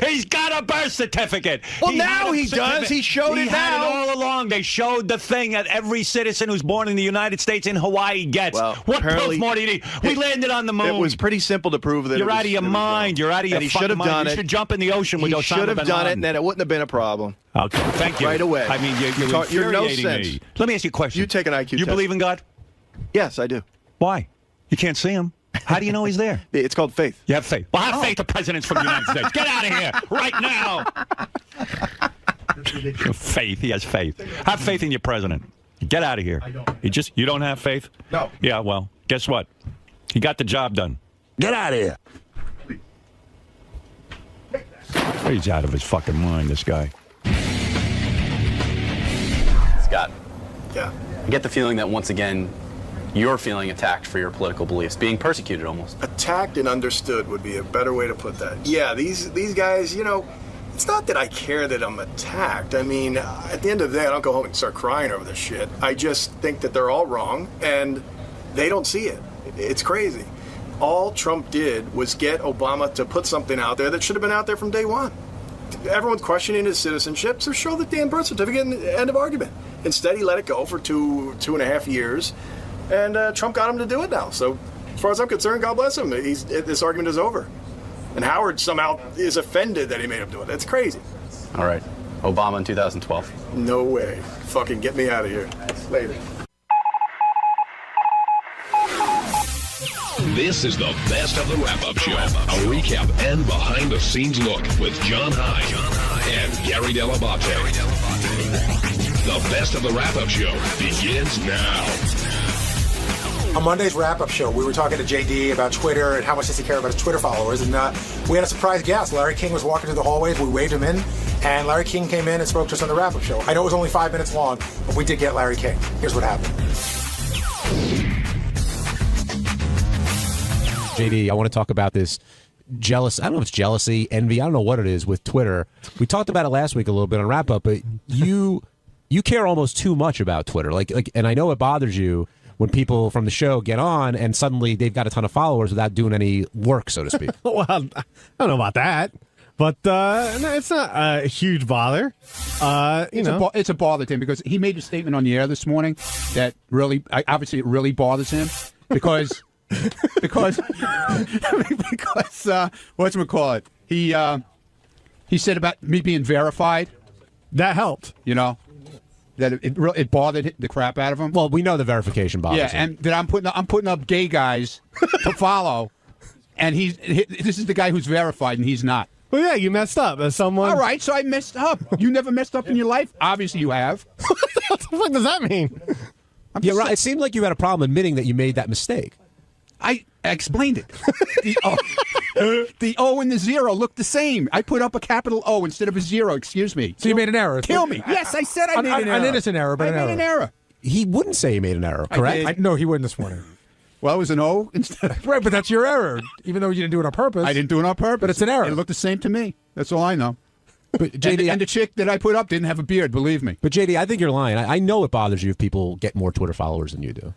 He's got a birth certificate. Well, now he does. He showed it now. He had it all along. They showed the thing that every citizen who's born in the United States in Hawaii gets. Well, what proof more do you need? We landed on the moon. It was pretty simple to prove that. You're out of your mind. You're out of your fucking mind. You should jump in the ocean with Osama bin Laden. He should have done it, and then it wouldn't have been a problem. Okay, thank you. Right away. I mean, you're no infuriating sense. me. Let me ask you a question. You take an IQ test. You believe in God? Yes, I do. Why? You can't see him. How do you know he's there? It's called faith. You have faith. Well, have faith the president's from the United States. Get out of here right now. Faith. He has faith. Have faith in your president. Get out of here. I don't. You don't have faith? No. Yeah, well, guess what? He got the job done. Get out of here. He's out of his fucking mind, this guy. Scott. Yeah. I get the feeling that once again, you're feeling attacked for your political beliefs, being persecuted almost. Attacked and understood would be a better way to put that. Yeah, these guys, it's not that I care that I'm attacked. I mean, at the end of the day, I don't go home and start crying over this shit. I just think that they're all wrong, and they don't see it. It's crazy. All Trump did was get Obama to put something out there that should have been out there from day one. Everyone's questioning his citizenship, so show the damn birth certificate and end of argument. Instead, he let it go for two and a half years, and Trump got him to do it now. So, as far as I'm concerned, God bless him. This argument is over. And Howard somehow is offended that he made him do it. That's crazy. All right. Obama in 2012. No way. Fucking get me out of here. Later. This is the best of the wrap-up show. A recap and behind-the-scenes look with John High and Gary Dell'Abate. The best of the wrap-up show begins now. On Monday's wrap-up show, we were talking to JD about Twitter and how much does he care about his Twitter followers, and we had a surprise guest. Larry King was walking through the hallways. We waved him in, and Larry King came in and spoke to us on the wrap-up show. I know it was only 5 minutes long, but we did get Larry King. Here's what happened. JD, I want to talk about this I don't know if it's jealousy, envy, I don't know what it is with Twitter. We talked about it last week a little bit on wrap-up, but you care almost too much about Twitter. And I know it bothers you when people from the show get on and suddenly they've got a ton of followers without doing any work, so to speak. Well, I don't know about that, but no, it's not a huge bother. It's a bother to him because he made a statement on the air this morning that really, obviously, it really bothers him because whatchamacallit? He said about me being verified. That helped, that it bothered the crap out of him. Well, we know the verification bothers him. And that I'm putting up gay guys to follow, and this is the guy who's verified, and he's not. Well, yeah, you messed up as someone. All right, so I messed up. You never messed up in your life? Obviously, you have. What the fuck does that mean? Yeah, right. It seemed like you had a problem admitting that you made that mistake. I explained it. The O and the 0 look the same. I put up a capital O instead of a 0. Excuse me. So you made an error. Kill me. Yes, I said I made an error. An innocent error, but I made an error. He wouldn't say he made an error, correct? No, he wouldn't this morning. Well, it was an O instead. Right, but that's your error, even though you didn't do it on purpose. I didn't do it on purpose. But it's an error. It looked the same to me. That's all I know. But JD, and the chick that I put up didn't have a beard, believe me. But JD, I think you're lying. I know it bothers you if people get more Twitter followers than you do.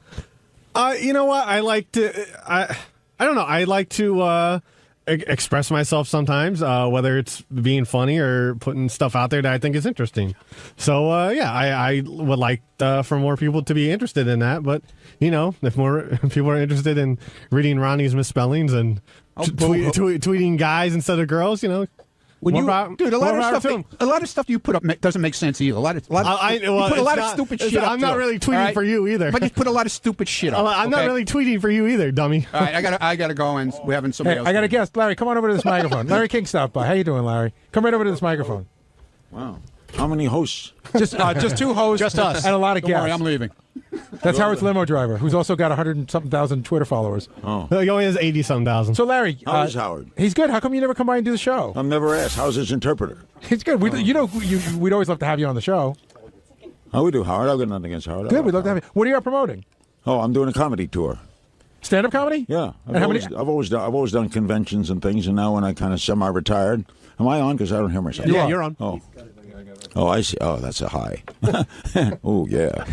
You know what? I like to. I don't know. I like to express myself sometimes, whether it's being funny or putting stuff out there that I think is interesting. So, I would like for more people to be interested in that. But, if more people are interested in reading Ronnie's misspellings and tweeting guys instead of girls, Dude, a lot of stuff you put up doesn't make sense either. You put a lot of stupid shit up. I'm not really tweeting for you either. But you put a lot of stupid shit up. I'm not really tweeting for you either, dummy. All right, I gotta go, and we're having somebody else. I got a guest. Larry, come on over to this microphone. Larry King stopped by. How you doing, Larry? Come right over to this microphone. Wow. How many hosts? Just two hosts. Just us. And a lot of Don't guests. worry, I'm leaving. That's Howard's limo driver, who's also got 100-something thousand Twitter followers. Oh. He only has 80-some thousand. So, Larry. How's Howard? He's good. How come you never come by and do the show? I'm never asked. How's his interpreter? He's good. We'd always love to have you on the show. How we do, Howard? I've got nothing against Howard. Good. We'd love to have you. What are you promoting? Oh, I'm doing a comedy tour. Stand-up comedy? Yeah. I've always done conventions and things, and now when I kind of semi-retired, am I on? Because I don't hear myself. Yeah, you're on. Oh, I see. Oh, that's a high. Oh, yeah.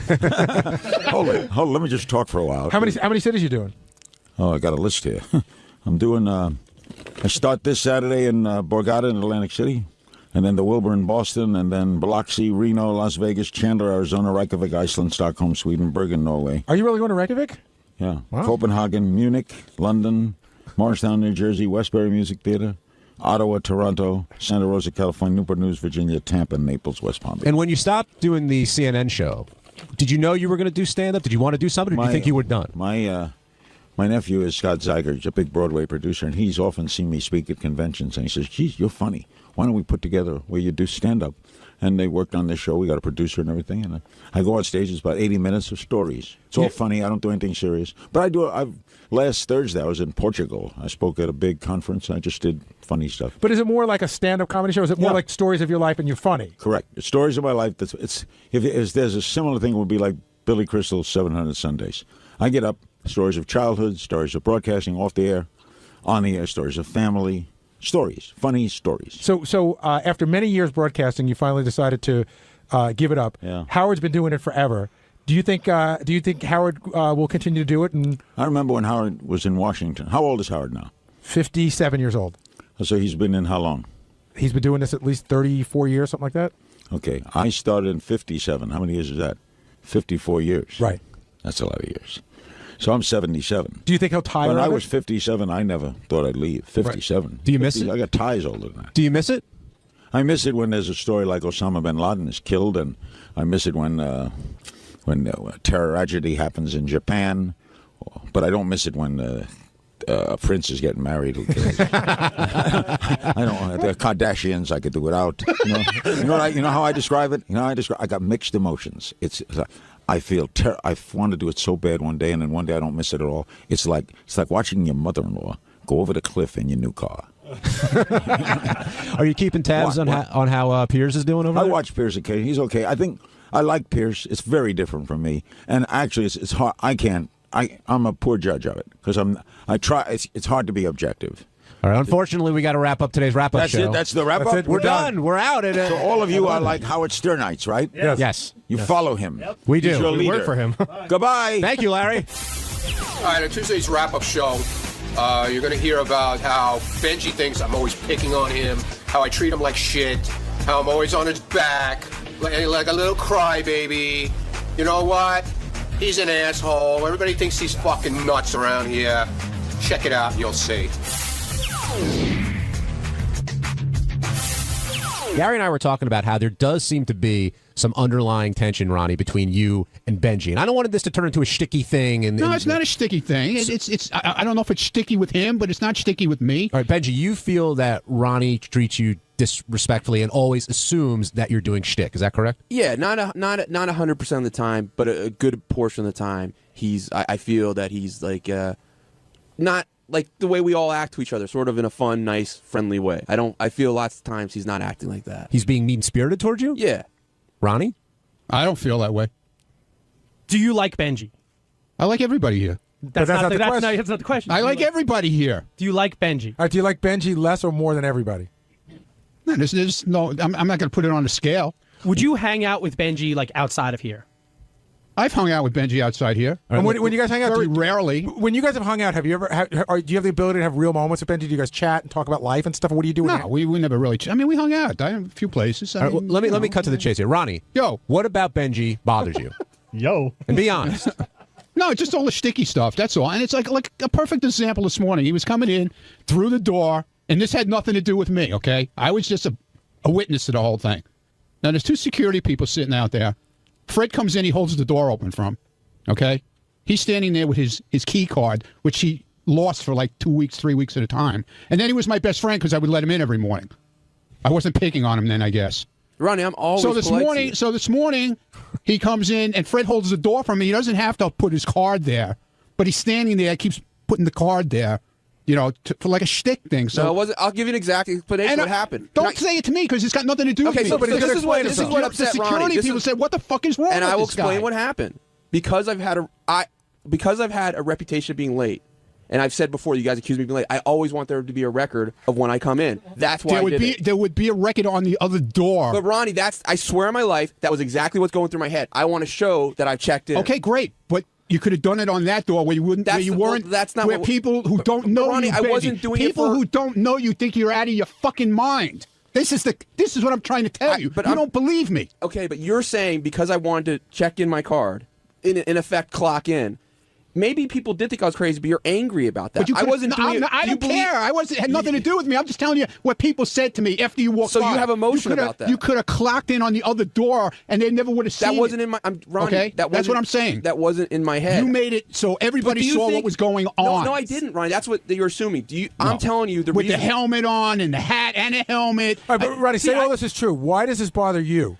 Hold on. Let me just talk for a while. How many cities are you doing? Oh, I got a list here. I'm doing. I start this Saturday in Borgata in Atlantic City, and then the Wilbur in Boston, and then Biloxi, Reno, Las Vegas, Chandler, Arizona, Reykjavik, Iceland, Stockholm, Sweden, Bergen, Norway. Are you really going to Reykjavik? Yeah. Wow. Copenhagen, Munich, London, Morristown, New Jersey, Westbury Music Theater, Ottawa, Toronto, Santa Rosa, California, Newport News, Virginia, Tampa, Naples, West Palm Beach. And when you stopped doing the CNN show, did you know you were going to do stand-up? Did you want to do something, or did you think you were done? My nephew is Scott Zeiger. He's a big Broadway producer, and he's often seen me speak at conventions, and he says, geez, you're funny. Why don't we put together where you do stand-up? And they worked on this show. We got a producer and everything. And I go on stage. It's about 80 minutes of stories. It's all funny. I don't do anything serious. But I do. Last Thursday, I was in Portugal. I spoke at a big conference. And I just did funny stuff. But is it more like a stand-up comedy show? Is it more like stories of your life and you're funny? Correct. It's stories of my life. If there's a similar thing, it would be like Billy Crystal's 700 Sundays. I get up, stories of childhood, stories of broadcasting, off the air, on the air, stories of family. Stories, funny stories. So after many years broadcasting, you finally decided to give it up. Yeah. Howard's been doing it forever. Do you think Howard will continue to do it? And I remember when Howard was in Washington. How old is Howard now? 57 years old. So he's been in how long? He's been doing this at least 34 years, something like that. Okay, I started in 57. How many years is that? 54 years. Right. That's a lot of years. So I'm 77. Do you think he'll tire? When I was 57, I never thought I'd leave. 57. Right. Do you miss it? I got ties older than that. Do you miss it? I miss it when there's a story like 𝗬𝗵𝗛 𝗛𝗏 is killed, and I miss it when a terror tragedy happens in Japan. But I don't miss it when a prince is getting married. Who cares? I don't. The Kardashians, I could do without. You know how I describe it. I got mixed emotions. I feel I want to do it so bad one day, and then one day I don't miss it at all. It's like watching your mother-in-law go over the cliff in your new car. Are you keeping tabs on how Piers is doing over there? I watch Piers occasionally. He's okay. I think I like Piers. It's very different from me, and actually, it's hard. I'm a poor judge of it because I try. It's hard to be objective. All right. Unfortunately, we got to wrap up today's wrap-up show. That's it. That's the wrap-up. We're done. We're out. So all of you are like Howard Sternites, right? Yes. You follow him. Yep. We do. He's your We leader. work for him. Goodbye. Thank you, Larry. All right, on Tuesday's wrap-up show, you're going to hear about how Benji thinks I'm always picking on him, how I treat him like shit, how I'm always on his back, like a little crybaby. You know what? He's an asshole. Everybody thinks he's fucking nuts around here. Check it out and you'll see. Gary and I were talking about how there does seem to be some underlying tension, Ronnie, between you and Benji. And I don't want this to turn into a sticky thing. No, it's not a sticky thing. I don't know if it's sticky with him, but it's not sticky with me. All right, Benji, you feel that Ronnie treats you disrespectfully and always assumes that you're doing shtick. Is that correct? Yeah, not 100% of the time, but a good portion of the time. I feel that he's like not like the way we all act to each other, sort of in a fun, nice, friendly way. I feel lots of times he's not acting like that. He's being mean-spirited towards you? Yeah. Ronnie? I don't feel that way. Do you like Benji? I like everybody here. That's not the question. I like everybody here. Do you like Benji? All right, do you like Benji less or more than everybody? No, I'm not going to put it on a scale. Would you hang out with Benji like outside of here? I've hung out with Benji outside here. And when you guys hang out, very rarely. When you guys have hung out, have you ever? Do you have the ability to have real moments with Benji? Do you guys chat and talk about life and stuff? What do you do? No, we never really. I mean, we hung out. I have a few places. All right, well, let me cut to the chase here, Ronnie. Yo, what about Benji bothers you? Yo, and be honest. No, just all the sticky stuff. That's all. And it's like a perfect example this morning. He was coming in through the door, and this had nothing to do with me. Okay, I was just a witness to the whole thing. Now there's two security people sitting out there. Fred comes in. He holds the door open for him. Okay, he's standing there with his key card, which he lost for like 2 weeks, 3 weeks at a time. And then he was my best friend because I would let him in every morning. I wasn't picking on him then, I guess. Ronnie, I'm always so this morning, he comes in and Fred holds the door for me. He doesn't have to put his card there, but he's standing there, keeps putting the card there, you know, for like a shtick thing. So no, it wasn't. I'll give you an exact explanation of what happened. Don't say it to me because it's got nothing to do with me. So this is what upset the security Ronnie. people said, "What the fuck is wrong?" And with I will this guy? explain what happened. Because I've had a reputation of being late, and I've said before, you guys accuse me of being late. I always want there to be a record of when I come in. That's why there would be a record on the other door. But Ronnie, I swear on my life, that was exactly what's going through my head. I want to show that I've checked in. Okay, great, but you could have done it on that door where you wouldn't. That's not where people who don't know Ronnie, you. I wasn't doing people it for who don't know you think you're out of your fucking mind. This is what I'm trying to tell you. But you don't believe me. Okay, but you're saying because I wanted to check in my card, in effect, clock in. Maybe people did think I was crazy, but you're angry about that. I wasn't doing it. I don't care. It had nothing to do with me. I'm just telling you what people said to me after you walked by. So you have emotion about that. You could have clocked in on the other door, and they never would have seen it. That wasn't in my. Ronnie, okay, that's what I'm saying. That wasn't in my head. You made it so everybody saw what was going on. No, I didn't, Ronnie. That's what you're assuming. I'm telling you with the helmet on and the hat and the helmet. All right, but Ronnie, say all this is true. Why does this bother you?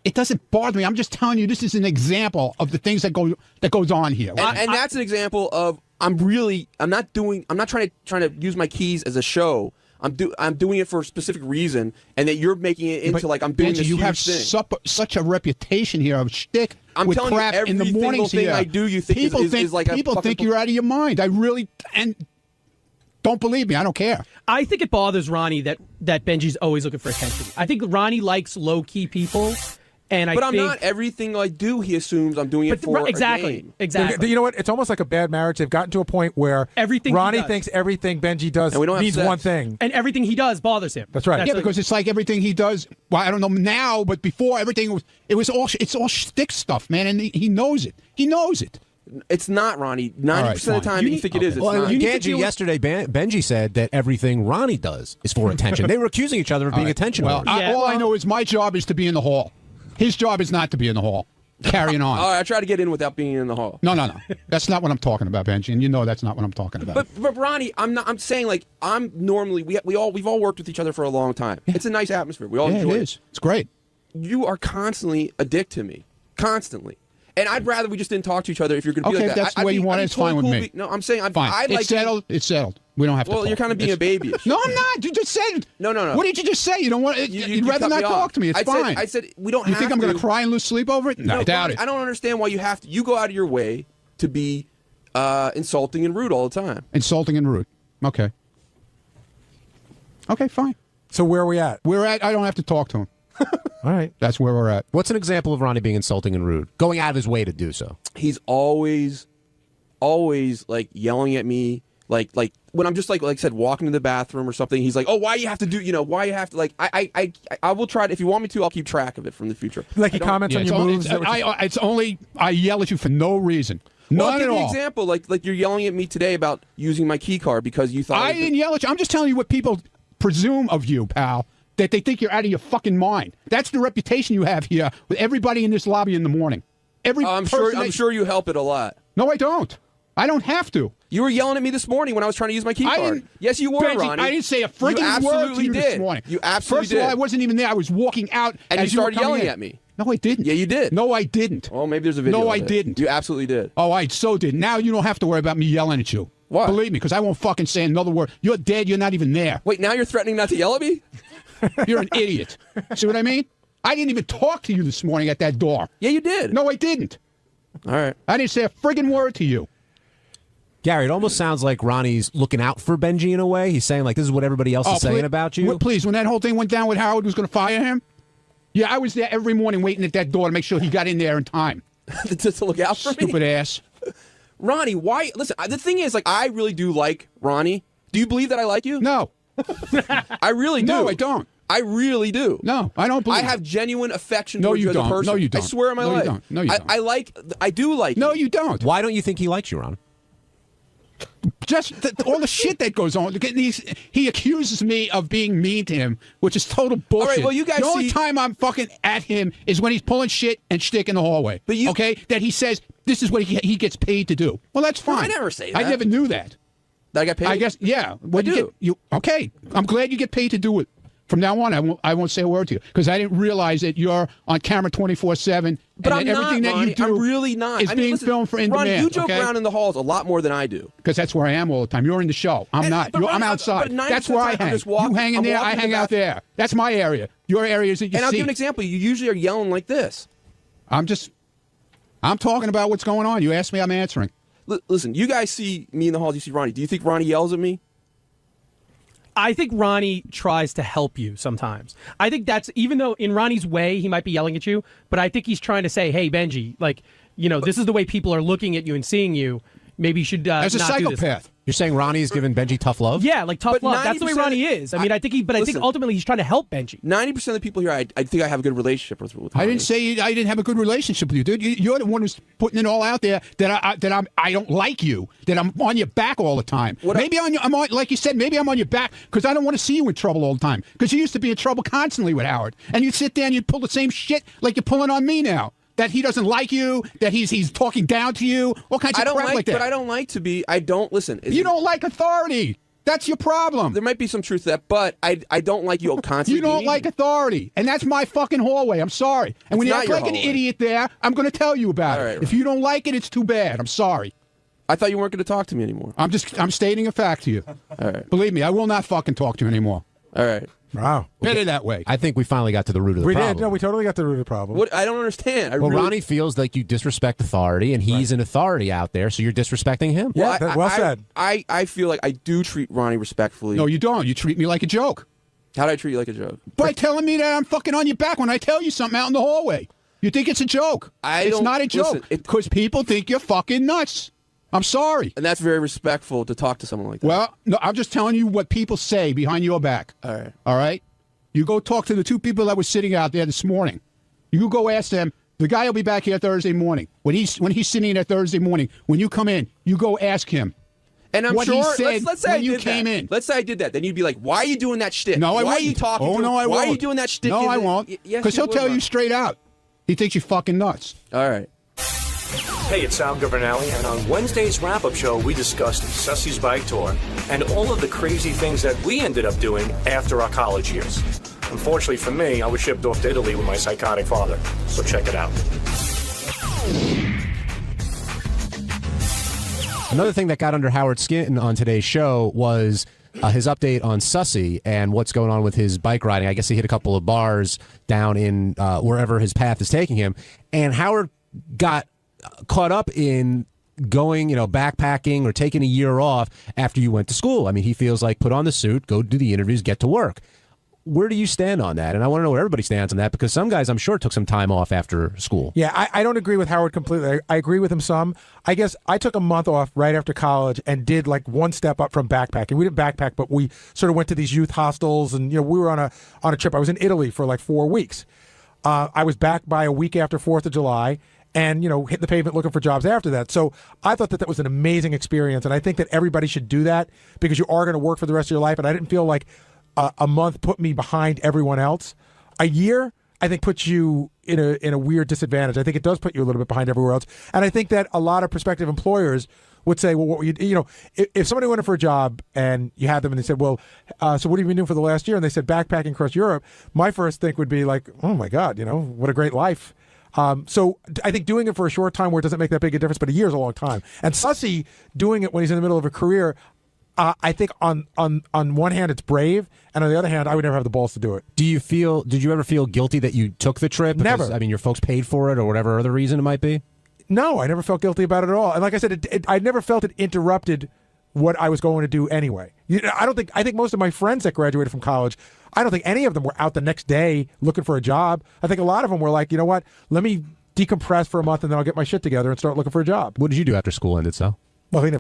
It doesn't bother me. I'm just telling you this is an example of the things that goes on here. And that's an example of I'm not trying to use my keys as a show. I'm doing it for a specific reason, and that you're making it into like I'm doing Benji, this you huge have thing. such a reputation here of shtick. I'm with telling crap you, every in the single mornings thing here. I do, you think is like a people fucking think you're out of your mind. I really don't believe me. I don't care. I think it bothers Ronnie that Benji's always looking for attention. I think Ronnie likes low key people. But I'm not. Everything I do, he assumes I'm doing it for exactly. a game. Exactly. You know what? It's almost like a bad marriage. They've gotten to a point where Ronnie thinks everything Benji does means one thing. And everything he does bothers him. That's right. Yeah, because it's like everything he does. Well, I don't know now, but before everything it's all shtick stuff, man, and he knows it. He knows it. It's not, Ronnie. 90% of the time, you think it is. It's not. Yesterday, Benji said that everything Ronnie does is for attention. They were accusing each other of being attention. Well, all I know is my job is to be in the hall. His job is not to be in the hall, carrying on. All right, I try to get in without being in the hall. No. That's not what I'm talking about, Benji, and you know that's not what I'm talking about. But Ronnie, I'm saying like I'm normally we've all worked with each other for a long time. Yeah. It's a nice atmosphere. We all enjoy it. It's great. You are constantly a dick to me, constantly, And I'd rather we just didn't talk to each other if you're going to be Okay, like that. if that's the way you want it, it's fine with me. No, I'm saying Fine. I'd It's like settled. It's settled. We don't have to Well, talk. you're kind of being a baby. No, I'm not. You just said. No. What did you just say? You don't want. You'd rather cut not me talk off. to me. It's fine. I said we don't You have think I'm going to. to cry and lose sleep over it? No, I doubt Ronnie, it. I don't understand why you have to. You go out of your way to be insulting and rude all the time. Insulting and rude. Okay. Okay, fine. So where are we at? I don't have to talk to him. All right. That's where we're at. What's an example of Ronnie being insulting and rude? Going out of his way to do so. He's always like yelling at me, like when I'm just like I said, walking to the bathroom or something. He's like, "Oh, why you have to do? Why you have to like?" I will try to. If you want me to, I'll keep track of it from the future. Like he comments on your moves. It's only I yell at you for no reason. Well, None I'll give at you an all. example. Like you're yelling at me today about using my key card because you thought I didn't yell at you. I'm just telling you what people presume of you, pal. That they think you're out of your fucking mind. That's the reputation you have here with everybody in this lobby in the morning. I'm sure you help it a lot. No, I don't. I don't have to. You were yelling at me this morning when I was trying to use my key card. Yes, you were, Benji, Ronnie. I didn't say a freaking You word to absolutely you did. this morning. You absolutely First of all, I wasn't even there. I was walking out, And as you were started coming yelling in. at me. No, I didn't. Yeah, you did. No, I didn't. Well, maybe there's a video. No, of I it. didn't. You absolutely did. Oh, I so did. Now you don't have to worry about me yelling at you. Why? Believe me, because I won't fucking say another word. You're dead. You're not even there. Wait, now you're threatening not to yell at me? You're an idiot. See what I mean? I didn't even talk to you this morning at that door. Yeah, you did. No, I didn't. All right. I didn't say a friggin' word to you. Gary, it almost sounds like Ronnie's looking out for Benji in a way. He's saying, like, this is what everybody else is saying about you. Please, when that whole thing went down with Howard was going to fire him, yeah, I was there every morning waiting at that door to make sure he got in there in time. to look out for me? Stupid ass. Ronnie, why? Listen, the thing is, like, I really do like Ronnie. Do you believe that I like you? No. I really do. No, I don't. I really do. No, I don't believe I have genuine affection No, towards you you as a don't. person. No, you don't. I swear on my No, you life. don't. No, you don't. I do like No, you. you don't. Why don't you think he likes you, Ron? Just all the shit that goes on. He accuses me of being mean to him, which is total bullshit. All right, well, you guys the only see- time I'm fucking at him is when he's pulling shit and shtick in the hallway. But you- okay, that he says this is what he gets paid to do. Well, that's fine. I never say I that. never knew that. That I got paid? I guess, yeah. When I you do. Okay, I'm glad you get paid to do it. From now on, I won't say a word to you because I didn't realize that you're on camera 24/7. But I'm not, everything that Ronnie. you do I'm really not. is being listen, filmed for in Ronnie, demand. you joke okay? around in the halls a lot more than I do. Because that's where I am all the time. You're in the show. I'm not. but I'm Ronnie, outside. but 90% That's where I of the time I'm hang. just walking- You hang in I'm there. walking I to hang the out there. That's my area. Your area is that you And I'll see. give an example. You usually are yelling like this. I'm talking about what's going on. You asked me, I'm answering. Listen, you guys see me in the halls. You see Ronnie. Do you think Ronnie yells at me? I think Ronnie tries to help you sometimes. I think that's, even though in Ronnie's way he might be yelling at you, but I think he's trying to say, hey, Benji, like, this is the way people are looking at you and seeing you. Maybe you should As a not do this. psychopath. You're saying Ronnie's giving Benji tough love? Yeah, like tough But love. That's the way 90% Ronnie is. I think listen, ultimately he's trying to help Benji. 90% of the people here, I think I have a good relationship with Ronnie. I didn't say I didn't have a good relationship with you, dude. You're the one who's putting it all out there that I don't like you, that I'm on your back all the time. I'm on, like you said, maybe I'm on your back because I don't want to see you in trouble all the time. Because you used to be in trouble constantly with Howard, and you sit there and you pull the same shit like you're pulling on me now. That he doesn't like you, that he's talking down to you, all kinds of crap like that. But I don't like to be. I don't listen. You don't like authority. That's your problem. There might be some truth to that, but I don't like you constantly. You don't being like authority, and that's my fucking hallway. I'm sorry. And when It's you not act your like an hallway. idiot there, I'm going to tell you about it. right. If you don't like it, it's too bad. I'm sorry. I thought you weren't going to talk to me anymore. I'm stating a fact to you. All right. Believe me, I will not fucking talk to you anymore. All right. Wow. Better that way. I think we finally got to the root of the We problem. did. No, we totally got the root of the problem. What? I don't understand. Ronnie feels like you disrespect authority, and he's an authority out there, so you're disrespecting him. Well said. I feel like I do treat Ronnie respectfully. No, you don't. You treat me like a joke. How do I treat you like a joke? By telling me that I'm fucking on your back when I tell you something out in the hallway. You think it's a joke. It's don't- not a joke. listen, Because people think you're fucking nuts. I'm sorry. And that's very respectful to talk to someone like that. Well, no, I'm just telling you what people say behind your back. All right. All right? You go talk to the two people that were sitting out there this morning. You go ask them. The guy will be back here Thursday morning. When he's sitting there Thursday morning, when you come in, you go ask him. And I'm what sure. he said let's say when I you did came that. in. Let's say I did that. Then you'd be like, "Why are you doing that shtick? No, I Why won't. are you talking? Oh to no, I him? won't. Why are you doing that shtick? No, I won't. Yes, Because he'll would, tell you Ron. straight out. He thinks you're fucking nuts. All right. Hey, it's 𝗬𝗵𝗛, and on Wednesday's wrap-up show, we discussed 𝗧𝗵𝗲 bike tour and all of the crazy things that we ended up doing after our college years. Unfortunately for me, I was shipped off to Italy with my psychotic father, so check it out. Another thing that got under Howard's skin on today's show was his update on 𝗧𝗵𝗲 and what's going on with his bike riding. I guess he hit a couple of bars down in wherever his path is taking him. And Howard got caught up in going, backpacking or taking a year off after you went to school. I mean, he feels like put on the suit, go do the interviews, get to work. Where do you stand on that? And I want to know where everybody stands on that, because some guys, I'm sure, took some time off after school. Yeah, I don't agree with Howard completely. I agree with him some. I guess I took a month off right after college and did like one step up from backpacking. We didn't backpack, but we sort of went to these youth hostels, and we were on a trip. I was in Italy for like 4 weeks. I was back by a week after 4th of July. And, hit the pavement looking for jobs after that. So I thought that was an amazing experience. And I think that everybody should do that, because you are going to work for the rest of your life. And I didn't feel like a month put me behind everyone else. A year, I think, puts you in a weird disadvantage. I think it does put you a little bit behind everywhere else. And I think that a lot of prospective employers would say, well, what were you, if somebody went in for a job and you had them and they said, well, so what have you been doing for the last year? And they said backpacking across Europe. My first think would be like, oh my God, what a great life. So I think doing it for a short time where it doesn't make that big a difference, but a year is a long time. And 𝗧𝗵𝗲 doing it when he's in the middle of a career, I think on one hand it's brave, and on the other hand, I would never have the balls to do it. Did you ever feel guilty that you took the trip? Because, Never. I mean, your folks paid for it or whatever other reason it might be? No, I never felt guilty about it at all. And like I said, I never felt it interrupted what I was going to do anyway. I think most of my friends that graduated from college, I don't think any of them were out the next day looking for a job. I think a lot of them were like, you know what, let me decompress for a month and then I'll get my shit together and start looking for a job. What did you do after school ended, Sal? Well, he never